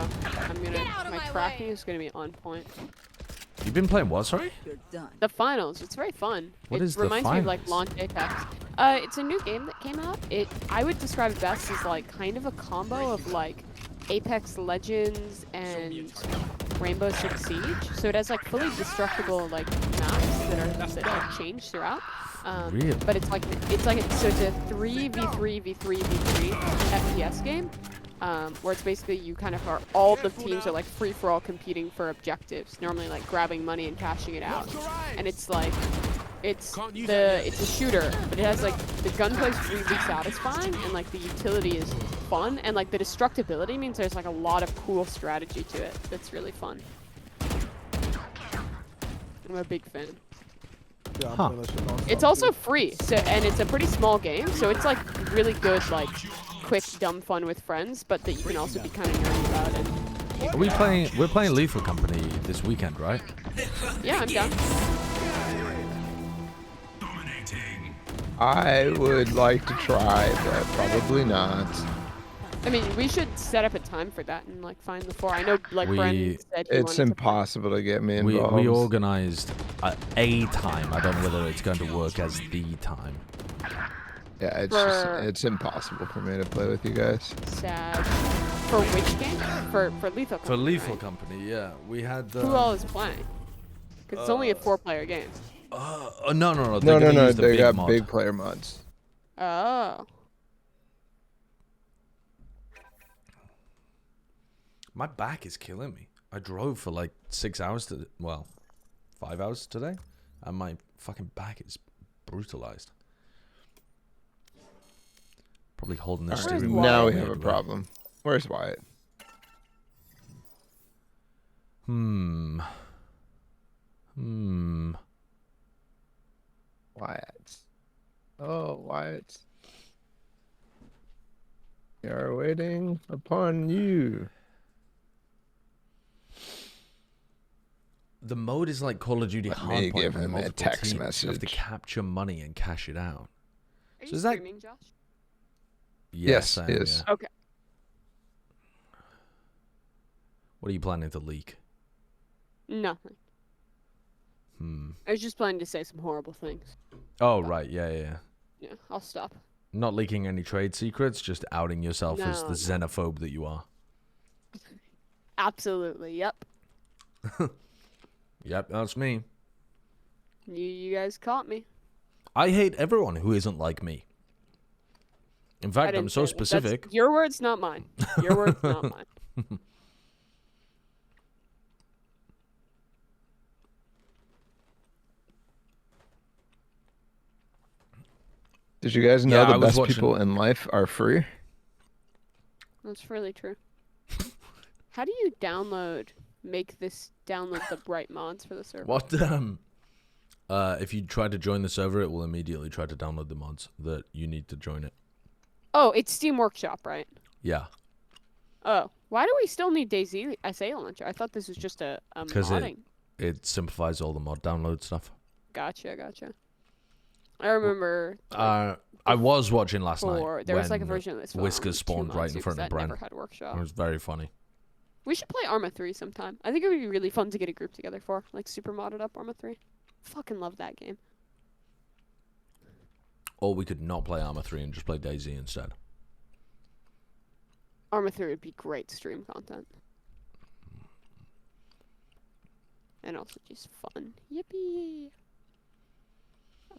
my tracking is gonna be on point. You've been playing what, sorry? The finals. It's very fun. What is the reminds me of like finals? Launch Apex. It's a new game that came out. I would describe it best as like kind of a combo of like Apex Legends and Rainbow Six Siege. So it has like fully destructible like maps that change throughout. Really? But it's a 3v3v3v3 FPS game. Where it's basically you kind of all the teams are like free for all competing for objectives, normally like grabbing money and cashing it out. And it's like it's a shooter, but it has like the gunplay is really satisfying and like the utility is fun, and like the destructibility means there's like a lot of cool strategy to it that's really fun. I'm a big fan. Yeah, I'm playing that shit nonstop, It's also dude. free, and it's a pretty small game, so it's like really good like quick dumb fun with friends, but that you can also be kind of nerdy about it. Are we playing? We're playing Lethal Company this weekend, right? Yeah, I'm down. I would like to try, but probably not. I mean, we should set up a time for that and like find the 4. I know like Brendan said he It's wanted impossible to get me We involved. organized a time. I don't know whether it's going to work as the time. Yeah, it's impossible for me to play with you guys. Sad. For which game? For Lethal Company, For Lethal right? Company, yeah, we had. Who all is playing? Because it's only a 4-player game. No. No, They're gonna use the they big got mod. big player mods. Oh. My back is killing me. I drove for like 6 hours 5 hours today, and my fucking back is brutalized. Probably holding this Alright, steering wheel. now we weird have a way. problem. Where's Wyatt? Wyatt. Oh, Wyatt. We are waiting upon you. The mode is like Call of Duty Let me Hardpoint give with him a multiple text teams. You have to message. capture money and cash it out. Are So you is that- streaming, Josh? Yes, I am, he is. yeah. Okay. What are you planning to leak? Nothing. I was just planning to say some horrible things. Oh, right. Yeah. Yeah, I'll stop. Not leaking any trade secrets, just outing yourself as No, the xenophobe that you are. Absolutely. Yep. Yep, that's me. You guys caught me. I hate everyone who isn't like me. In I fact, didn't I'm so say that. That's specific. your words, not mine. Your words, not mine. Did you guys know Yeah, I the was best watching- people in life are free? That's really true. How do you download the bright mods for the server? What? If you try to join the server, it will immediately try to download the mods that you need to join it. Oh, it's Steam Workshop, right? Yeah, Oh, why do we still need DayZ SA launcher? I thought this was just a because modding. it simplifies all the mod download stuff. Gotcha. I remember I was watching last night. there was like a when version of this for Whisker Arma 2 spawned right mods in front of that Bren. never had Workshop. It was very funny. We should play Arma 3 sometime. I think it would be really fun to get a group together for, like super modded up Arma 3. Fucking love that game. Or we could not play Arma 3 and just play DayZ instead. Arma 3 would be great stream content. And also just fun. Yippee!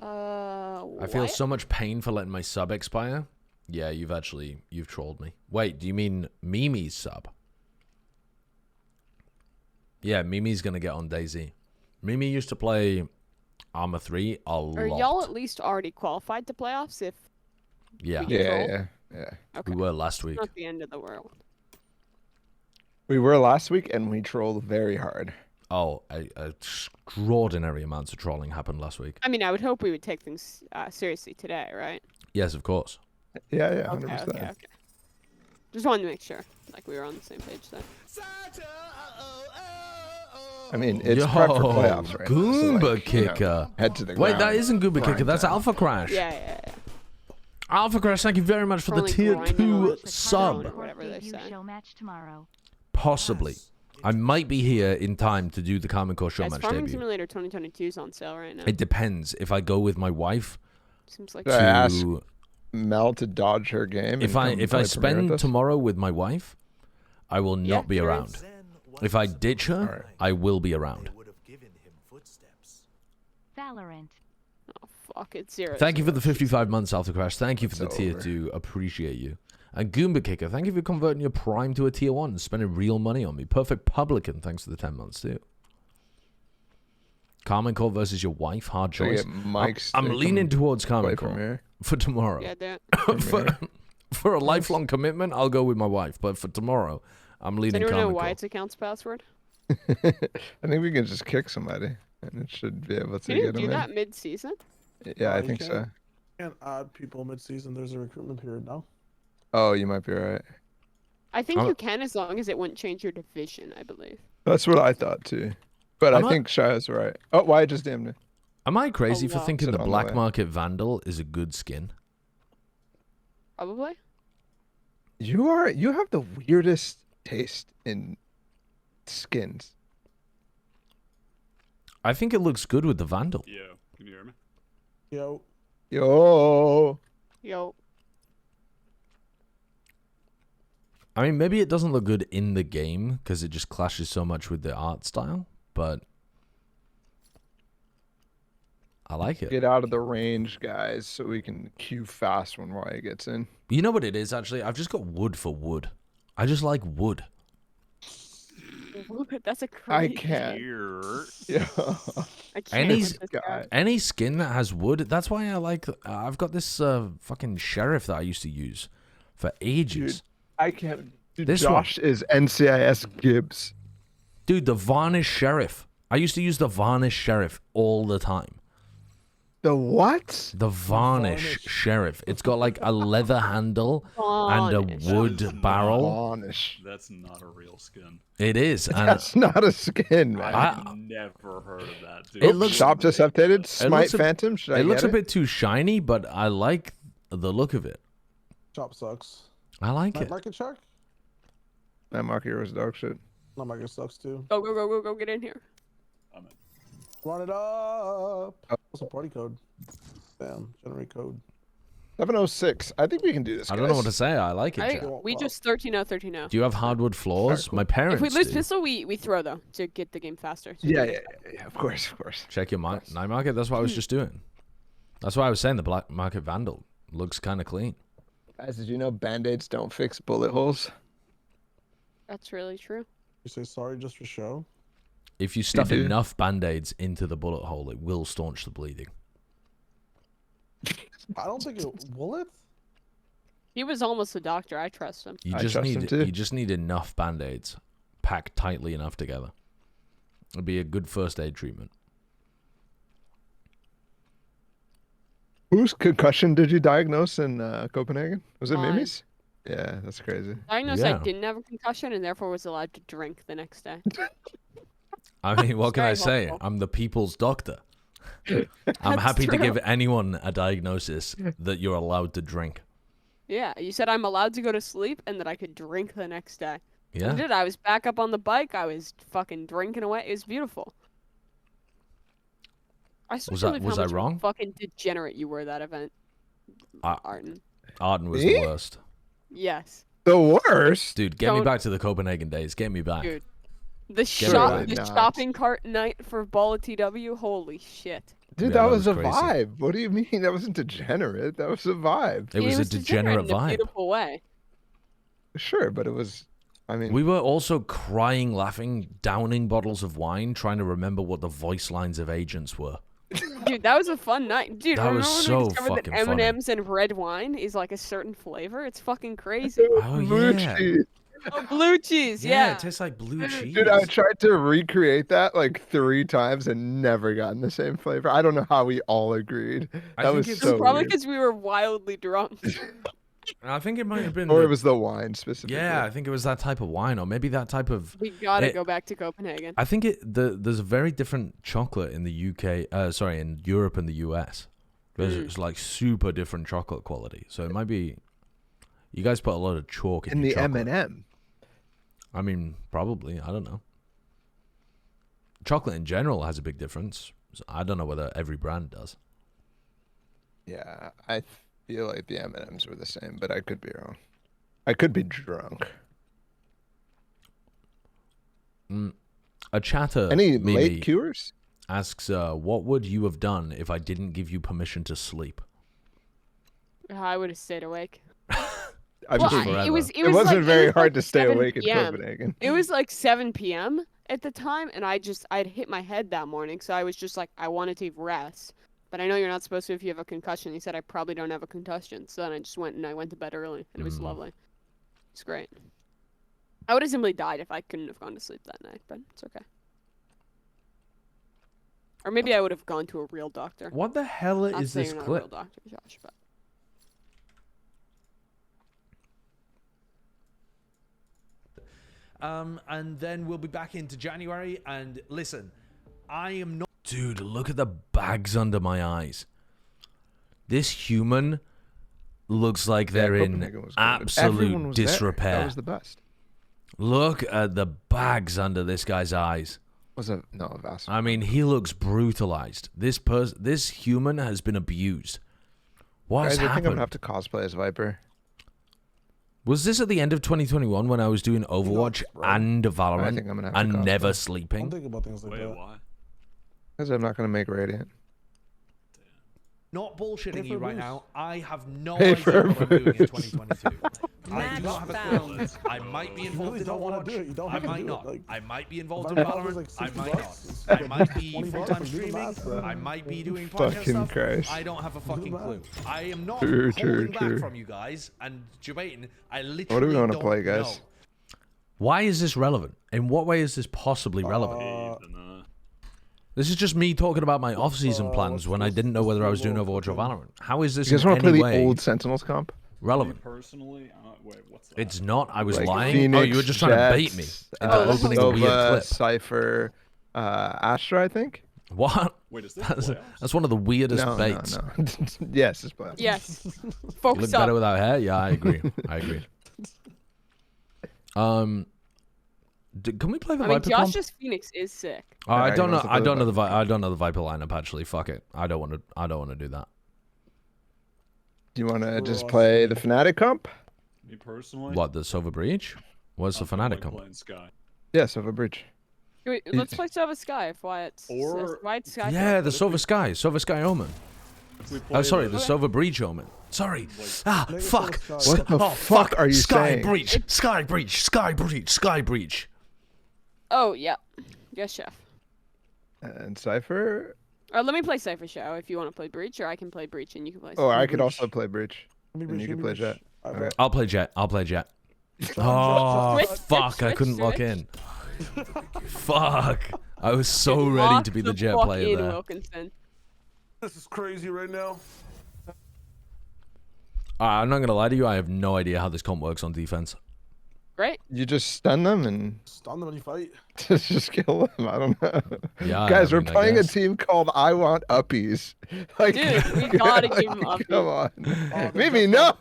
I feel so much pain for letting my sub expire. Yeah, you've trolled me. Wait, do you mean Mimi's sub? Yeah, Mimi's gonna get on DayZ. Mimi used to play Arma 3 a lot. Are y'all at least already qualified to playoffs if Yeah, we get trolled? Yeah. Okay. we were last week. Not the end of the world. We were last week, and we trolled very hard. Oh, extraordinary amounts of trolling happened last week. I mean, I would hope we would take things seriously today, right? Yes, of course. Yeah, 100%. Okay. Just wanted to make sure, like, we were on the same page there. I mean, it's prep for playoffs right Goomba now. So, Kicker. Head to the Wait, ground. that isn't Goomba Kicker. That's Alpha Crash. Yeah. Alpha Crash, thank you very much for the tier 2 sub. Whatever they say. Show match tomorrow. Possibly. I might be here in time to do the Common Core show match Farming debut. Simulator 2022 is on sale right now. It depends. If I go with my wife, Seems like I ask Mel to dodge her game. if I spend tomorrow with my wife, I will not be around. If I ditch her, I will be around. Valorant. Oh fuck, it's 0. Thank you for the 55 months, Alpha Crash. Thank you for the It's tier over. 2. Appreciate you. And Goomba Kicker, thank you for converting your Prime to a tier 1 and spending real money on me. Perfect Publican, thanks for the 10 months too. Carmen Core versus your wife, hard choice. I'm leaning towards Carmen Core for tomorrow. Yeah, for a lifelong commitment, I'll go with my wife. But for tomorrow, I'm leaning Does anyone Carmen know why Core. its account's password? I think we can just kick somebody, and it should be able to Can you get them do in. that mid-season? Yeah, I you think so. can't. Can't add people mid-season. There's a recruitment period now. Oh, you might be right. I think you can as long as it wouldn't change your division, I believe. That's what I thought too. But I think Shia's right. Oh, why just damned it? Am I crazy for thinking the Sit on the Black way. Market Vandal is a good skin? Probably. You have the weirdest taste in skins. I think it looks good with the Vandal. Yeah, can you hear me? Yo. I mean, maybe it doesn't look good in the game because it just clashes so much with the art style, but I like it. Get out of the range, guys, so we can queue fast when Wyatt gets in. You know what it is, actually? I've just got wood for wood. I just like wood. That's a I crazy. can't. Yeah. I can't. Any, with this guy. any skin that has wood, that's why I like... I've got this fucking sheriff that I used to use for ages. Dude, I can't. Dude, This Josh is NCIS Gibbs. Dude, the Varnish Sheriff. I used to use the Varnish Sheriff all the time. The what? The Varnish Sheriff. It's got like a leather handle and a wood barrel. Varnish. That's not a real skin. It is. And That's not a skin, man. I've never heard of that, dude. It looks- Shop just updated. Smite looks a- Phantom. Should I it looks get a bit too shiny, but I like the look of it. Shop sucks. I like Night it. Market Shark? That market was dog shit. Night Market sucks too. Go, get in here. Run it up. What's the party code? Bam. Generate code. 706. I think we can do this. I don't know what to guys. say. I like it. I Jack. think we just 13-0. Do you have hardwood floors? My parents If we lose do. pistol, we throw though to get the game faster. Yeah. Of course. Check your night market. That's what I was just doing. That's why I was saying the Black Market Vandal looks kind of clean. Guys, did you know Band-Aids don't fix bullet holes? That's really true. You say sorry just for show? If you stuff do? enough band-aids into the bullet hole, it will staunch the bleeding. I don't think it will it. He was almost a doctor. I trust him. You I just trust him need too. you just need enough band-aids packed tightly enough together. It'd be a good first aid treatment. Whose concussion did you diagnose in Copenhagen? Was it Mine. Mimi's? Yeah, that's crazy. Diagnosed Yeah. I didn't have a concussion and therefore was allowed to drink the next day. I mean, what can I very say? helpful. I'm the people's doctor. I'm That's happy to true. give anyone a diagnosis that you're allowed to drink. Yeah, you said I'm allowed to go to sleep and that I could drink the next day. I Yeah. did. I was back up on the bike. I was fucking drinking away. It was beautiful. I still Was can't I- believe was how I much wrong? Fucking degenerate you were that event, Arden. Arden was Me? the worst. Yes, The worst? Dude, get me Don't- back to the Copenhagen days. Get me back. dude. The Get rid of it. shopping cart night for Ball of TW. Holy shit. Dude, Yeah, that that was a was crazy. vibe. What do you mean? That wasn't degenerate. That was a vibe. It was a degenerate in a vibe. beautiful way. Sure, but it was. I mean, We were also crying, laughing, downing bottles of wine, trying to remember what the voice lines of agents were. Dude, that was a fun night. Dude, That was remember when so we discovered fucking that funny. M&M's and red wine is like a certain flavor? It's fucking crazy. Oh, yeah. Moochie. Oh, blue cheese. Yeah, Yeah. it tastes like blue cheese. Dude, I tried to recreate that like 3 times and never gotten the same flavor. I don't know how we all agreed. That was It so was probably weird. because we were wildly drunk. I think it might have been. Or it was the wine specifically. Yeah, I think it was that type of wine, or maybe that type of. We gotta go back to Copenhagen. I think there's a very different chocolate in the UK. Sorry, in Europe and the US. It's like super different chocolate quality. So it might be. You guys put a lot of chalk in the your chocolate. M&M. I mean, probably. I don't know. Chocolate in general has a big difference. So I don't know whether every brand does. Yeah, I feel like the M&Ms were the same, but I could be wrong. I could be drunk. A chatter. Any Mimi late cures? asks, what would you have done if I didn't give you permission to sleep? I would have stayed awake. I'm Well, just, it it was wasn't like, very it was hard like to stay 7 awake in PM. Copenhagen. It was like 7 p.m. at the time, and I'd hit my head that morning, so I was just like, I wanted to rest. But I know you're not supposed to if you have a concussion. He said I probably don't have a concussion, so then I just went to bed early, and it was lovely. It's great. I would have simply died if I couldn't have gone to sleep that night, but it's okay. Or maybe I would have gone to a real doctor. What the hell Not is saying this you're not a clip? real doctor, Josh, but... And then we'll be back into January. And listen, I am not. Dude, look at the bags under my eyes. This human looks like they're in Copenhagen was good. Everyone absolute was there. disrepair. That was the best. Look at the bags under this guy's eyes. Was a Vassal. I mean, he looks brutalized. This human has been abused. What's Guys, I think I'm happened? gonna have to cosplay as Viper. Was this at the end of 2021 when I was doing Overwatch and Valorant I think I'm gonna have to and cosplay. never I'm sleeping? thinking about things like Wait, that. why? Because I'm not gonna make Radiant. Not bullshitting Pay you for right boost. now. I have no Pay idea for what I'm doing in boost. 2022. I Match do not have a found. clue. I might be You involved really in don't wanna Overwatch. do it. You don't I have to might do it, not. like, I might be involved in if I was Valorant. like I 60 might bucks, not. I might be 20 full-time bucks, do the streaming. math, bro. I might be doing podcast Fucking stuff. Christ. I don't have a fucking math. clue. I am not True, holding true. back from you guys and debating. I literally What do we wanna don't play, guys? know. Why is this relevant? In what way is this possibly relevant? This is just me talking about my off-season plans when I didn't know whether I was doing Overwatch or Valorant. How is this You guys in want to any play the way old Sentinels comp? relevant? Personally, wait, what's that? It's not. I was Like lying. Phoenix, Oh, you were just trying to bait me Jets, into opening a weird Nova, clip. Cypher, Astra, I think. What? Wait, is this That's, playoffs? that's one of the weirdest No, baits. no. Yes, it's playoffs. Yes. You Focus look better up. without hair. Yeah, I agree. I agree. Can we play the I mean, Viper comp? Josh's Phoenix is sick. I Yeah, don't he know. wants to I play don't the know Viper. I don't know the Viper lineup. Actually, fuck it. I don't want to. I don't want to do that. Do you want to just play the Fnatic comp? Me personally? What, the Silver Breach? What's the I'm Fnatic like comp? playing Sky. Yeah, Silver Breach. Wait, let's play Silver Sky if Wyatt's... Or- Wyatt's Sky. Yeah, the Silver Sky Omen. If we Oh, play sorry, the Silver Breach Omen. Sorry. Ah, Make it fuck. Silver Sky. What the Oh, fuck are you Sky saying? Breach. Sky Breach. Sky Breach. Sky Breach. Oh, yeah. Yes, chef. And Cypher? Let me play Cypher Show if you want to play Breach, or I can play Breach and you can play Oh, Cypher. I could also play Breach. Give me And Breach, you give can me play Breach. Jet. Alright, Okay. I'll play Jet. I'll play Jet. Switch, Oh, switch, fuck. I switch, couldn't lock switch. in. Fuck. I was so ready to be the Jet fuck player in, there. Wilkinson. This is crazy right now. I'm not going to lie to you. I have no idea how this comp works on defense. Great. You just stun them and Stun them when you fight. just kill them. I don't know. Yeah, Guys, I we're mean, I playing a guess. team called I Want Uppies. Like, Dude, we gotta give him like, uppies. Come on. Oh, Maybe no.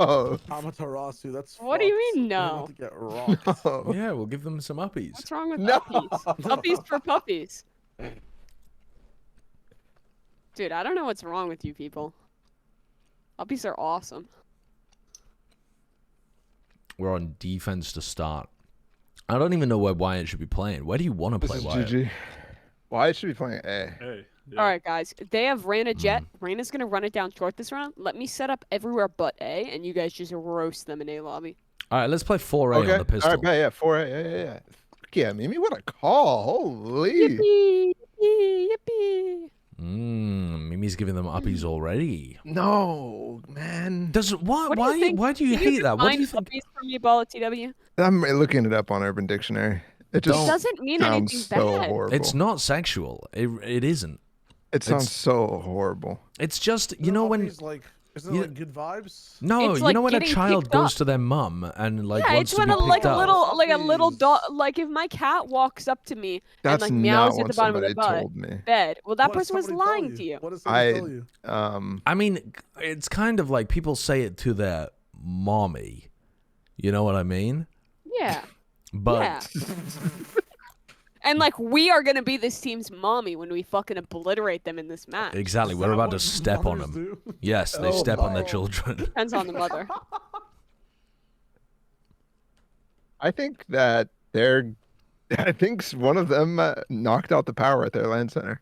Amaterasu, that's What do you fucked. mean, They're no? about to get rocked. No. Yeah, we'll give them some uppies. What's wrong with No. uppies? Uppies for puppies. Dude, I don't know what's wrong with you people. Uppies are awesome. We're on defense to start. I don't even know where Wyatt should be playing. Where do you want to This play is Wyatt? GG. Why should be playing A? Hey. Yeah. All right, guys. They have Reyna Jet. Mm. Reyna's gonna run it down short this round. Let me set up everywhere but A, and you guys just roast them in A lobby. All right, let's play 4A Okay. on the pistol. All right, yeah, 4A. Yeah. Fuck yeah, Mimi, what a call. Holy. Yippee! Yippee! Mimi Amy's giving them uppies already. No, man. Why do you hate that? What do you think? Uppies from Ebola TW? I'm looking it up on Urban Dictionary. It just doesn't mean anything sounds so bad. horrible. It's not sexual. It isn't. It sounds so horrible. It's just, you know, when... Like, isn't it like good vibes? No, It's you like know when a getting child picked goes up. to their mum and like Yeah, wants it's to when be a, like picked a up. little dog, like if my cat walks up to me That's and like meows not at what the bottom of the somebody told me. bed. Well, that What does person was somebody tell lying to you. What does somebody tell you? I mean, it's kind of like people say it to their mommy. You know what I mean? Yeah. But Yeah. And like we are gonna be this team's mommy when we fucking obliterate them in this match. exactly, we're about to step on them. Yes, they step on their children. Depends on the mother. I think that I think one of them knocked out the power at their LAN center.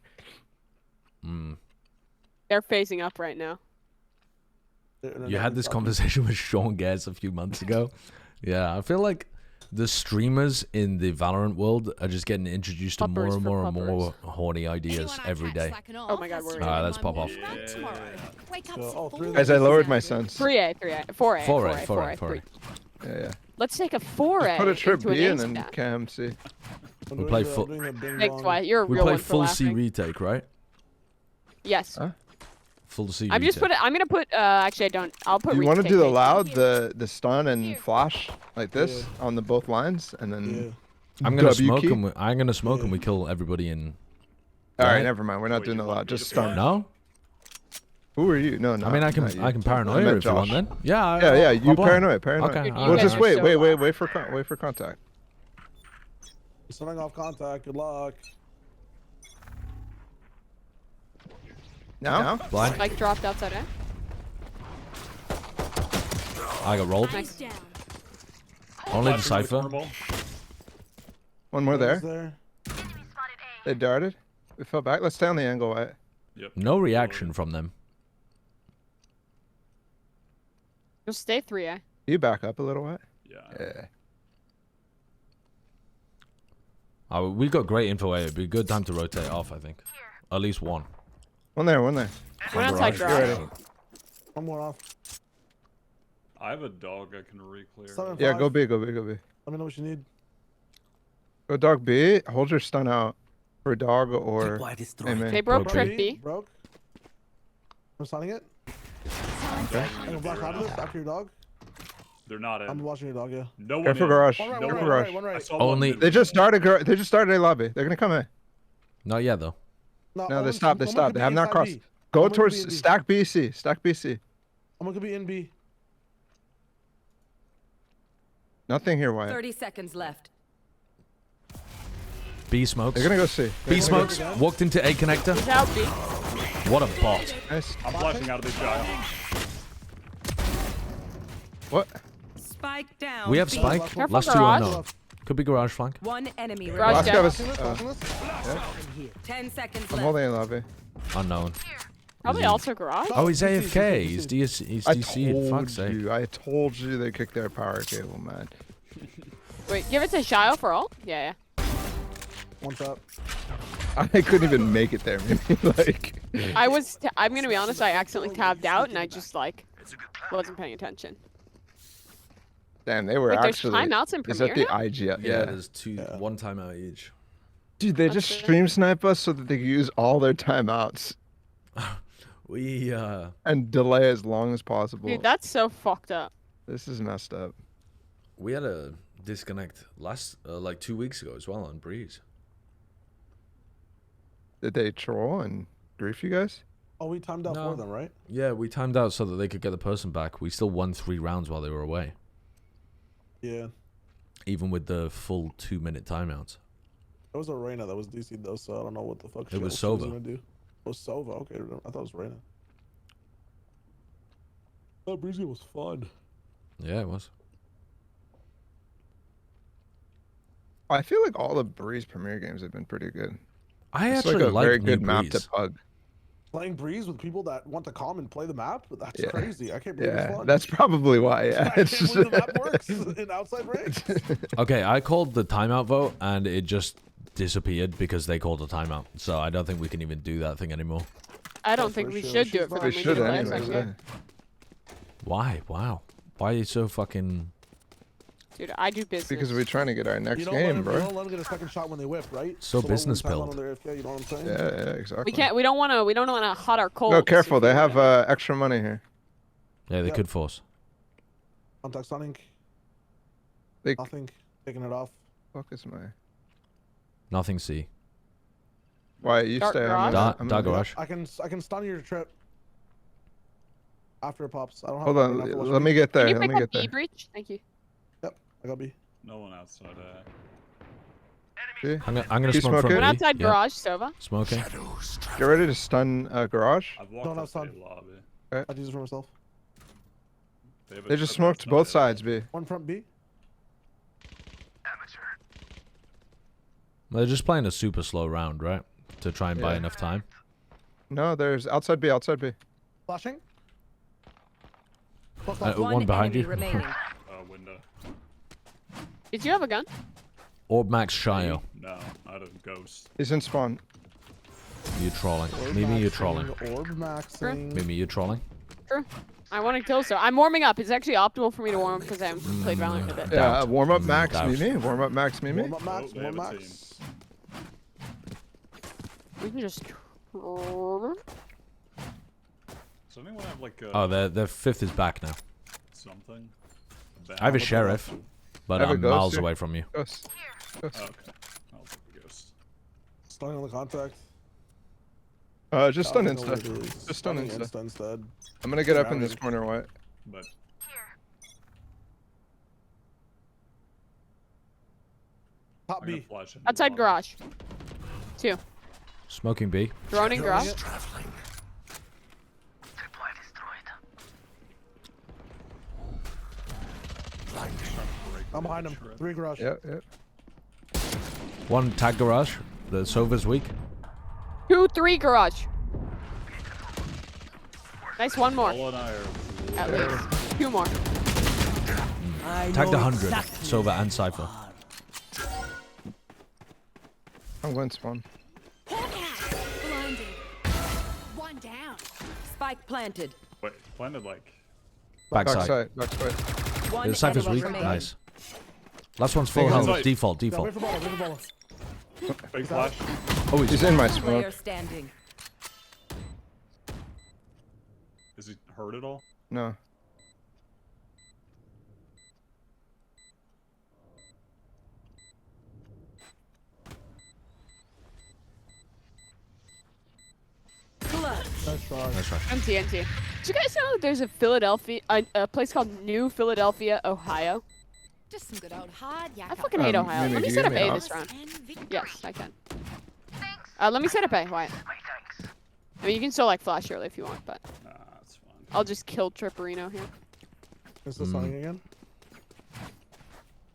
They're phasing up right now. You had this conversation with Sean Gares a few months ago. Yeah, I feel like the streamers in the Valorant world are just getting introduced to more and more and more horny ideas every day. Oh my god, we're Alright, let's pop off. Guys, I lowered my sense. 3A, 4A, 4A. Yeah. Let's take a 4A. Put a trip into an B and then instant. cam C. We play full. Thanks, Wyatt. You're a We real play one for full C laughing. retake, right? Yes. Huh? Full C. I'm just retake. I'm gonna put. Actually, I don't. I'll put. You want to retake do the A. loud, the stun and flash like this on the both lines, and then I'm gonna W smoke key? and I'm gonna smoke and we kill everybody in. All right, Right? never mind. We're not doing the loud. Just stun. No. Who are you? No, no. I mean, I can not you. paranoia meant if you want Josh. then. Yeah. Yeah. You I'll play. paranoid. Okay. You Well, guys just are wait so for contact. Starting off contact. Good luck. Now? Blind. Spike dropped outside A. I got rolled. Nice. Only the cipher. One more there. There. They darted. We fell back. Let's stay on the angle, Wyatt. No reaction from them. Just stay 3A. You back up a little, Wyatt? Yeah. Oh, we got great info. It'd be a good time to rotate off. I think. At least one. One there. One outside garage. One more off. I have a dog I can re-clear. 7-5. Yeah, go B, go B. Let me know what you need. Go dog B. Hold your stun out for dog or. They broke Broke trip B. Broke. I'm stunning it. Okay. I'm gonna block out of this after your dog. They're not in. I'm watching your dog, yeah. No one Careful in. garage. One right, No one Careful right, garage. one right, one I right. saw Only- one They just started a lobby. They're gonna come in. Not yet though. No, one- they stopped. They one stopped. could They be have not inside crossed. B. Go One could be towards in B. stack BC. Stack BC. I'm gonna be in B. Nothing here, Wyatt. 30 seconds left. B smokes. They're gonna go C. B smokes. Walked into A connector. He's out B. What a bot. Nice. I'm flashing out of this guy. What? Spike down. We have B. spike. Careful Last two garage. unknown. Could be garage flank. One enemy Garage remaining. Last down. guy was. 10 seconds I'm left. holding in lobby. Unknown. Probably also garage. Oh, he's AFK. He's DC. He's I DC. Fuck's told sake. you. I told you they kicked their power cable, man. Wait, give it to Shio for ult? Yeah, One shot. I couldn't even make it there, man. Like. yeah. I'm gonna be honest, I accidentally tabbed out and I just like wasn't paying attention. Damn, they were Wait, there's actually. timeouts in Is that Premiere the now? IG? Yeah, Yeah. there's two. One timeout each. Dude, they just stream snipe us so that they can use all their timeouts We and delay as long as possible. Dude, that's so fucked up. This is messed up. we had a disconnect last like 2 weeks ago as well on Breeze. Did they troll and grief you guys? Oh, we timed out No. for them, right? Yeah, we timed out so that they could get the person back. We still won 3 rounds while they were away, Yeah. even with the full 2-minute timeouts. It was a Reyna that was DC though, so I don't know what the fuck. It was she was Sova. gonna do. It was Sova. Okay, I thought it was Reyna. That Breezy was fun. Yeah, it was. I feel like all the Breeze Premier games have been pretty good. I It's actually like a very New good map Breeze. to pug. Playing Breeze with people that want to come and play the map? That's Yeah. crazy. I can't believe it's Yeah, fun. that's probably why. Yeah, I it's can't just believe the map works in outside ranks. Okay, I called the timeout vote and it just disappeared because they called a timeout. So I don't think we can even do that thing anymore. I don't think we should do it for We them. should do it anyways. last Yeah. year. Why? Wow. Why are you so fucking... Dude, I do business. Because we're trying to get our next You don't let game, them, bro. you don't let them get a second shot when they whip, right? So long business time build. on their AFK, you know what I'm saying? Yeah, exactly. We can't. We don't want to hot our coals. No, careful. They have extra money here. Yeah, they Yep. could force. Contact stunning. They Nothing. Taking it off. focus my. Nothing C. Why you Dark stay garage? on Dark I'm gonna- garage. I can stun your trip. After it pops. I don't have Hold enough to on. watch Let me. me get there. Can you Let pick me up get B there. breach? Thank you. Yep. I got B. No one outside A. See? I'm gonna You smoke smoke from it? One B. outside Yeah. garage, Sova. Smoking. Get ready to stun garage. I've walked Don't have up sun. A lobby. I'd use it for myself. have a They just trip smoked outside both A. sides, B. One front B. They're just playing a super slow round, right? To try and buy Yeah. enough time. No, there's outside B. Outside B. Flashing. Close Uh, left. one behind enemy you. remaining. Window. Did you have a gun? Orb Max Shio. No, I don't ghost. He's in spawn. You trolling. Orb Mimi, you maxing, trolling. Orb maxing. Mimi, you trolling. True. I want to kill, so I'm warming up. It's actually optimal for me to warm up because I haven't played Valorant in a bit. Yeah, Doubt. warm up max Doubt. Mimi. Warm up max Mimi. Warm up max. Oh, they Warm have a max. We can just. Does anyone have like a Oh, the fifth is back now. something? I have a sheriff, but I have a I'm ghost miles here. away from you. Ghost. Ghost. Oh, okay. I'll take the ghost. Stunning on the contact. Just stun I don't know what insta. it is. Just stun Stunning insta. instead. I'm gonna get up in this Grounded. corner, White. But Top I'm gonna B. flash into Outside lobby. garage. 2. Smoking B. Drone in garage. I'm behind him. 3 garage. Yeah, yeah. One tag garage. The Sova's weak. 2, 3 garage. Nice, one more. Paul and I are At least. 2 more. Tagged 100. Sova and Cypher. I'm going spawn. Blinded. One down. Spike planted. wait, planted like Backside. Backside. One The Cypher's enemy weak. remaining. Nice. Last one's full Big health. inside. Default. Yeah, Default. wait for ball. Wait for ball. big flash. Oh, He's in my Player smoke. standing. Is he hurt at all? No. Nice try. That's right. NT. Did you guys know there's a place called New Philadelphia, Ohio? Just some good old hard I yakka. fucking hate Ohio. Mimi, Let me do you set give up me A an this op? round. And victory. Yes, I can. Let me set up A, Wyatt. I mean, you can still like flash early if you want, but Nah, that's fine. I'll just kill Tripperino here. Is this stunning again?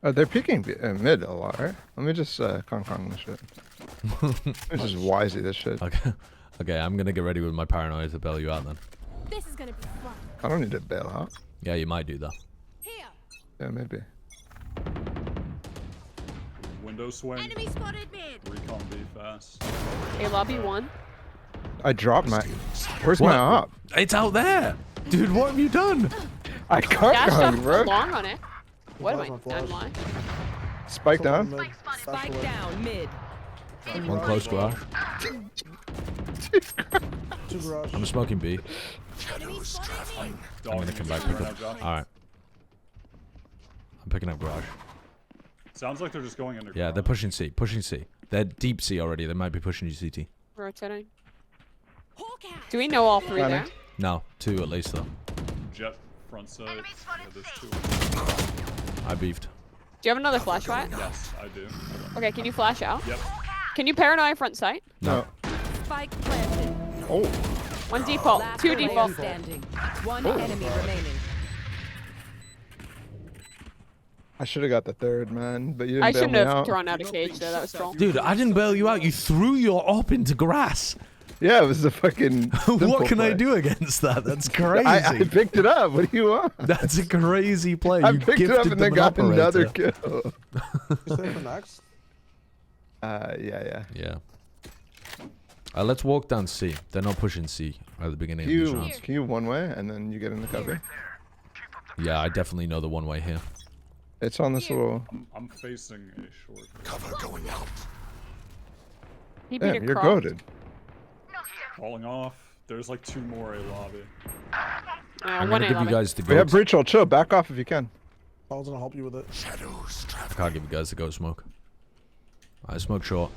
They're peeking mid a lot, right? Let me just Kong this shit. Let me just wisey this shit. Okay. Okay, I'm gonna get ready with my paranoia to bail you out then. This is gonna be fun. I don't need to bail out. Yeah, you might do that. Here. Yeah, maybe. Window swing. Enemy spotted mid. Recon B fast. A lobby 1. I dropped my. Where's What? my op? It's out there, dude. What have you done? I can't Dash Kong, up bro. long on it. What am I? Flash on Done flash. why? Spike down. Spike down mid. One close garage. 2 garage. I'm smoking B. Enemy spotted mid. I'm gonna come back pick up. All right. I'm picking up garage. Sounds like they're just going under. Yeah, they're pushing C. Pushing C. They're deep C already. They might be pushing you CT. Rotating. Hawk out. Do we know all 3 there? No, 2 at least though. Jet front side. Yeah, there's 2. I beefed. Do you have another flash, Wyatt? Yes, I do. Okay, can you flash out? Yep. Can you paranoia front sight? No. Spike planted. Oh. 1 default. Last 2 player default. standing. One enemy remaining. I should have got the third, man, but you didn't I bail shouldn't me have out. thrown out a cage there. That was troll. Dude, I didn't bail you out. You threw your op into grass. Yeah, it was a fucking. What can I play. do against that? That's crazy. I picked it up. What do you want? That's a crazy play. I You picked it up gifted and then them got an another operator. kill. You stay for next? Yeah. Yeah. Let's walk down C. They're not pushing C at the beginning of these rounds. Can you one way and then you get in the cover? Yeah, I definitely know the one way here. It's on this little. I'm facing a short. Cover going out. He beat Damn, a you're cross. goated. Falling off. There's like 2 more A lobby. I'm One gonna give you A guys the We have goat. breach ult. Chill. Back off if you can. I was gonna help you with it. Shadows I traveling. can't give you guys the goat smoke. I smoke short.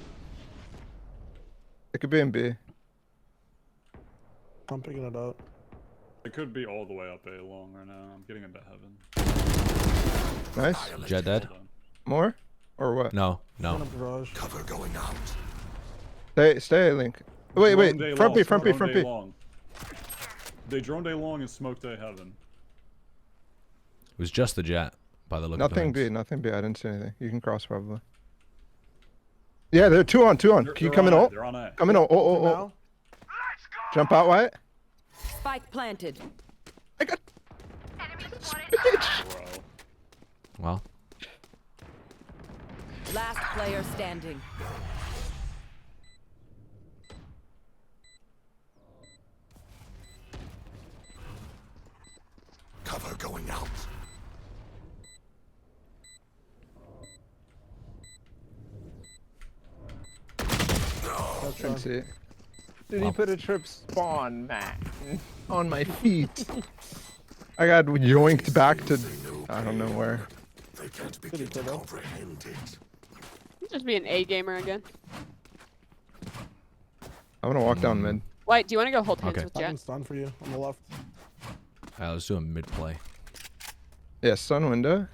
It could be in B. I'm picking it up. It could be all the way up A long right now. I'm getting into heaven. Nice. Jet dead? Hold on. More? Or what? No, One no. up garage. Cover going out. Stay, Link. Wait, wait. Droned A Front B, long, front B, droned front A B. long. They droned A long and smoked A heaven. It was just the jet by the look of Nothing things. B, nothing B. I didn't see anything. You can cross probably. Yeah, they're 2 on, 2 on. Can you come in ult? They're on A. Come in ult. Oh. Now? Jump out, Wyatt. Spike planted. I got. Bro. Well, Last player standing. Cover going out. Didn't see it. Did he put a trip spawn, man? On my feet. I got yoinked back to I don't know where. They can't begin to comprehend it. Just be an A gamer again. I'm gonna walk down mid. White, do you want to go hold hands Okay. with I can Jet? stun for you on the left. let's do a mid play. Yeah, sun window.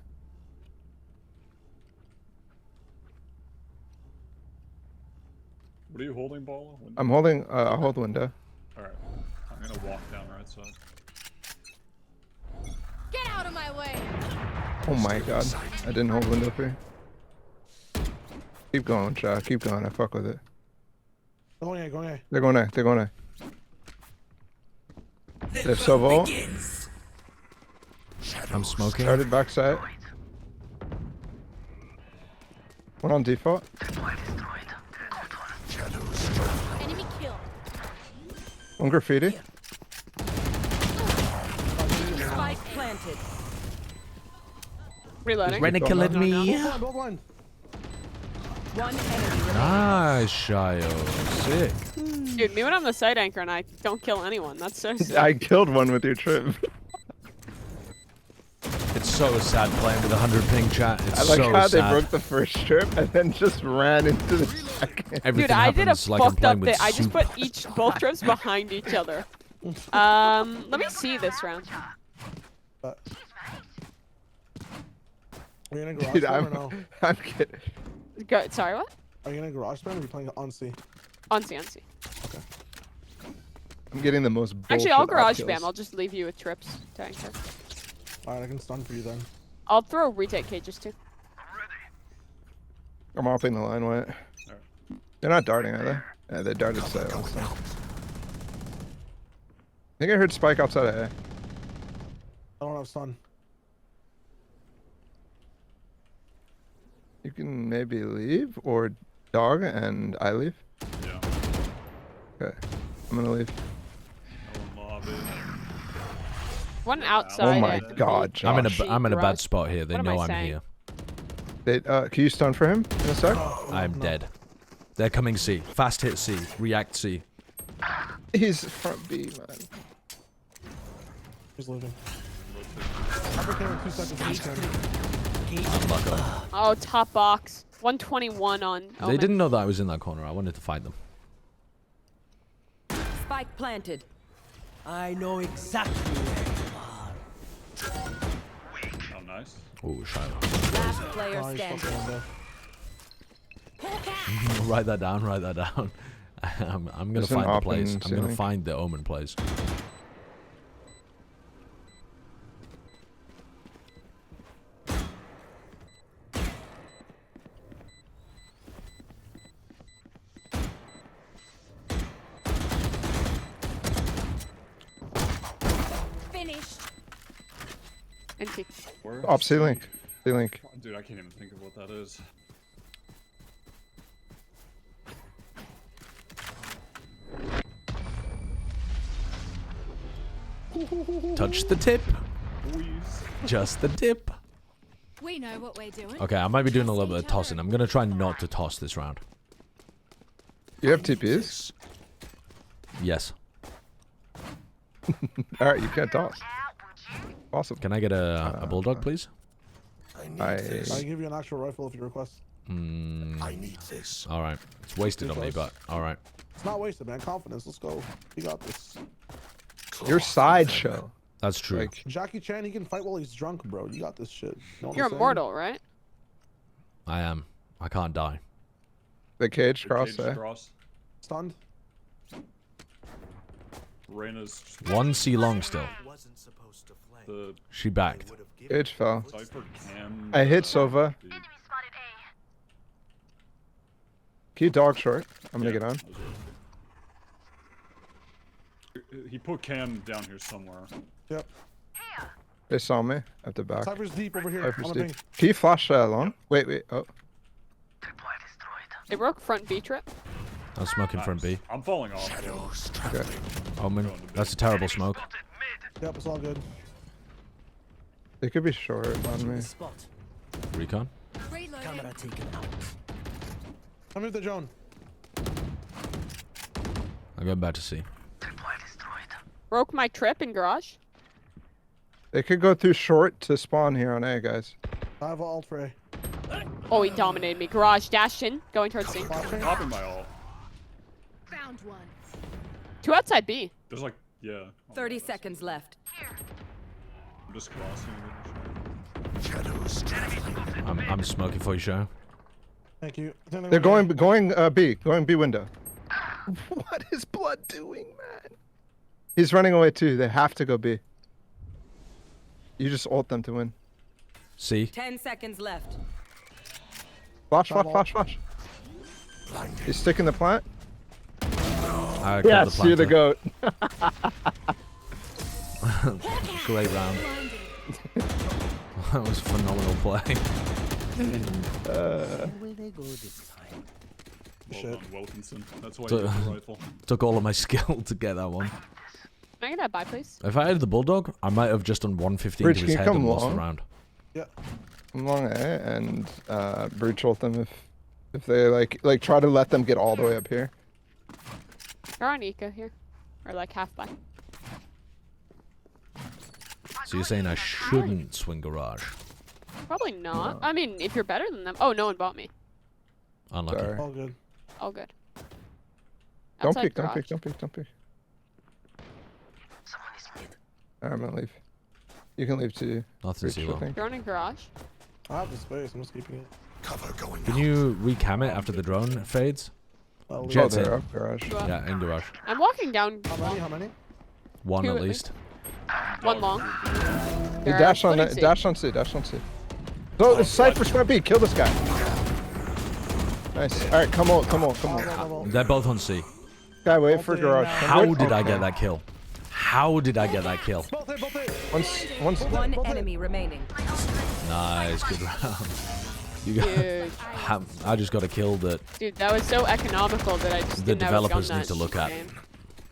What are you holding, Bala? I'm holding. I'll hold window. Alright. I'm gonna walk down right side. Get out of my way. Oh my god. I didn't hold window for you. Keep going, Shaw. Keep going. I fuck with it. Going A, going A. They're going A. They're going A. They have Soval. I'm smoking. Started backside. One on default. Enemy kill. One graffiti. Spike planted. Reloading. Renegade me. Double blind. One enemy remaining. Nice, Shayo. Sick. Dude, me when I'm the side anchor and I don't kill anyone. That's so sick. I killed one with your trip. It's so sad playing with 100 ping chat. It's I like so how sad. they broke the first strip and then just ran into the second. Everything Dude, I did a happens like I'm fucked playing up with thing. I just soup. put both trips behind each other. Let me see this round. Are you in a garage Dude, spam or no? I'm kidding. Go, sorry, what? Are you in a garage spam or are you playing on C? On C, on C. I'm getting the most bullshit Actually, I'll garage kills. spam. I'll just leave you with trips to anchor. Alright, I can stun for you then. I'll throw retake cages too. I'm mopping the line, Wyatt. They're not darting, are they? Yeah, they darted silence. I think I heard Spike outside of A. I don't have stun. You can maybe leave or dog and I leave. Yeah. Okay, I'm gonna leave. No one lobby. One outside. Oh my and god, Josh. I'm in a bad garage. spot here. They What am know I I'm saying? here. They, can you stun for him in a sec? I'm dead. They're coming C. Fast hit C. React C. He's front B, man. He's looting. I became in 2 seconds. Oh, top box. 121 on. They Omen. didn't know that I was in that corner. I wanted to fight them. Spike planted. I know exactly where you are. Oh, nice. Oh, Shiloh. Last player Oh, he's standing. fucking window. Write that down. Write that down. I'm gonna There's an find the op place. in I'm gonna ceiling. find the Omen place. Finished. NT. Where? Op C-Link. C-Link. Dude, I can't even think of what that is. Touch the tip. Just the tip. We know what we're doing. Okay, I might be doing a little bit of tossing. I'm gonna try not to toss this round. You have TPs? Yes. Alright, you can't toss. Awesome. Can I get a bulldog, please? I can give you an actual rifle if you request. I need this. All right. It's wasted on me, but all right. It's not wasted, man. Confidence. Let's go. You got this. Your sideshow. That's true. Like, Jackie Chan, he can fight while he's drunk, bro. You got this shit. You know what You're I'm saying? immortal, right? I am. I can't die. the cage The cross cage there. cross. Stunned. Reyna's One C long still. Wasn't supposed to flank. the She backed. Cage fell. Cypher Cam. I hit Sova. dude. Keep dog short. I'm gonna Yeah, get on. that was it. He put Cam down here somewhere. Yep. They saw me at the back. Cypher's deep over here. Cypher's On the deep. ping. Can you flash long? Wait. Oh. They broke front B trip. I'm smoking from B. I'm falling off. Okay. Omen. That's a terrible smoke. Yep, it's all good. They could be short on me. Spot. Recon. Camera taken out. I moved the drone. I'm going back to C. Broke my trip in garage. They could go through short to spawn here on A, guys. I have ult for A. Oh, he dominated me. Garage, dash in, going towards C. Flashing. Popping my ult. Found one. 2 outside B. There's like, yeah. 30 seconds left. I'm just crossing. I'm smoking for you, show. Thank you. They're going B window. What is Blood doing, man? He's running away too. They have to go B. You just ult them to win. C. 10 seconds left. Flash. He's sticking the plant. I killed Yes, you're the planter. goat. Great round. That was phenomenal play. Where will they go this time? Well Shit. done, Wilkinson. That's why So- you have the rifle. Took all of my skill to get that one. Can I get that buy, please? If I had the bulldog, I might have just done 115 Rich, to can his you head come and lost the long? round. Yeah. I'm long A and brute ult them if they like try to let them get all the way up here. They're on Eco here. Or like half buy. So you're saying I shouldn't swing garage? Probably not. I mean, if you're better than them. Oh, no one bought me. Unlucky. Sorry. All good. All good. Don't Outside peek. garage. Don't peek. I'm gonna leave. You can leave too. Nothing Rich, C I long. think. They're running garage. I have the space. I'm just keeping it. Cover going Can you recam it after the drone fades? I'll leave. Oh, Jets they're in. up garage. Go up. Yeah, in garage. I'm walking down. How many? One Two at at me. least. One long. You They're dash on splitting it. C. Dash on C. So Cypher's front B. Kill this guy. Nice. All right, come on. They're both on C. Guy, wait for garage. How did I get that kill? How did I get that kill? Both hit. Once. One enemy remaining. Nice, good round. You got. Dude. I just got a kill that Dude, that was so economical that I just the didn't have a gun developers that need to look at. game.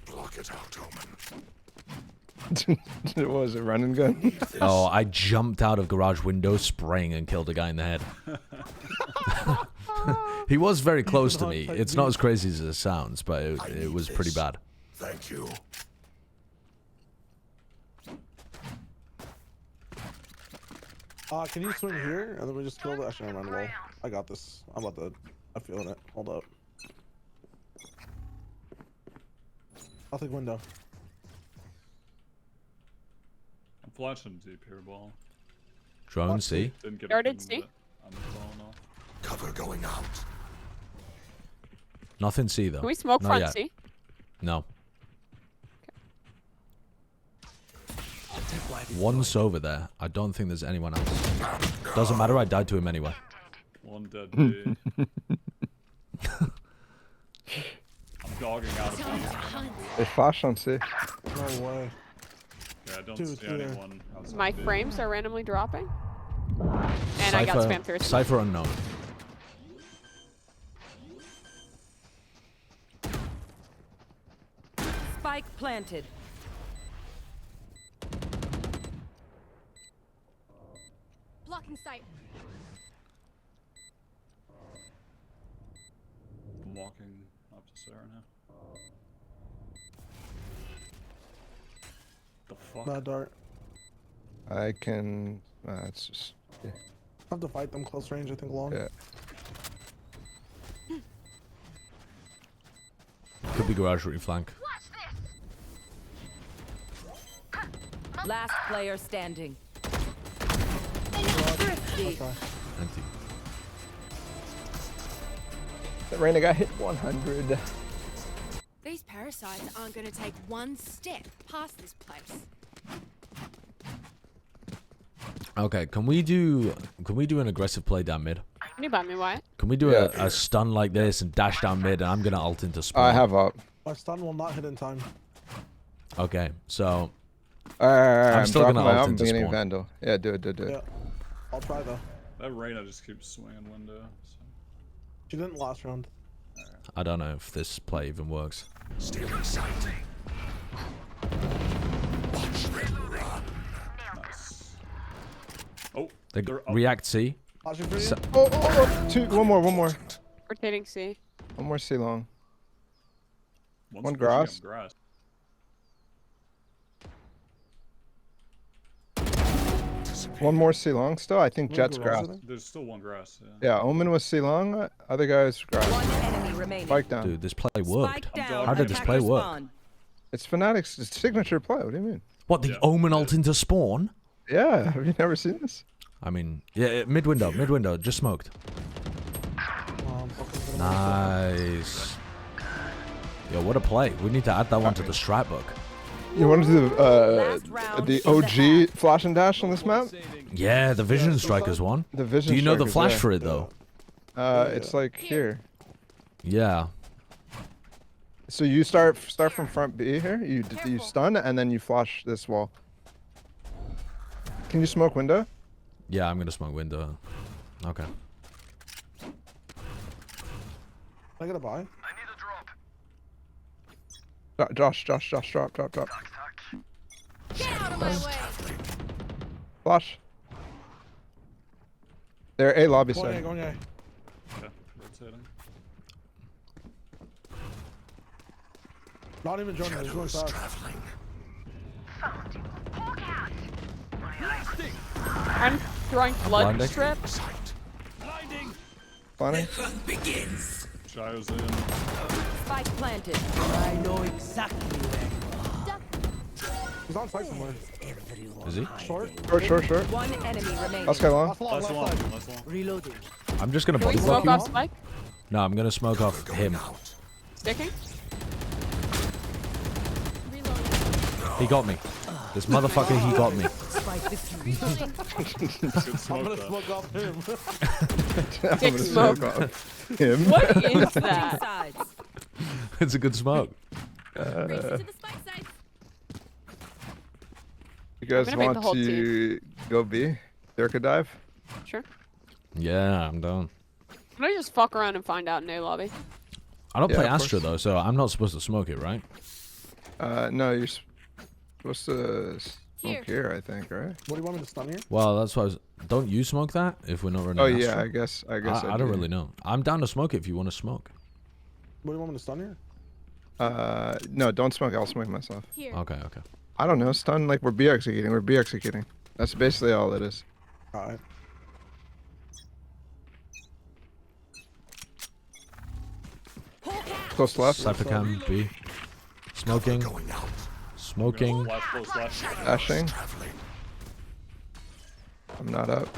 Block it out, Omen. It was a running gun. Oh, I jumped out of garage window, spraying and killed a guy in the head. He was very close to me. It's not as crazy as it sounds, but it was pretty bad. Thank you. Can you swing here? And then we just kill the... Actually, I'm on the wall. I got this. I'm feeling it. Hold up. I'll take window. I'm flashing deep here, ball. Drone C. Didn't get Started a C. ping with it. I'm falling off. Cover going out. Nothing C though. Can we smoke Not front yet. C? No. One's over there. I don't think there's anyone else. Doesn't matter. I died to him anyway. One dead B. I'm dogging out of one. They flash on C. No way. Yeah, I don't Two see clear. anyone outside My B. frames are randomly dropping. And I got spam through. Cypher unknown. Spike planted. Sarah now. The fuck? Bad dart. I can. It's just. Yeah. Have to fight them close range, I think, long. Yeah. Could be garage route flank. Last player standing. Okay. Empty. The Reyna got hit 100. These parasites aren't going to take one step past this place. Okay, can we do an aggressive play down mid? Can you buy me Wyatt? Can we do a stun like this and dash down mid, and I'm gonna ult into spawn? I have up. My stun will not hit in time. Okay, so I'm still dropping gonna my ult up and into beginning spawn. Vandal. Yeah, do it. Yeah. I'll try though. That Reyna just keeps swinging window. So. She didn't last round. I don't know if this play even works. Still in sight. Watch them run. Nice. Oh, They they're up. react C. Flashing for you? So, One more. Rotating C. One more C long. One's one pushing grass. up grass. One more C long still. I think One Jet's garage, grass. I think. There's still one grass. Yeah. Yeah, Omen was C long. Other guys grass. One enemy remaining. Spike down. dude, this play worked. Spike down. How did this play Attacker work? spawn. It's Fnatic's signature play. What do you mean? What, the Yeah. Omen ult into spawn? Yeah, have you never seen this? I mean, yeah, mid window, just smoked. Fucking gonna Nice. Yo, what a play. We need to add that one to the strat book. You want to do Last round the in the OG flash and dash on this map? Yeah, the Vision Strikers one. The Vision. Do you know the Strikers, flash yeah. for it, though? It's like here. Yeah. So you start from front B here. You stun and then you flash this wall. Can you smoke window? Yeah, I'm going to smoke window. Okay. I gotta buy. Josh, drop. Get out of my way. Flash. They're A lobby Going A, side. going A. Okay, rotating. Not even joining. He's going fast. Traveling. I'm throwing flood Blinding. strip. Planning. Hunt begins. Shio's in. Spike planted. I know exactly where He's on site somewhere. everyone Is he? Short. Short. One enemy remaining. Last guy long. Last long, Last left one. side. Last one. reloading. I'm just going to Can we body block smoke you. off Spike? No, I'm going to smoke off him. Sticking? He got me. This motherfucker, he got me. Good smoke I'm gonna though. smoke off him. I'm Dick gonna smoke. off him. What is Switching that? sides. It's a good smoke. Race to the spike side. You guys gonna make the want whole to go B? Dirk a dive? Sure. Yeah, I'm done. Can I just fuck around and find out in A lobby? I don't Yeah, play of Astra, course. though, so I'm not supposed to smoke it, right? No, you're supposed to Here. smoke here, I think, right? What do you want me to stun here? Well, that's why I was... Don't you smoke that if we're not running Oh Astra? yeah, I guess I I don't do. really know. I'm down to smoke it if you want to smoke. What do you want me to stun here? No, don't smoke. I'll smoke myself. Here. Okay, okay. I don't know. Stun like we're B executing. We're B executing. That's basically all it is. Alright. Close left. Cypher cam, B. Smoking. Going out. Smoking. Flash, close, flash. Dashing. Traveling. I'm not up.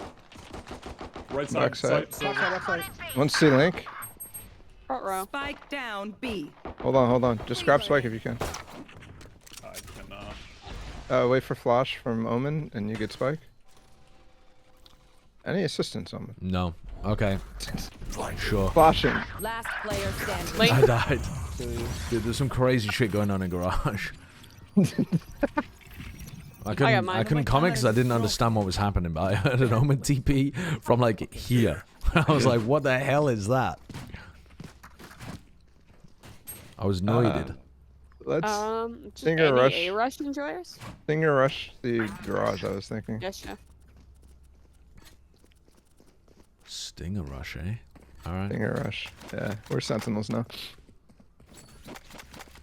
Right side. Backside. Side. Left side. One C link. Front row. Spike down B. Hold on. Just grab spike if you can. I cannot. Wait for flash from Omen and you get spike. Any assistance, Omen? No. Okay. Sure. Flashing. Last player standing. Link. I died. Dude, there's some crazy shit going on in garage. I couldn't mine. comment because I didn't understand what was happening, but I heard an Omen TP from like here. I was like, what the hell is that? I was noided. Let's Just Stinger any rush. A rush enjoyers? Stinger rush the garage. I was thinking. Yes, chef. Stinger rush, eh? Alright. Stinger rush. Yeah, we're sentinels now.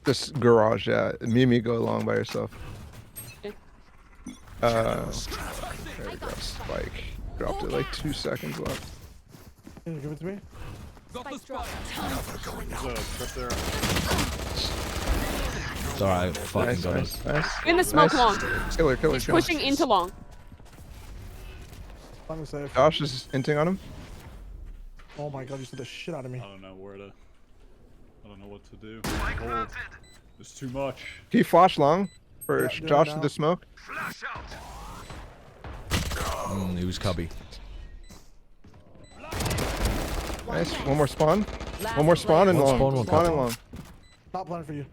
Just garage, yeah. Mimi, go along by yourself. Okay. There we go. Spike. Dropped it like 2 seconds left. Can you give it to me? Spike drop. There's a trip there. It's alright. Fucking Nice, got nice, it. nice. In the smoke Nice. long. Killer, killer, He's killer. pushing into long. I'm gonna save. Josh is inting on him. Oh my god, you said the shit out of me. I don't know where to. I don't know what to do. Oh, there's too much. Can you flash long for Yeah, doing Josh it to now. the smoke? He was cubby. Nice. One more spawn. Last One more spawn and One long. spawn, one Spawn and couple. long. Not planning for you.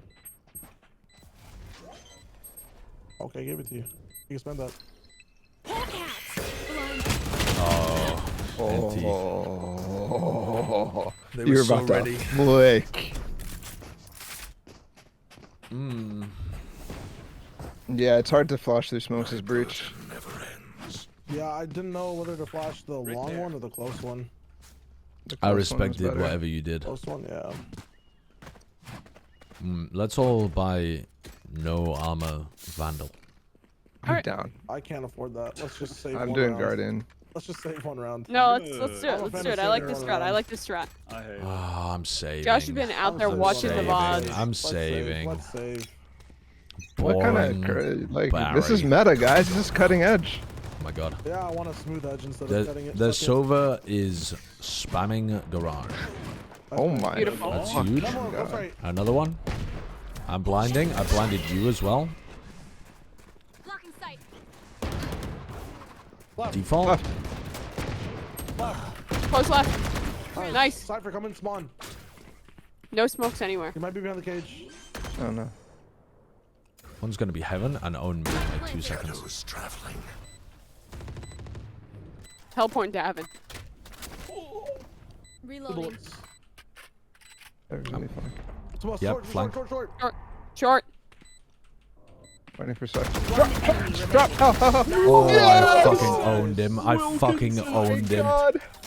Okay, give it to you. You can spend that. Empty. Oh, They you're were so about to ready. flick. Yeah, it's hard to flash through smokes as breach. Yeah, I didn't know whether to flash the long one or the close one. The I close one was respected better. whatever you did. Close one, yeah. Let's all buy no armor Vandal. I'm Alright. down. I can't afford that. Let's just save I'm one doing round. Guardian. Let's just save one round. No, let's do it. I'm a Let's do fan it. of I like saving this one strat. I round. like this strat. I hate it. Oh, I'm saving. Josh, you've been out there I'm watching the saving. VOD. I'm Let's save. saving. Let's save. What kind Boring of like? This is Barry. meta, guys. This is cutting edge. Oh my god. Yeah, I want a smooth edge instead The, of cutting it. the Suck it. Sova is spamming garage. That's Oh fine. my. Beautiful. That's fucking huge. Come on, go God. for it. Another one. I'm blinding. I blinded you as well. Blocking sight. Default. Left. Close left. Alright, Nice. Cypher, come in, spawn. No smokes anywhere. You might be behind the cage. Oh no. One's gonna be heaven and own me in like 2 seconds. Teleport to Avon. Reloading. They're really fine. Short, Yep, short, flank. short, short. Short. Waiting for such. One enemy remaining. Drop. Oh, I fucking owned him. I fucking owned him.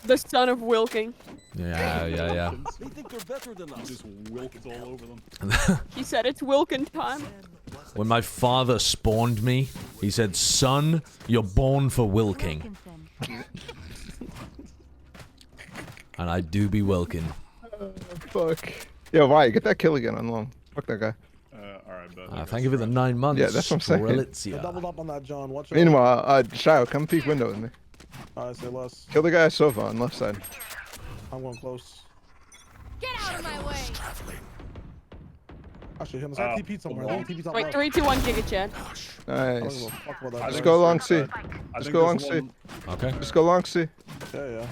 The son of Wilking. Yeah, yeah, yeah. They think they're better than us. Just wilked all over them. He said it's Wilkin time. When my father spawned me, he said, "Son, you're born for wilking." Wilkinson. And I do be wilking. Fuck. Yo, why? Get that kill again on long. Fuck that guy. Alright, but Thank you for the 9 months. Yeah, that's what I'm saying. I Strelitzia. doubled up on that, John. Watch out. Meanwhile, Shao, come peek window with me. Alright, say less. Kill the guy at Sova on left side. I'm going close. Get out of my way. Actually, him. Let's TP somewhere. I think TP's on Wait, left. 3, 2, 1, Giga Chad. I don't Nice. give a fuck about that. I Just think go there's long one C. side. I Just think go there's long C. one- Okay. Just go long C. Yeah, yeah.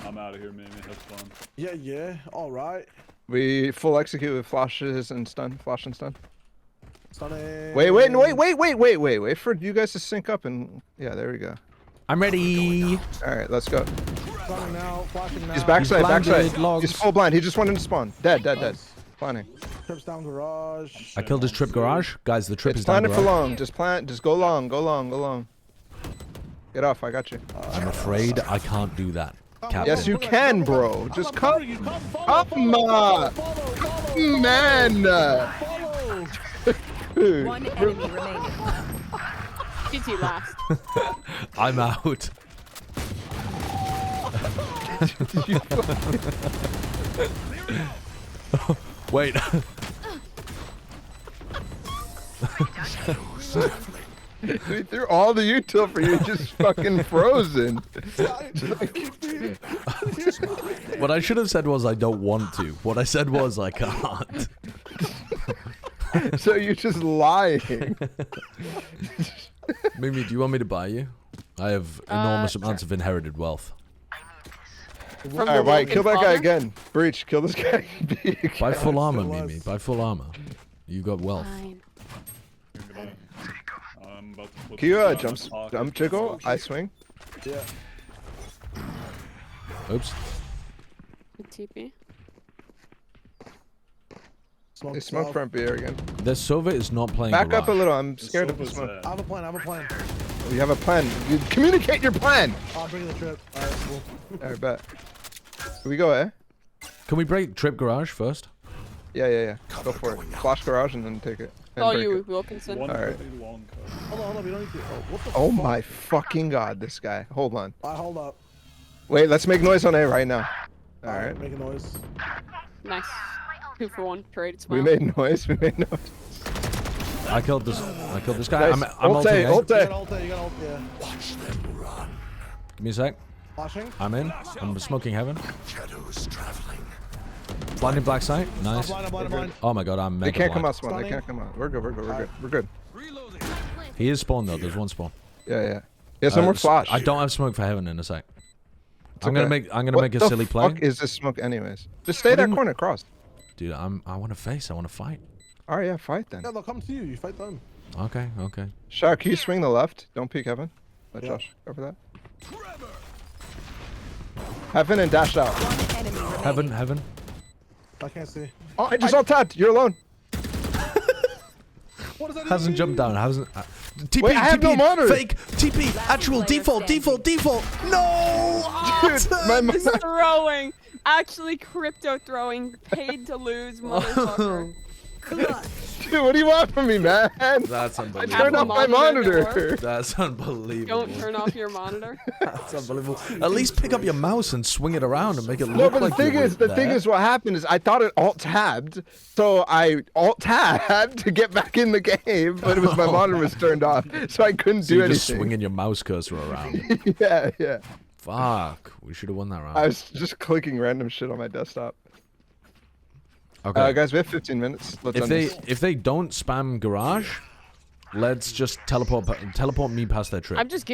I'm out of here, Mimi. Have fun. Yeah, yeah. Alright. We full execute with flashes and stun. Flash and stun. Stunning. Wait for you guys to sync up and yeah, there we go. I'm ready. Alright, let's go. Stunning now. Flashing now. He's backside, blinded, backside. logs. He's full blind. He just went into spawn. Dead. Planning. Trips down garage. I killed his trip garage. Guys, the trip It's is down planted for garage. long. Just go long. Get off, I got you. I'm afraid I can't do that, Captain. Yes, you can, bro. Just come. Come on. Come, man. One enemy remaining. GT last. I'm out. Wait. We threw all the util for you, just fucking frozen. What I should have said was I don't want to. What I said was I can't. So you're just lying. Mimi, do you want me to buy you? I have enormous Sure. amounts of inherited wealth. From Alright, right, Wilkin kill that guy father? again. Breach, kill this guy. Buy full armor, still Mimi. was. Buy full armor. You got wealth. Fine. I'm about to put Can you this down in my pocket. jump jiggle? I swing. Yeah. Oops. Good TP. They smoke south. front beer again. The Sova is not playing Back up a garage. little. I'm scared of the Sofa's smoke. dead. I have a plan. I have a plan. You have a plan. You communicate your plan. I'll bring the trip. Alright, cool. Alright, bet. Here we go, eh? Can we break trip garage first? Yeah. Go for it. Flash garage and then take it. And Oh, break you, it. Wilkinson. One Alright. pretty long cut. Hold on, we don't need to. Oh, what the Oh fuck? my fucking god, this guy. Hold on. Hold up. Wait, let's make noise on A right now. Alright. Make a noise. Nice. 2-for-1 trade. It's We wow. made noise. We made noise. I killed this guy. Nice. I'm Ult ulting A, A. ult You A. got ult, you got ult, yeah. Give me a sec. Flashing. I'm in. I'm smoking heaven. Blinding black sight. Nice. I'm blind. Oh my god, I'm They mega can't come blind. out spawn. They can't come out. We're good. He is spawned though. There's one spawn. Yeah. He has no more flash. I don't have smoke for heaven in a sec. It's I'm gonna okay. make a silly play. What the fuck is this smoke anyways? Just stay that corner cross. Dude, I want to face. I want to fight. Alright, yeah, fight then. Yeah, they'll come to you. You fight them. Okay. Shaq, can you swing the left? Don't peek heaven. Let Yeah. Josh cover that. Heaven and dash out. One enemy remaining. Heaven. I can't see. Oh, I just all tapped. You're alone. What does that Hasn't even jumped down. Hasn't. TP. Wait, I have no TP, monitor. Fake. TP. Actual. player Default. No. Dude, my He's throwing. Actually, crypto throwing. Paid to lose, motherfucker. Dude, what do you want from me, man? That's I unbelievable. turned off my Monitor monitor. That's unbelievable. Don't turn off your monitor. That's unbelievable. At least pick up your mouse and swing it around and make it No, look but like the thing is, what happened is I thought it alt tabbed, so I alt tabbed to get back in the game, but it was my monitor was turned off, so I couldn't So do you're anything. just swinging your mouse cursor around. yeah. Fuck. We should have won that round. I was just clicking random shit on my desktop. Okay. Guys, we have 15 minutes. Let's end this. If they don't spam garage, let's just teleport me past their trip. I'm just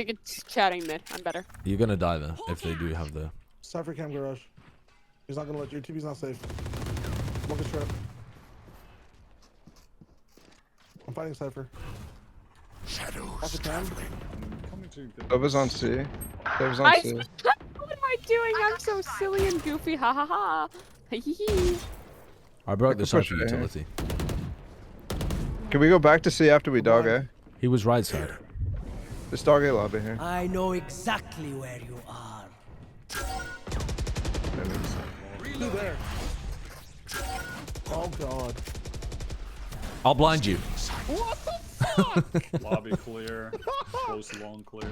chatting mid. I'm better. You're gonna die there if they do have the. Cypher cam garage. He's not gonna let you. TV's not safe. Look at trap. I'm fighting Cypher. Off the cam. Coming to That was on C. That was on C. What am I doing? I'm so silly and goofy. Ha ha ha. Hee. I broke the can push Cypher it, eh? utility. Can we go back to C after we dog A? He was right side. This dog A lobby here. I know exactly where you are. Two there. Oh god. I'll blind you. What the fuck? lobby clear, close long clear.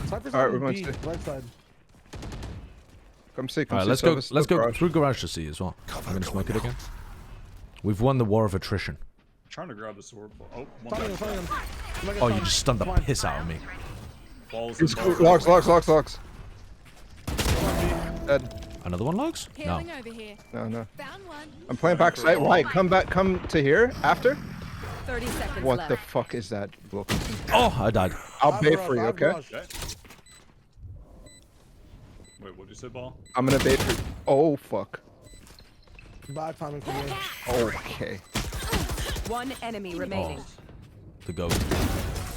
Cypher's Alright, on we're going B, to- right side. Come see, come All right, see. let's go. Silvis, Let's go garage. through garage to C as well. I'm gonna smoke it again. We've won the war of attrition. Trying to grab the sword. Oh, Fighting him, one fighting him. Oh, you just stunned the piss out of me. balls. It's locks. Dead. Another one, Logs? No. Healing over here. No. Found one. I'm playing backside. Why? Come to here after? 30 seconds What left. the fuck is that, Wilkinson? Oh, I died. I'll bait for you, okay? Okay. Wait, what did you say, ball? I'm gonna bait for you. Oh, fuck. Bad timing for me. Okay. One enemy remaining. The go.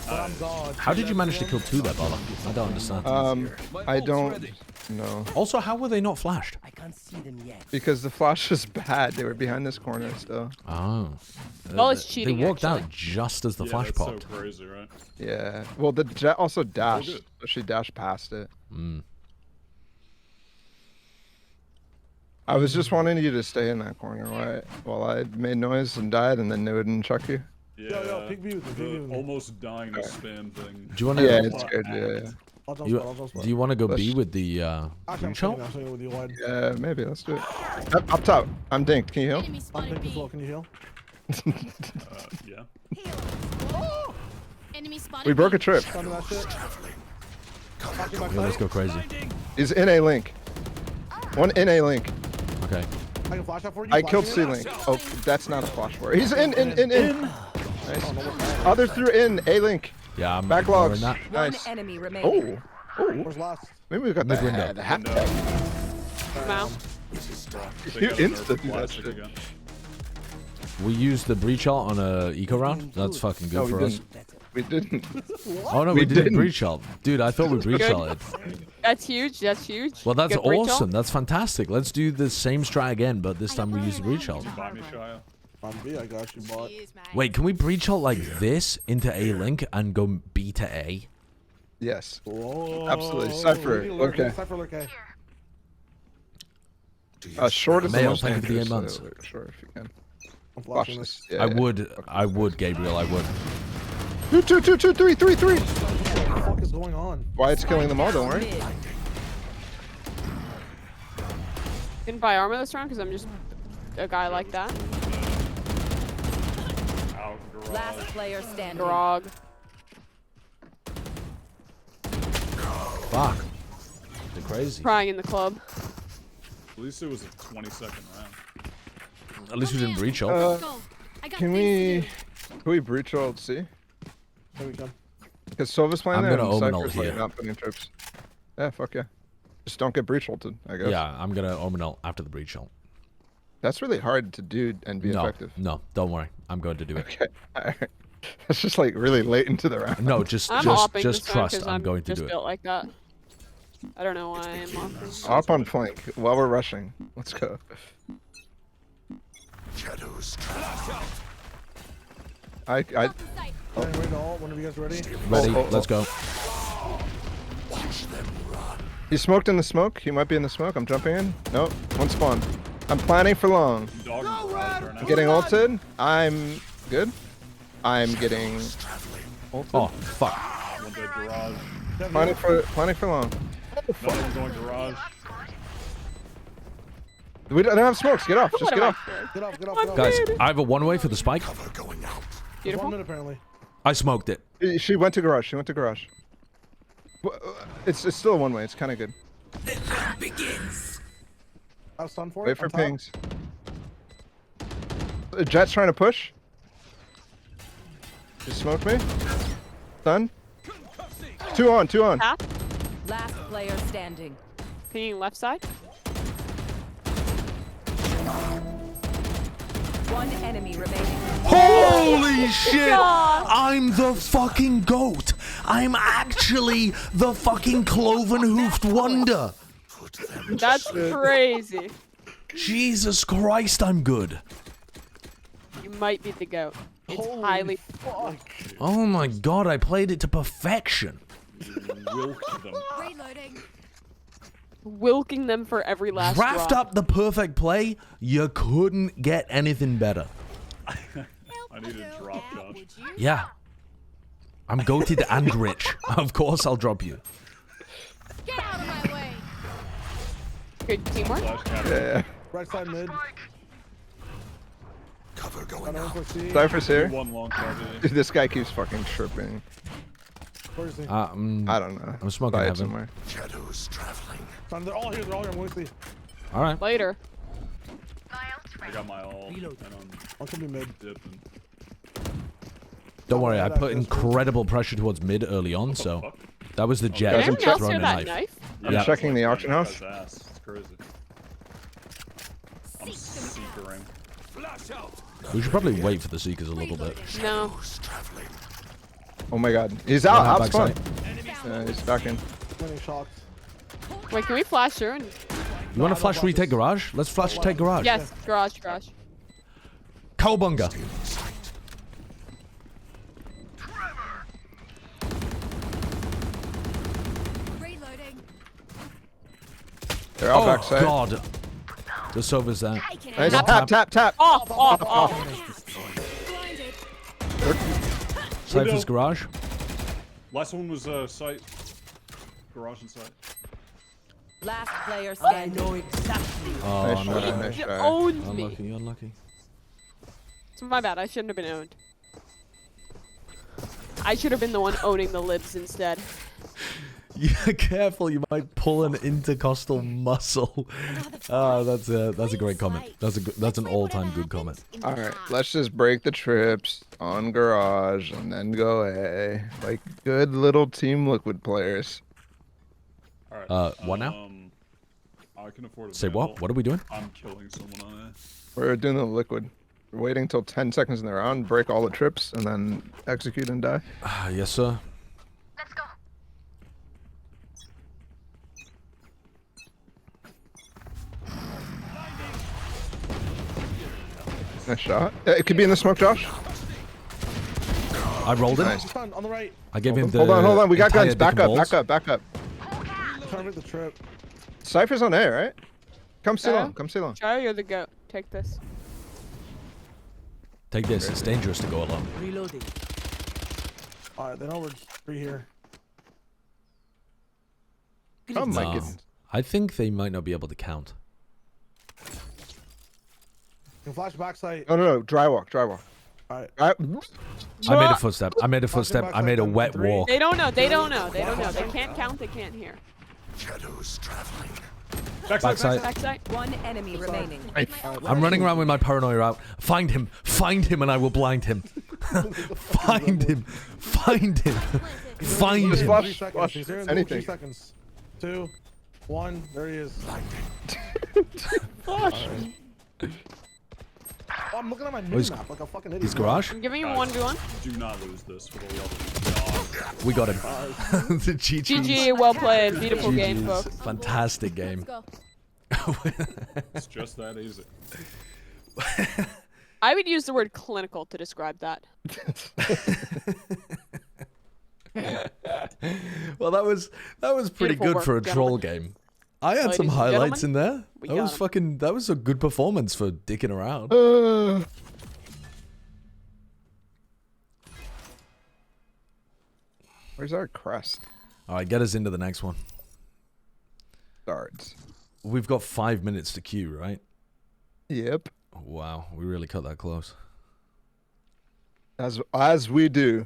I'm god. How did you manage to kill two there, Bala? I don't understand. I don't know. Also, how were they not flashed? I can't see them yet. Because the flash is bad. They were behind this corner still. Oh. Well, it's cheating, They walked actually. out just as the Yeah, flash that's popped. so crazy, right? Yeah. Well, the jet also dashed. good. But she dashed past it. Mm. I was just wanting you to stay in that corner while I made noise and died and then they wouldn't chuck you. Yeah. yo, peek view with me, peek view with me. Almost dying to spam thing. Do you want to? Yeah, it's good. Yeah. I'll jump spot, I'll jump spot. Do you want to go Let's- B with the Actually, blue I'm shell? swinging, I'm swinging with you wide. Yeah, maybe. Let's do it. Up top. I'm dinked. Can you heal? Enemy I'm spotted pink as B. well, can you heal? Yeah. Enemy spotted We broke B. a trip. Under that shit. Fucking back Yeah, let's side. go crazy. He's in A link. One in A link. Okay. I can flash out for you. I killed C flashing link. Oh, that's not a flash for He's in. Nice. Others through in A link. Yeah, I'm Backlogs. ignoring that. One Nice. enemy remaining. Oh. it? Where's last? Maybe we got Mid the window. the hat. Wow. They You got a nerf insta do that plastic shit. again. We used the breach ult on a eco round. That's fucking No, good we for us. didn't. We didn't. Oh no, We we didn't didn't. breach ult. Dude, I thought we breach ulted. That's huge. That's huge. Well, that's Good breach ult. awesome. That's fantastic. Let's do the same strat again, but this time we use the breach ult. Buy me, Shia. On B, I got you, bot. Cheers, mate. Wait, can we breach ult like this into A link and go B to A? Yes. Whoa. Absolutely. Cypher, Lurk A, okay. Cypher lurk A. Short is the Mail, most thank you for the 8 dangerous, months. Short if you can. I'm Watch flashing this. this. Yeah, I would, Gabriel, I would. 2, 2, 2, 2, 3, 3, 3. What the fuck is going on? Why it's killing them all, don't worry. Mid. Didn't buy armor this round because I'm just a guy like that. Out garage. Last player standing. Grog. Fuck. They're crazy. Crying in the club. At least it was a 20-second round. At least we didn't breach ult. Let's go. I got Can things to we breach ult C? Here we come. Because Sova's playing I'm there gonna and omen ult Cypher's like here. not putting trips. Yeah, fuck yeah. Just don't get breach ulted, I guess. Yeah, I'm gonna omen ult after the breach ult. That's really hard to do and be No, effective. no, don't worry. I'm going to do it. Okay. Alright. That's just like really late into the round. No, just I'm opping just this round trust. 'cause I'm going to just do it. built like that. I don't know why I'm opping. Up on flank while we're rushing. Let's go. Shadows. I off the site. Ready to ult? When are you guys ready? Ready? Oh, oh, Let's go. He smoked in the smoke. He might be in the smoke. I'm jumping in. Nope. One spawn. I'm planning for long. Dog in garage right now. I'm getting ulted. I'm good. I'm getting ulted. Oh fuck. One dead garage. Planning for long. Another one going garage. We don't have smokes. Get off. Just What get am off. I doing? Get off, get off, I'm get off. Guys, Dude. I have a one-way for the spike. Going out. There's Beautiful. 1 minute apparently. I smoked it. She went to garage. She went to garage. It's still a one way. It's kind of good. I was stunned for it. Wait for on top. pings. Jet's trying to push. Just smoked me. Done. 2 on. 2 on. Half. Last player standing. Pinging left side. One enemy remaining. Holy shit! God. I'm the fucking goat. I'm actually the fucking cloven-hoofed wonder. That's crazy. Jesus Christ, I'm good. You might be the goat. It's Holy highly. fuck. Oh my god, I played it to perfection. Wilked them. Reloading. Wilking them for every last Draft drop. up the perfect play, you couldn't get anything better. I need a drop, Josh. Would you? Yeah. I'm goated and rich. Of course I'll drop you. Get out of my way. Good teamwork. Flash cat. Yeah. Right side mid. Cover going Got out. one for C. Cypher's here. One long target. Dude, this guy keeps fucking tripping. Where is he? I don't know. I'm smoking Buy it heaven. somewhere. Shadows traveling. Son, they're all here. They're all here. I'm going to see. All right. Later. I got my ult. And I'm One can be mid. dipping. Don't worry, I put incredible pressure towards mid early on, so Fuck. that was the jet Did Guys, anyone else throwing hear a that knife. knife? I'm Yeah. checking the auction house. Guy's ass. It's crazy. I'm seekering. We should probably wait for the Seekers a little bit. No. Traveling. Oh my god. He's out. Yeah, Out backside. spawn. He's back in. Getting shocked. Wait, can we flash through? And... You want to flash retake garage? Let's flash take garage. Yes, garage. Cowbunga. Reloading. They're all Oh backside. god. The Sova's there. Taking Nice. it. Tap. Off. Blinded. Cypher's garage. Last one was site. Garage and site. Last player I standing. know exactly. Oh Nice no. shot. Nice You shot. owned me. Unlucky, unlucky. It's my bad. I shouldn't have been owned. I should have been the one owning the libs instead. Yeah, careful, you might pull an intercostal muscle. That's a great comment. That's an all-time good comment. All right, let's just break the trips on garage and then go A, like good little Team Liquid players. Alright. What now? I can afford a Say vandal. what? What are we doing? I'm killing someone on it. We're doing the Liquid. We're waiting till 10 seconds in the round, break all the trips, and then execute and die. Yes, sir. Nice shot. It could be in the smoke, Josh. I rolled it. Nice. Stun on the right. I gave him the. Hold on. We got entire guns. Back dick and up. balls. Back up. Trying to make the trip. Cypher's on A, right? Come sit on. Come sit on. Charlie, you're the goat. Take this. Take this. It's dangerous to go alone. Reloading. All right, they know we're 3 here. Oh my No. goodness. I think they might not be able to count. You can flash backside. Oh no, dry walk. All right. I made a footstep. I made a footstep. I made a wet walk. They don't know. They don't know. They don't know. They can't count. They can't hear. Shadows traveling. Backside. Backside. One enemy remaining. I'm running around with my paranoia out. Find him, and I will blind him. Find him, find him, find Just him. flash. 3 seconds. Flash. He's there in Anything. 3 seconds. 2, 1. There he is. Flash. Oh, I'm looking at my he's- map like a fucking idiot. His garage. I'm giving you 1v1. Do not lose this for the love of God. We got him. The GG's. GG, well played. Beautiful game, GG's. folks. Fantastic game. It's just that easy. I would use the word clinical to describe that. Well, that was pretty Beautiful good work, for a troll gentlemen. game. I had some Ladies and highlights in gentlemen, there. That was a good performance for dicking around. Where's our crest? All right, get us into the next one. Starts. We've got 5 minutes to queue, right? Yep. Wow, we really cut that close. As we do.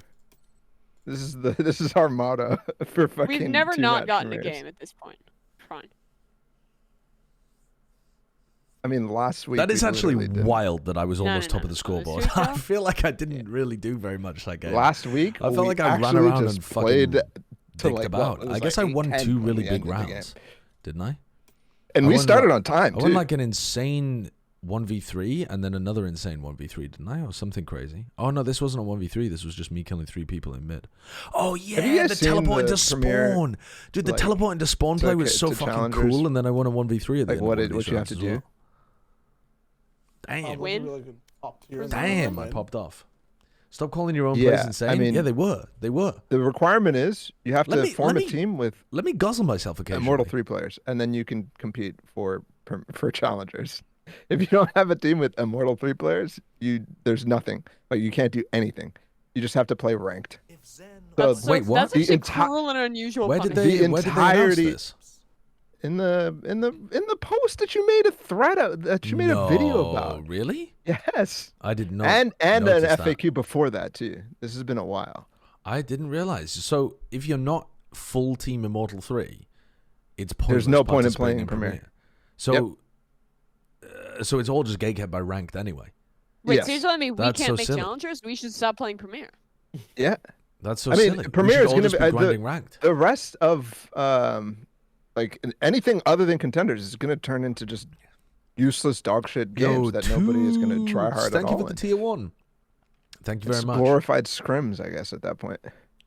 This is our motto for fucking. We've never not two-match gotten a premieres. game at this point. Fine. I mean, last week. That is we actually literally did. wild that I was almost top of the This scoreboard. week, I though? feel like I didn't really do very much that game. Last week, I felt we like I ran actually around just and fucking played to dicked like, about. what, it was I guess like I won 8-10 2 when really we big ended the game. rounds, didn't I? And I we won started like- on time I too. won like an insane 1v3 and then another insane 1v3, didn't I? Or something crazy. Oh no, this wasn't a 1v3. This was just me killing 3 people in mid. Oh Have you yeah, guys the seen teleport the into premiere, spawn. Dude, the like, teleport into spawn play was so to fucking challengers? cool, and then I won a 1v3 at the Like end what of one of what these you have rounds to as do. well. Damn. Win? Really good top tier. Damn, I popped off. Stop calling your own Yeah, plays insane. I mean- yeah, they were. The requirement is you have Let to me- form let a me- team with Let me guzzle myself occasionally. Immortal 3 players, and then you can compete for challengers. If you don't have a team with Immortal 3 players, there's nothing. Like you can't do anything. You just have to play ranked. If Zen So Wait, what? That's The actually cruel and unusual. Where did punishment. they? The Where did they announce entirety- this? in the post that you made a thread out, that you made a video about. Really? Yes. I did not. And an notice that. FAQ before that too. This has been a while. I didn't realize. So if you're not full team Immortal 3, it's pointless. There's no point in participating playing in Premiere. So, so it's all just gatekept by ranked anyway. Wait, Yes. so you're telling me we That's so can't make silly. challengers? We should stop playing Premiere. Yeah. That's so I mean, silly. Premiere we is should all gonna just be- be grinding ranked. The rest of like anything other than contenders is gonna turn into just useless dog shit games that nobody is gonna try hard Thank at you all. for the tier 1. Thank you very It's much. glorified scrims, I guess, at that point.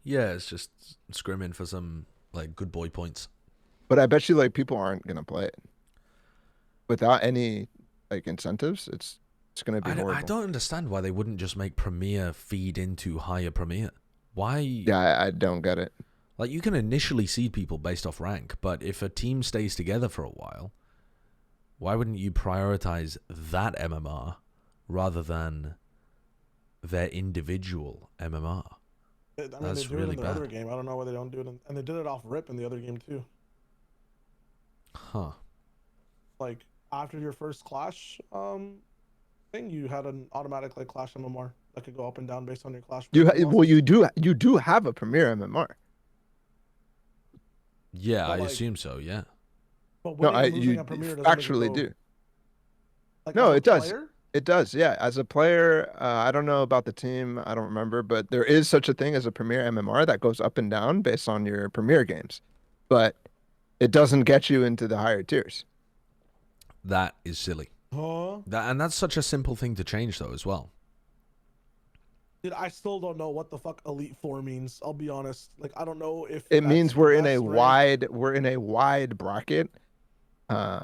Yeah, it's just scrimming for some like good boy points. But I bet you like people aren't gonna play it without any like incentives. It's gonna be horrible. I don't understand why they wouldn't just make Premiere feed into higher Premiere. Why? Yeah, I don't get it. Like, you can initially seed people based off rank, but if a team stays together for a while, why wouldn't you prioritize that MMR rather than their individual MMR? I mean, That's they do really it in the other bad. game. I don't know why they don't do it. And they did it off rip in the other game too. Huh. Like after your first clash thing, you had an automatic like clash MMR that could go up and down based on your clash. Well, you do have a Premier MMR. Yeah, But, I like- assume so, yeah. But No, winning and losing you at Premier doesn't make it actually go- do. Like, No, as a it does. player? It does, yeah. As a player, I don't know about the team. I don't remember, but there is such a thing as a Premier MMR that goes up and down based on your Premier games, but it doesn't get you into the higher tiers. That is silly. Huh? And that's such a simple thing to change, though, as well. Dude, I still don't know what the fuck Elite Four means. I'll be honest. Like, I don't know if It that's means the we're in best a rank. wide bracket.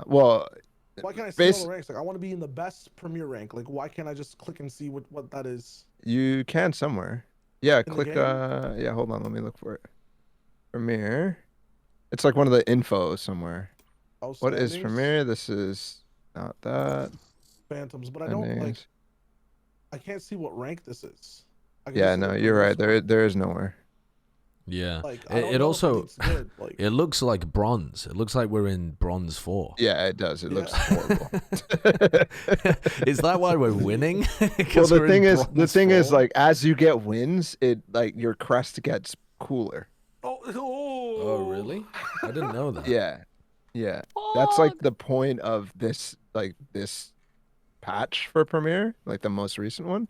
Well, Why can't I see base- all the ranks? Like, I want to be in the best Premier rank. Like, why can't I just click and see what that is? you can somewhere. Yeah, the click. game? Yeah, hold on. Let me look for it. Premier. It's like one of the info somewhere. What is Premiere? This is not that. Phantoms, but I don't like. I can't see what rank this is. Yeah, no, you're right. There is nowhere. Yeah. Like, it also good. Like, it looks like bronze. It looks like we're in bronze 4. Yeah, it does. It looks horrible. Is that why we're winning? Well, the thing is, like, as you get wins, it like your crest gets cooler. Oh, really? I didn't know that. Yeah. That's like the point of this patch for Premiere, like the most recent one,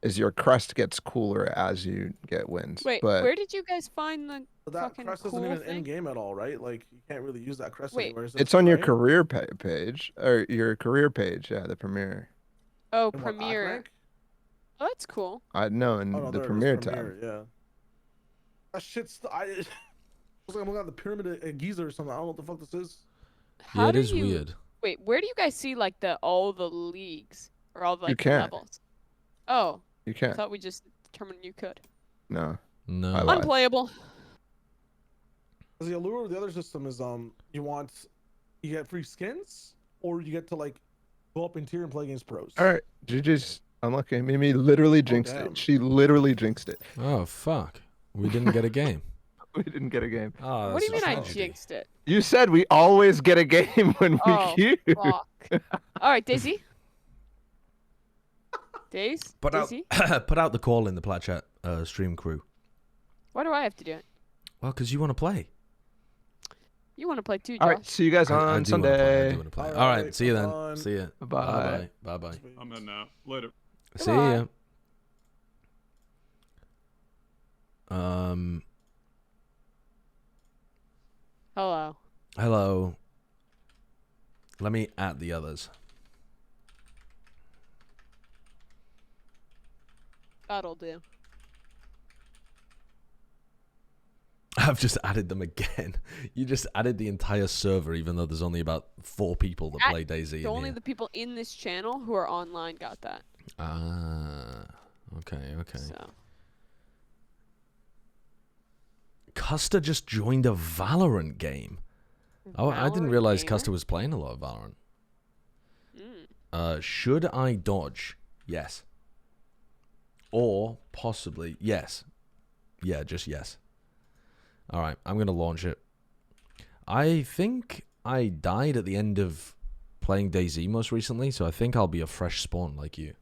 is your crest gets cooler as you get wins. Wait, but where did you guys find the that fucking crest cool isn't even thing? in game at all, right? Like you can't really use that crest Wait. anywhere. it's on your career page or your career page. Yeah, the Premiere. Oh, In what, Premiere. rank? Oh, that's cool. I know in Oh, no, the there it is, Premiere Premiere, tab. Yeah. That shit's. I was like, I'm looking at the pyramid at Giza or something. I don't know what the fuck this is. How it do is you... weird. Wait, where do you guys see like all the leagues or all the, like, can't. levels? Oh, You I can't. thought we just determined you could. No. No. I lied. Unplayable. Because the allure of the other system is you get free skins or you get to like go up in tier and play against pros. All right, GG's unlucky. Mimi literally jinxed damn. it. She literally jinxed it. Oh, fuck. We didn't get a game. We didn't get a game. Oh, What do you mean that's a I tragedy. jinxed it? You said we always get a game when we Oh, queue. fuck. All right, Daisy. Daisy? Put out, Daisy? put out the call in the Plat Chat stream crew. Why do I have to do it? Well, because you want to play. You want to play too, Josh. All right, see you guys I on do wanna play, I Sunday. do wanna play. All All right, right, see you then. bye-bye. See ya. Bye-bye. Bye-bye. I'm in now. Later. See Goodbye. ya. Hello. Hello. Let me add the others. That'll do. I've just added them again. You just added the entire server, even though there's only about 4 people that play DayZ. So only the people in this channel who are online got that. Ah, okay. So. Custer just joined a Valorant game. Oh, I didn't Valorant realize gamer? Custer was playing a lot of Valorant. Mm. Should I dodge? Yes. Or possibly yes. Yeah, just yes. All right, I'm going to launch it. I think I died at the end of playing DayZ most recently, so I think I'll be a fresh spawn like you.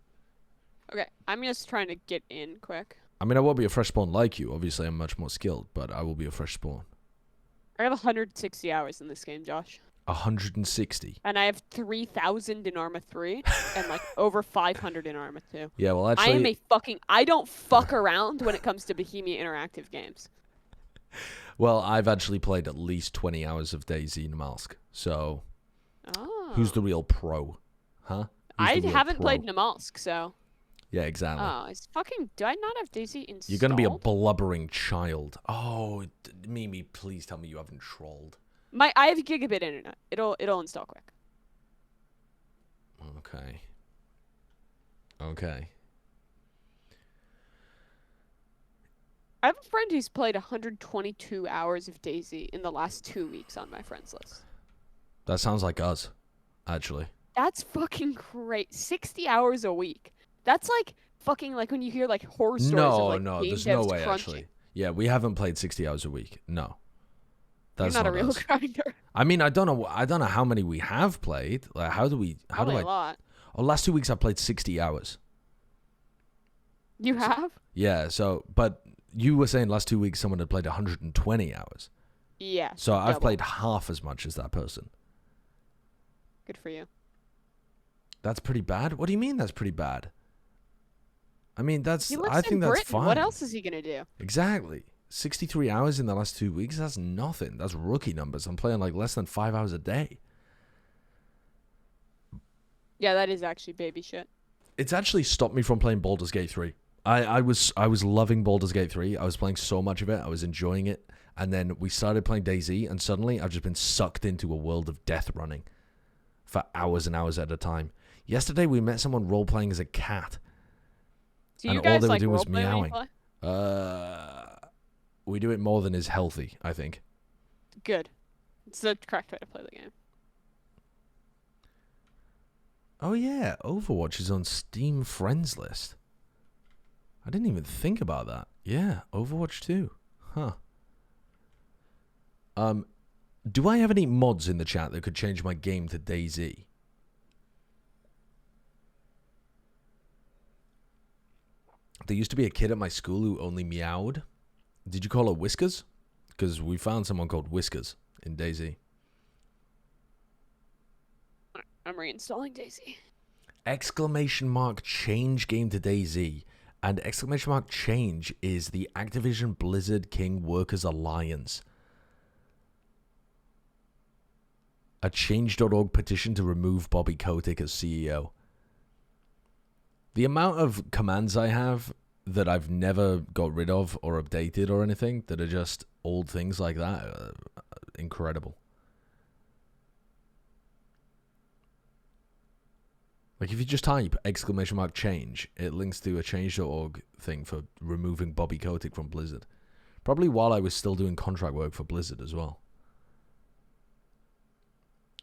Okay, I'm just trying to get in quick. I mean, I won't be a fresh spawn like you. Obviously, I'm much more skilled, but I will be a fresh spawn. I have 160 hours in this game, Josh. 160. And I have 3,000 in Arma 3 and like over 500 in Arma 2. Yeah, well, actually... I am a fucking... I don't fuck around when it comes to Bohemia Interactive games. Well, I've actually played at least 20 hours of DayZ Namalsk, so... Oh. Who's the real pro? Huh? I Who's the real haven't pro? played Namalsk, so... Yeah, exactly. Oh, it's fucking... Do I not have DayZ installed? You're going to be a blubbering child. Oh, Mimi, please tell me you haven't trolled. I have gigabit internet. It'll install quick. Okay. Okay. I have a friend who's played 122 hours of DayZ in the last 2 weeks on my friends list. That sounds like us, actually. That's fucking great. 60 hours a week. That's like fucking like when you hear like horror stories of like game there's no devs way, crunching. actually. Yeah, we haven't played 60 hours a week. No. That's You're not a real us. grinder. I mean, I don't know how many we have played. Like, how do Probably I... a lot. Oh, last 2 weeks I played 60 hours. You have? Yeah, so, but you were saying last 2 weeks someone had played 120 hours. Yeah. So I've double. played half as much as that person. Good for you. That's pretty bad? What do you mean that's pretty bad? I mean, that's... He lives I think in that's Britain. fine. What else is he gonna do? Exactly. 63 hours in the last 2 weeks, that's nothing. That's rookie numbers. I'm playing like less than 5 hours a day. Yeah, that is actually baby shit. It's actually stopped me from playing Baldur's Gate 3. I was loving Baldur's Gate 3. I was playing so much of it. I was enjoying it. And then we started playing DayZ, and suddenly I've just been sucked into a world of death running for hours and hours at a time. Yesterday we met someone role-playing as a cat. Do you and guys all they were like doing was roleplay when you meowing. play? We do it more than is healthy, I think. Good. It's the correct way to play the game. Oh yeah, Overwatch is on Steam friends list. I didn't even think about that. Yeah, Overwatch 2. Huh. Do I have any mods in the chat that could change my game to DayZ? There used to be a kid at my school who only meowed. Did you call her Whiskers? Because we found someone called Whiskers in DayZ. I'm reinstalling DayZ. Exclamation mark change game to DayZ. And exclamation mark change is the Activision Blizzard King Workers Alliance. A change.org petition to remove Bobby Kotick as CEO. The amount of commands I have that I've never got rid of or updated or anything that are just old things like that, incredible. Like if you just type exclamation mark change, it links to a change.org thing for removing Bobby Kotick from Blizzard. Probably while I was still doing contract work for Blizzard as well.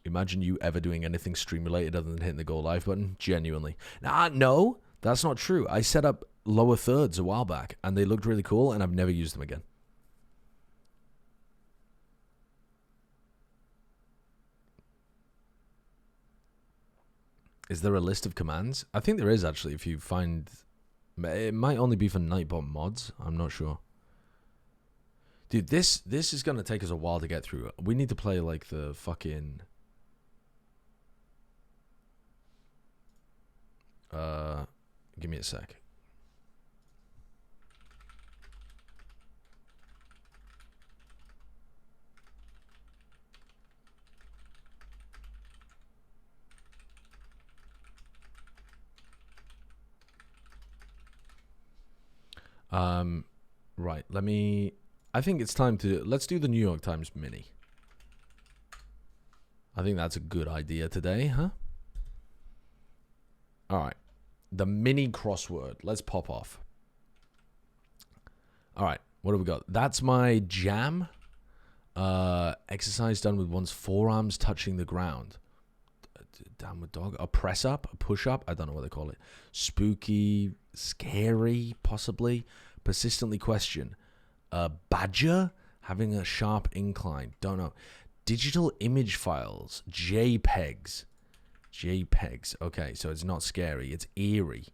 Imagine you ever doing anything stream related other than hitting the go live button. Genuinely. No, that's not true. I set up lower thirds a while back and they looked really cool and I've never used them again. Is there a list of commands? I think there is actually if you find... It might only be for Nightbot mods. I'm not sure. Dude, this is going to take us a while to get through. We need to play like the fucking... Give me a sec. Right, I think it's time to, let's do the New York Times Mini. I think that's a good idea today, huh? Alright, the mini crossword. Let's pop off. Alright, what do we got? That's my jam. Exercise done with one's forearms touching the ground. Downward dog. A press up, a push up. I don't know what they call it. Spooky, scary, possibly. Persistently question. Badger having a sharp incline. Don't know. Digital image files. JPEGs. Okay, so it's not scary. It's eerie.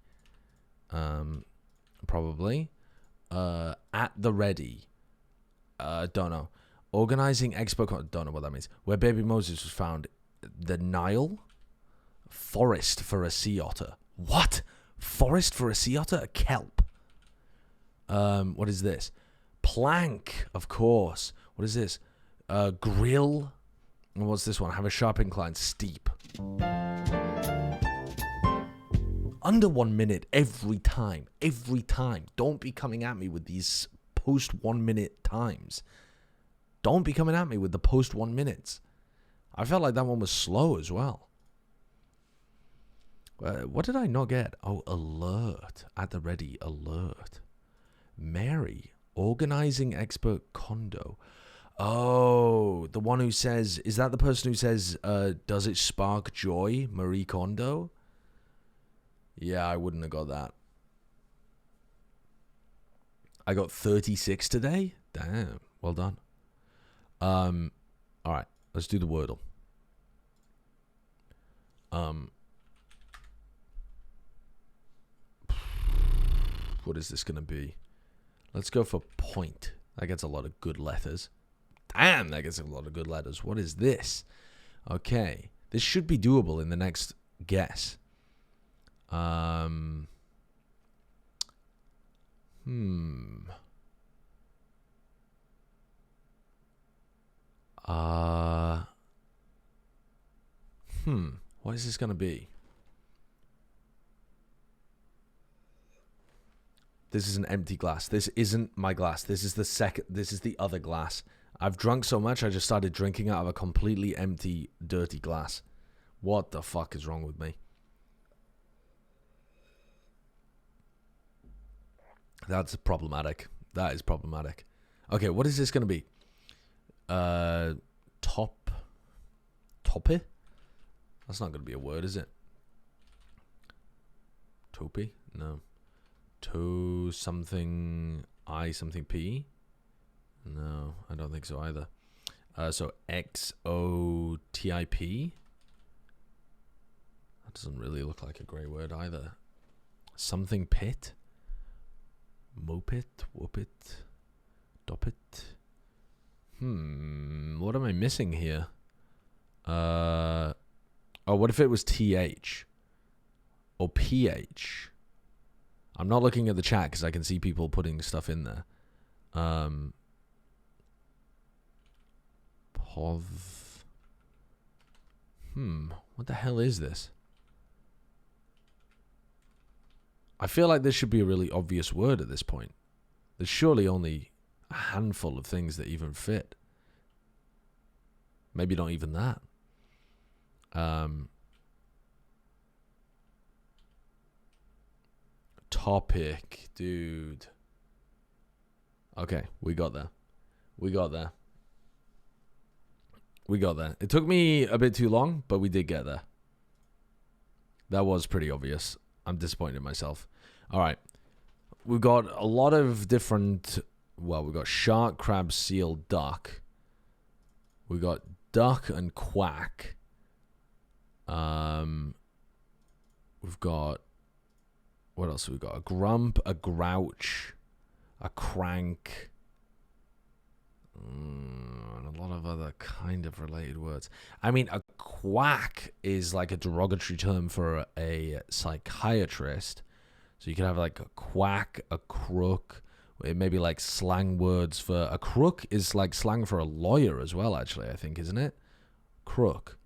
Probably. At the ready. Don't know. Organizing expo. Don't know what that means. Where baby Moses was found. The Nile. Forest for a sea otter. What? Forest for a sea otter? A kelp. What is this? Plank, of course. What is this? Grill. And what's this one? Have a sharp incline. Steep. Under 1 minute every time. Every time. Don't be coming at me with these post 1 minute times. Don't be coming at me with the post 1 minutes. I felt like that one was slow as well. What did I not get? Oh, alert. At the ready, alert. Mary, organizing expert condo. Oh, the one who says, is that the person who says, does it spark joy, Marie Kondo? Yeah, I wouldn't have got that. I got 36 today? Damn, well done. All right, let's do the Wordle. What is this going to be? Let's go for point. That gets a lot of good letters. Damn, that gets a lot of good letters. What is this? Okay. This should be doable in the next guess. What is this going to be? This is an empty glass. This isn't my glass. This is the other glass. I've drunk so much, I just started drinking out of a completely empty, dirty glass. What the fuck is wrong with me? That's problematic. That is problematic. Okay, what is this going to be? Toppy? That's not going to be a word, is it? Topi? No. To something I something P? No, I don't think so either. So XOTIP? That doesn't really look like a great word either. Something pit? Mopit? Whoopit? Doppit? What am I missing here? Oh, what if it was TH? Or PH? I'm not looking at the chat because I can see people putting stuff in there. Pov. What the hell is this? I feel like this should be a really obvious word at this point. There's surely only a handful of things that even fit. Maybe not even that. Topic, dude. Okay, we got there. We got there. We got there. It took me a bit too long, but we did get there. That was pretty obvious. I'm disappointed in myself. All right. We've got a lot of different... Well, we've got shark, crab, seal, duck. We got duck and quack. We've got... What else have we got? A grump, a grouch, a crank, and a lot of other kind of related words. I mean, a quack is like a derogatory term for a psychiatrist. So you could have like a quack, a crook. It may be like slang words for... A crook is like slang for a lawyer as well, actually, I think, isn't it? Crook.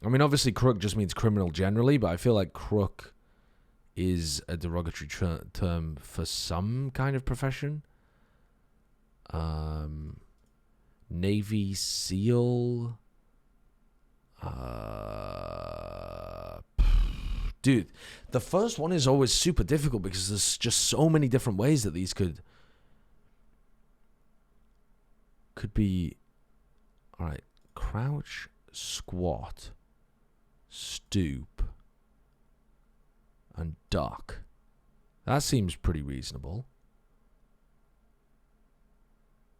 I mean, obviously, crook just means criminal generally, but I feel like crook is a derogatory term for some kind of profession. Navy SEAL. Dude, the first one is always super difficult because there's just so many different ways that these could be. All right, crouch, squat, stoop, and duck. That seems pretty reasonable.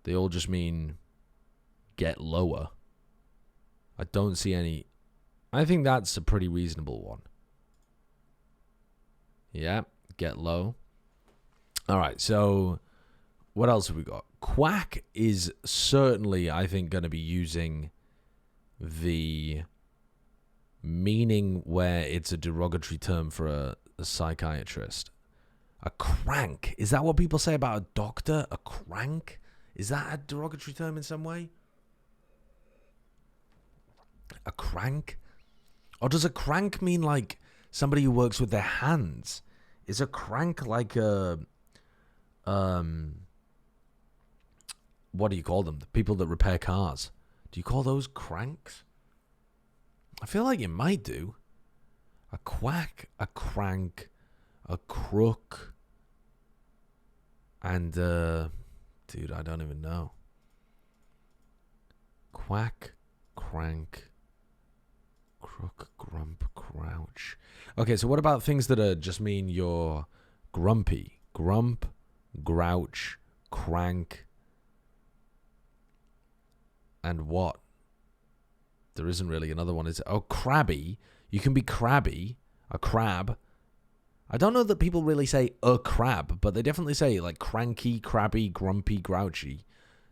They all just mean get lower. I don't see any... I think that's a pretty reasonable one. Yeah, get low. All right, so what else have we got? Quack is certainly, I think, going to be using the meaning where it's a derogatory term for a psychiatrist. A crank. Is that what people say about a doctor? A crank? Is that a derogatory term in some way? A crank? Or does a crank mean like somebody who works with their hands? Is a crank like a... what do you call them? The people that repair cars. Do you call those cranks? I feel like you might do. A quack, a crank, a crook, and, dude, I don't even know. Quack, crank, crook, grump, crouch. Okay, so what about things that just mean you're grumpy? Grump, grouch, crank, and what? There isn't really another one, is it? Oh, crabby. You can be crabby. A crab. I don't know that people really say a crab, but they definitely say like cranky, crabby, grumpy, grouchy.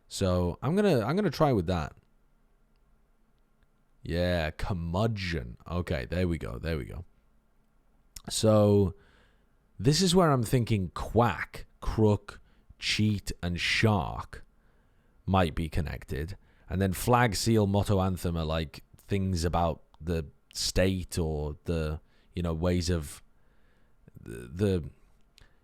So I'm gonna try with that. Yeah, curmudgeon. Okay, there we go. There we go. So this is where I'm thinking quack, crook, cheat, and shark might be connected. And then flag, seal, motto, anthem are like things about the state or the, you know, ways of the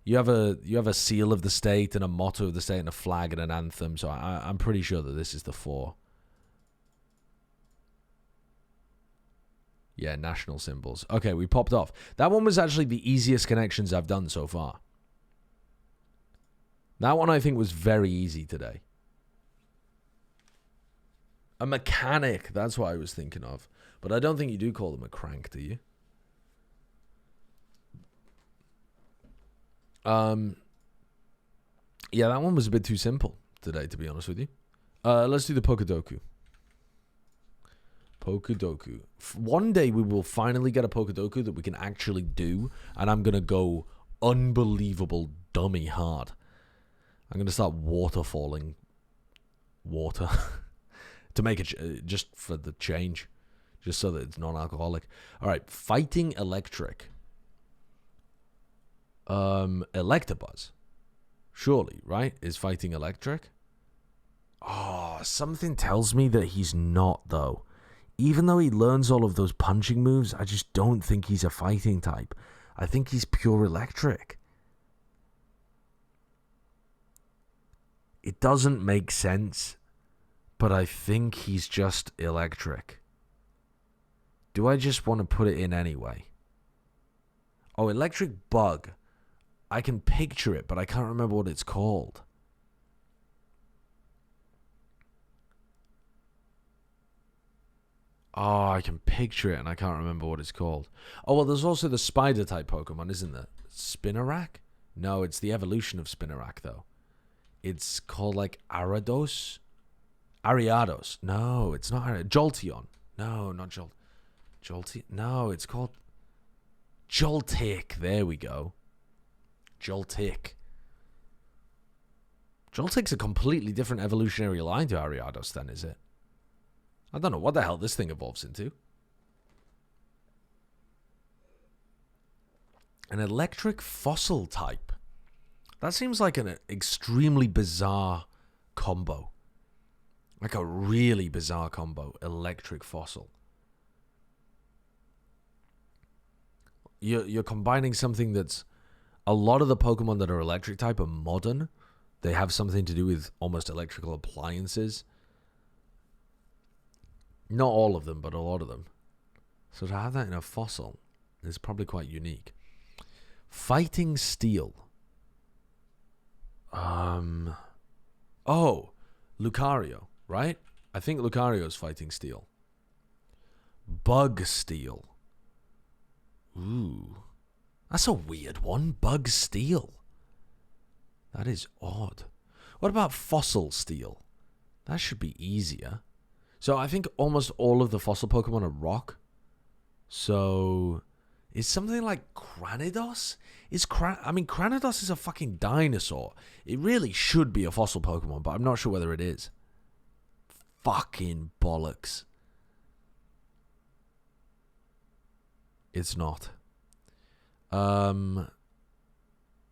you have a seal of the state and a motto of the state and a flag and an anthem. So I'm pretty sure that this is the 4. Yeah, national symbols. Okay, we popped off. That one was actually the easiest connections I've done so far. That one I think was very easy today. A mechanic, that's what I was thinking of. But I don't think you do call them a crank, do you? Yeah, that one was a bit too simple today, to be honest with you. Let's do the Pokedoku. Pokedoku. One day we will finally get a Pokedoku that we can actually do, and I'm going to go unbelievable dummy hard. I'm going to start waterfalling water to make it just for the change, just so that it's non-alcoholic. All right, Fighting Electric. Electabuzz. Surely, right? Is Fighting Electric? Oh, something tells me that he's not, though. Even though he learns all of those punching moves, I just don't think he's a fighting type. I think he's pure electric. It doesn't make sense, but I think he's just electric. Do I just want to put it in anyway? Oh, Electric Bug. I can picture it, but I can't remember what it's called. Oh, I can picture it, and I can't remember what it's called. Oh, well, there's also the Spider-type Pokemon, isn't there? Spinarak? No, it's the evolution of Spinarak, though. It's called, like, Ariados? No, it's not Jolteon. No, not Jolteon. No, it's called Joltik. There we go. Joltik. Joltik's a completely different evolutionary line to Ariados, then, is it? I don't know what the hell this thing evolves into. An electric fossil type. That seems like an extremely bizarre combo. Like a really bizarre combo. Electric fossil. You're combining something that's... A lot of the Pokemon that are electric type are modern. They have something to do with almost electrical appliances. Not all of them, but a lot of them. So to have that in a fossil is probably quite unique. Fighting Steel. Oh, Lucario, right? I think Lucario's Fighting Steel. Bug Steel. Ooh. That's a weird one. Bug Steel. That is odd. What about Fossil Steel? That should be easier. So I think almost all of the fossil Pokemon are rock. So is something like Cranidos? Cranidos is a fucking dinosaur. It really should be a fossil Pokemon, but I'm not sure whether it is. Fucking bollocks. It's not.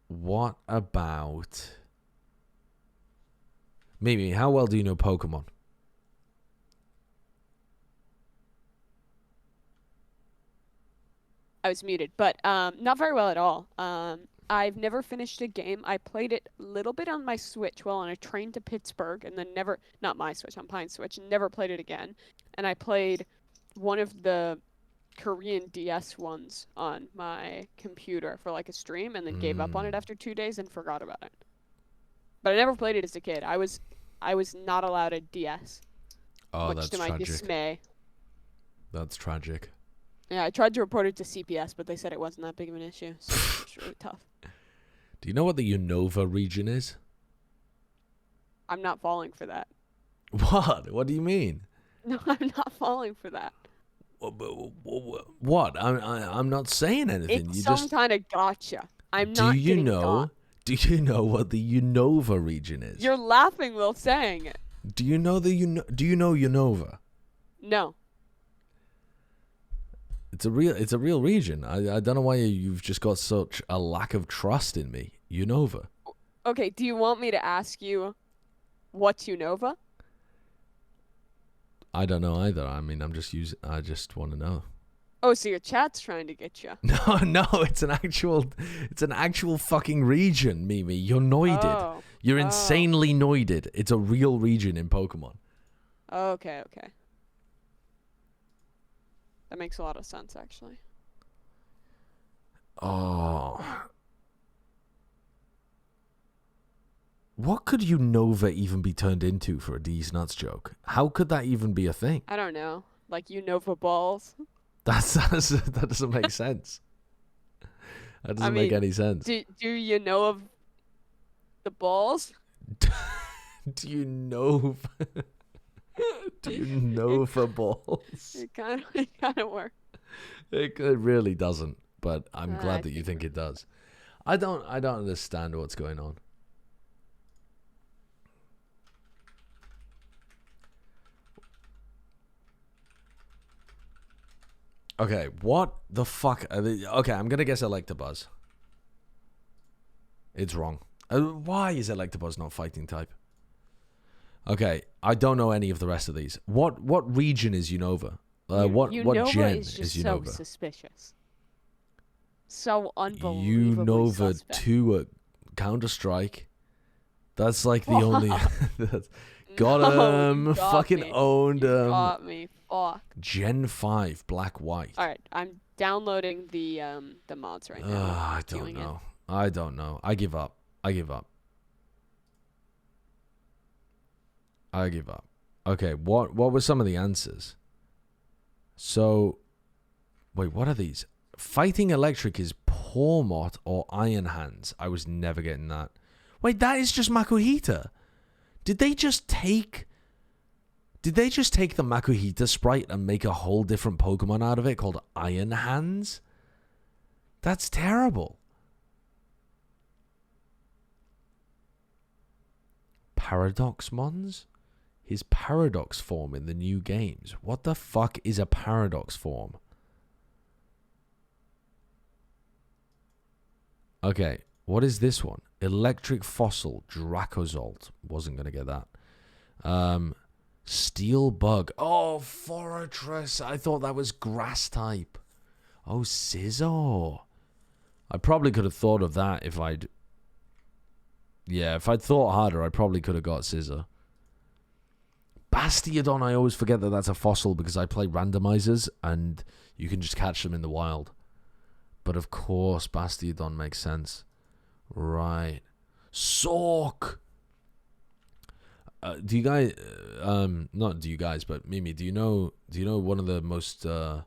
What about... Mimi, how well do you know Pokemon? I was muted, but not very well at all. I've never finished a game. I played it a little bit on my Switch while on a train to Pittsburgh, and then never, not my Switch, on Pine's Switch, and never played it again. And I played one of the Korean DS ones on my computer for like a stream, and then gave up on it after 2 days and forgot about it. But I never played it as a kid. I was not allowed a DS. Oh, much that's to my tragic. dismay. That's tragic. Yeah, I tried to report it to CPS, but they said it wasn't that big of an issue, so it's really tough. Do you know what the Unova region is? I'm not falling for that. What? What do you mean? No, I'm not falling for that. What? I'm not saying anything. It's you some just... kind of gotcha. I'm not getting got. Do you know what the Unova region is? You're laughing while saying it. Do you know Unova? No. It's a real region. I don't know why you've just got such a lack of trust in me. Unova. Okay, do you want me to ask you what's Unova? I don't know either. I mean, I just want to know. Oh, so your chat's trying to get you. No, it's an actual fucking region, Mimi. You're noided. Oh. You're insanely noided. It's a real region in Pokemon. Okay. That makes a lot of sense, actually. Oh. What could Unova even be turned into for a D's Nuts joke? How could that even be a thing? I don't know. Like Unova balls? That doesn't make sense. That doesn't make any sense. Do you know of the balls? Do you know? Do you know for balls? It kind of works. It really doesn't, but I'm glad that you think it does. I don't understand what's going on. Okay, what the fuck? Okay, I'm gonna guess Electabuzz. It's wrong. Why is Electabuzz not fighting type? Okay, I don't know any of the rest of these. What region is Unova? What gen is is So Unova? suspicious. So unbelievable. Unova 2 at Counter-Strike. That's like the only. Got him. Fucking me. owned him. Got me. Fuck. Gen 5 Black White. All right, I'm downloading the mods right now. I don't know. I don't know. I give up. I give up. I give up. Okay, what were some of the answers? So, wait, what are these? Fighting Electric is Pawmot or Iron Hands. I was never getting that. Wait, that is just Makuhita. Did they just take the Makuhita sprite and make a whole different Pokemon out of it called Iron Hands? That's terrible. Paradoxmons? His Paradox form in the new games. What the fuck is a Paradox form? Okay, what is this one? Electric Fossil, Dracozolt. Wasn't going to get that. Steel Bug. Oh, Fortress. I thought that was Grass type. Oh, Scizor. I probably could have thought of that if I'd... Yeah, if I'd thought harder, I probably could have got Scizor. Bastiodon, I always forget that that's a fossil because I play randomizers and you can just catch them in the wild. But of course, Bastiodon makes sense. Right. Sork! Do you guys... not do you guys, but Mimi, do you know one of the most... do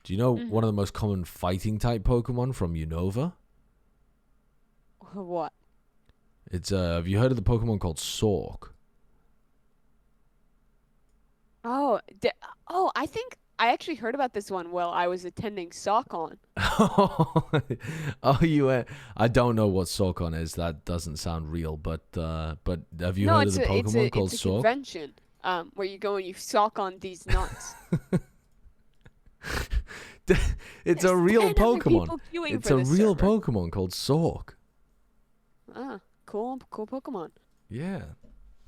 you know one of the most common fighting type Pokemon from Unova? What? It's have you heard of the Pokemon called Sork? Oh, I think I actually heard about this one while I was attending SOCON. Oh, you I don't know what SOCON is. That doesn't sound real, but have you heard of the Pokemon called it's a Sork? convention where you go and you sock on these nuts. It's a real Pokemon. It's a real Pokemon called Sork. Ah, cool Pokemon. Yeah.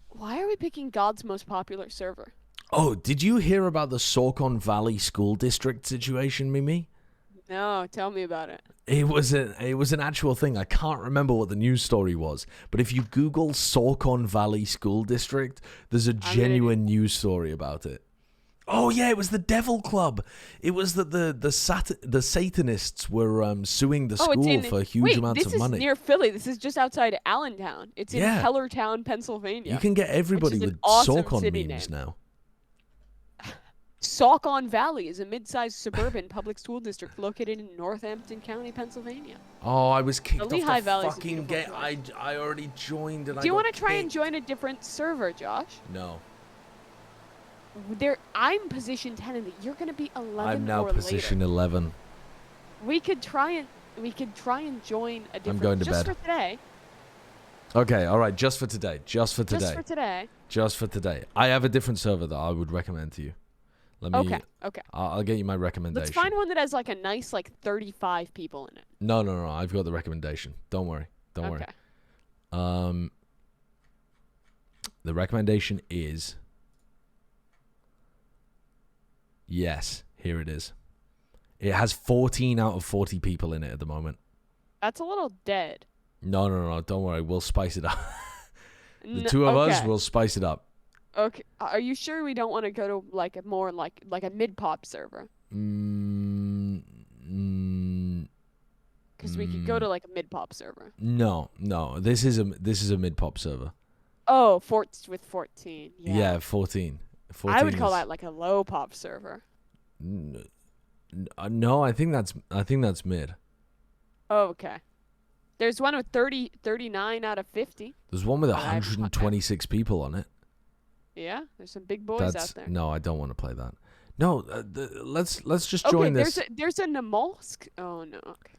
Why are we picking God's most popular server? Oh, did you hear about the Sorkon Valley School District situation, Mimi? No, tell me about it. It was an actual thing. I can't remember what the news story was, but if you Google Sorkon Valley School District, there's a genuine news story about it. Oh yeah, it was the Devil Club. It was that the Satanists were suing the school for huge amounts of money. This is near Philly. This is just outside of Allentown. It's in Hellertown, Pennsylvania. You can get everybody with awesome Sorkon memes now. Saucon Valley is a mid-sized suburban public school district located in Northampton County, Pennsylvania. Oh, I was kicked off the Valley's fucking game. I already joined and Do you want to try and join a different server, Josh? No. I'm position 10 and you're going to be 11 I'm now or position later. 11. We could try and join a different I'm going to just bed. for today. Okay, all right, just for today. Just for today. Just for today. Just for today. I have a different server that I would recommend to you. Let me Okay. I'll get you my recommendation. Let's find one that has like a nice 35 people in it. No, I've got the recommendation. Don't worry. Don't worry. The recommendation is yes, here it is. It has 14 out of 40 people in it at the moment. That's a little dead. No, don't worry. We'll spice it up. The two of us will spice it up. Okay. Are you sure we don't want to go to like a more like a mid-pop server? Because we could go to like a mid-pop server. No. This is a mid-pop server. Oh, with 14. Yeah, 14. I would call that like a low-pop server. No, I think that's mid. Oh, okay. There's one with 39 out of 50. There's one with 126 people on it. Yeah, there's some big boys out there. No, I don't want to play that. No, let's just join this. There's a Namalsk. Oh no. Okay.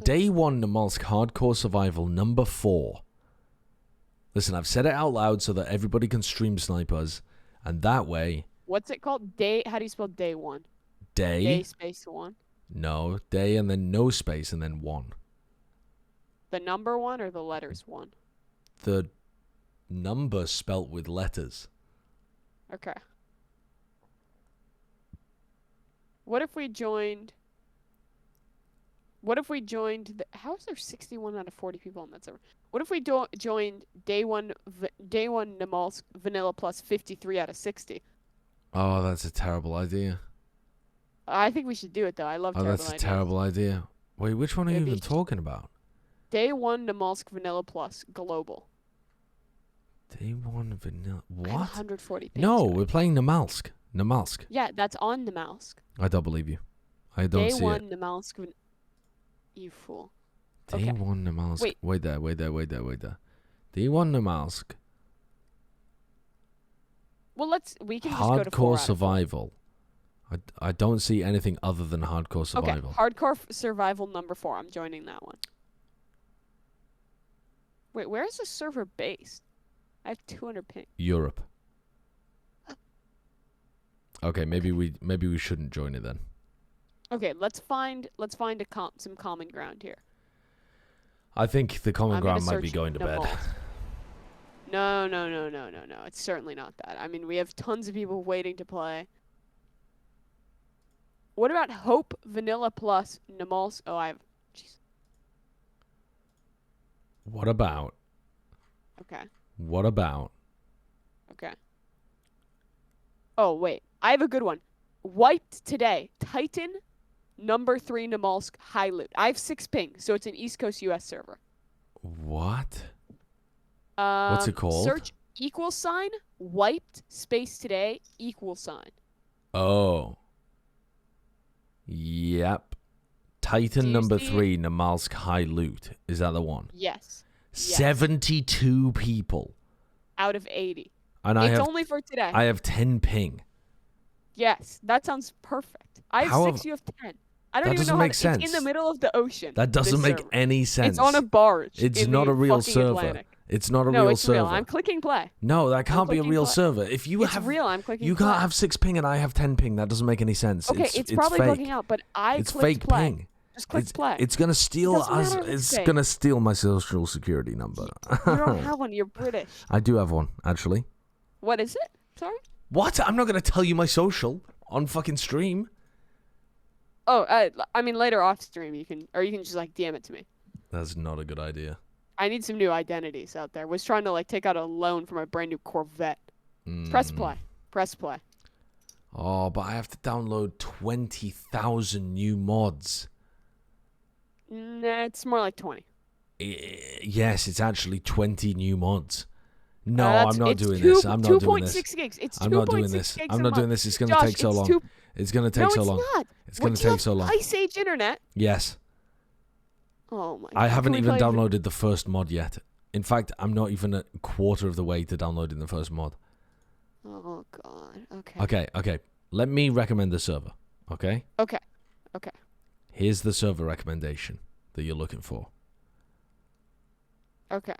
Day 1 Namalsk Hardcore Survival number 4. Listen, I've said it out loud so that everybody can stream snipe us, and that way. What's it called? Day. How do you spell day 1? Day space 1. No, day and then no space and then 1. The number 1 or the letters 1? The number spelt with letters. Okay. What if we joined? How is there 61 out of 40 people on that server? What if we joined day one Namalsk Vanilla Plus 53 out of 60? Oh, that's a terrible idea. I think we should do it though. I love terrible ideas. That's a terrible idea. Wait, which one are you even talking about? Day 1 Namalsk Vanilla Plus Global. Day 1 Vanilla. What? 140 pings. No, we're playing Namalsk. Namalsk. Yeah, that's on Namalsk. I don't believe you. I don't see it. Day 1 Namalsk. You fool. Day 1 Namalsk. Wait there. Day 1 Namalsk. Well, we can just go to 4 Hardcore Survival. I don't see anything other than Hardcore Survival. Okay, Hardcore Survival number 4. I'm joining that one. Wait, where is the server based? I have 200 ping. Europe. Okay, maybe we shouldn't join it then. Okay, let's find some common ground here. I think the common ground might be going to bed. No. It's certainly not that. I mean, we have tons of people waiting to play. What about Hope Vanilla Plus Namalsk? Oh, jeez. What about? Okay. What about? Okay. Oh, wait. I have a good one. Wiped today. Titan number 3 Namalsk High Loot. I have 6 ping, so it's an East Coast US server. What? What's it called? Search =, wiped space today =. Oh. Yep. Titan number 3 Namalsk High Loot. Is that the one? Yes. 72 people. Out of 80. And it's only for today. I have 10 ping. Yes, that sounds perfect. I have 6, you have 10. I don't even know make sense. It's in the middle of the ocean. That doesn't make any sense. It's on a barge. It's not a real server. Atlantic. It's not a no, real it's server. Real. I'm clicking play. No, that can't be a real server. If you it's real. I'm clicking you play. can't have 6 ping and I have 10 ping. That doesn't make any sense. Okay, it's probably fake. bugging out, but it's fake play. Ping. Just click play. It's gonna steal us. It's gonna steal my social security number. You don't have one. You're British. I do have one, actually. What is it? Sorry. What? I'm not gonna tell you my social on fucking stream. Oh, I mean later off stream you can just like DM it to me. That's not a good idea. I need some new identities out there. Was trying to like take out a loan for my brand new Corvette. Press play. Press play. Oh, but I have to download 20,000 new mods. Nah, it's more like 20. Yes, it's actually 20 new mods. No, I'm not doing this. I'm not doing this. 2.6 gigs. It's 2.6 I'm not doing this. I'm not doing this. It's going to take so long. It's going to take so long. No, it's not. It's going to take so long. Ice Age Internet? Yes. Oh my god. I haven't even downloaded the first mod yet. In fact, I'm not even a quarter of the way to downloading the first mod. Oh god. Okay. Let me recommend the server. Okay? Okay. Here's the server recommendation that you're looking for. Okay.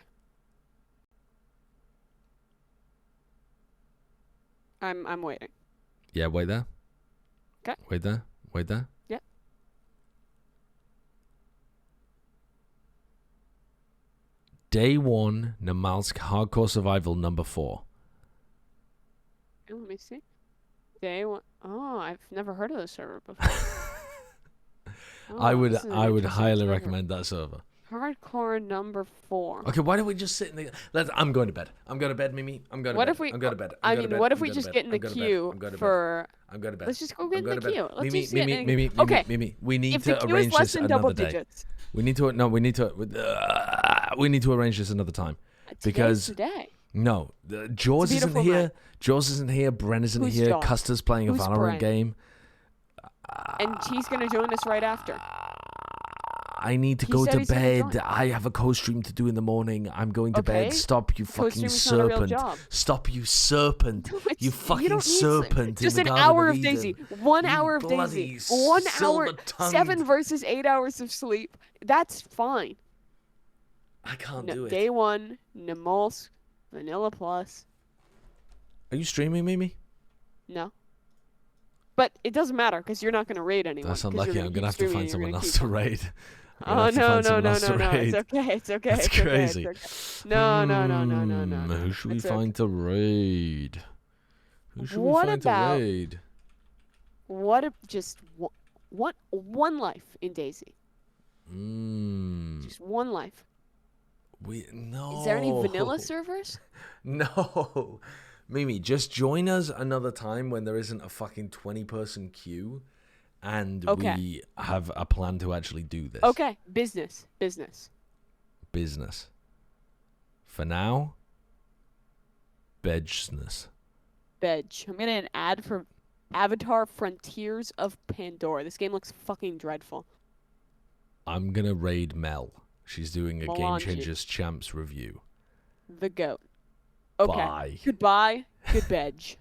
I'm waiting. Yeah, wait there. Okay. Wait there. Yeah. Day 1 Namalsk Hardcore Survival number 4. Let me see. Day 1. Oh, I've never heard of this server before. I would highly recommend that server. Hardcore number 4. Okay, why don't we just sit in the... I'm going to bed. Mimi. I'm going to bed. I'm going to bed. What if we just get in the queue for... I'm going to bed. Let's just go get in the queue. Let's Mimi, just sit Mimi, okay. Mimi, we need if to arrange this another day. Digits. We need to arrange this another time. Because today. No, Jaws isn't here. Man. Jaws isn't here. Bren isn't Who's here. Jaws? Custer's playing a Valorant game. And he's going to join us right after. I need to He go said to he's gonna bed. join. I have a co-stream to do in the morning. I'm going to Okay. bed. Stop, you fucking Co-streaming's not a real serpent. job. Stop, you serpent. No, You it's- fucking don't need sleep. serpent. Just in the an Garden hour of Daisy. Eden. 1 You hour of bloody Daisy. 1 hour. silver-tongued- 7 versus 8 hours of sleep. That's fine. I can't No, do it. Day 1, Nemolsk, Vanilla Plus. Are you streaming, Mimi? No. But it doesn't matter because you're not going to raid anyone. That's 'cause unlucky. you're I'm gonna going to keep have to find streaming someone and you're else gonna to raid. keep- I'm gonna Oh have to no find no someone no else no to no! raid. It's okay. It's okay. That's it's okay, crazy. It's okay. No no no no no no. Who should we It's find to raid? Who should we What find about- to raid? What if just one life in Daisy? Just one life. No. Is there any vanilla servers? No. Mimi, just join us another time when there isn't a fucking 20-person queue and Okay. we have a plan to actually do this. Okay, business. Business. For now, business. Bedge. I'm getting an ad for Avatar Frontiers of Pandora. This game looks fucking dreadful. I'm going to raid Mel. She's doing a Game Melange. Changers Champs review. The goat. Okay. Bye. Goodbye. Good bedge.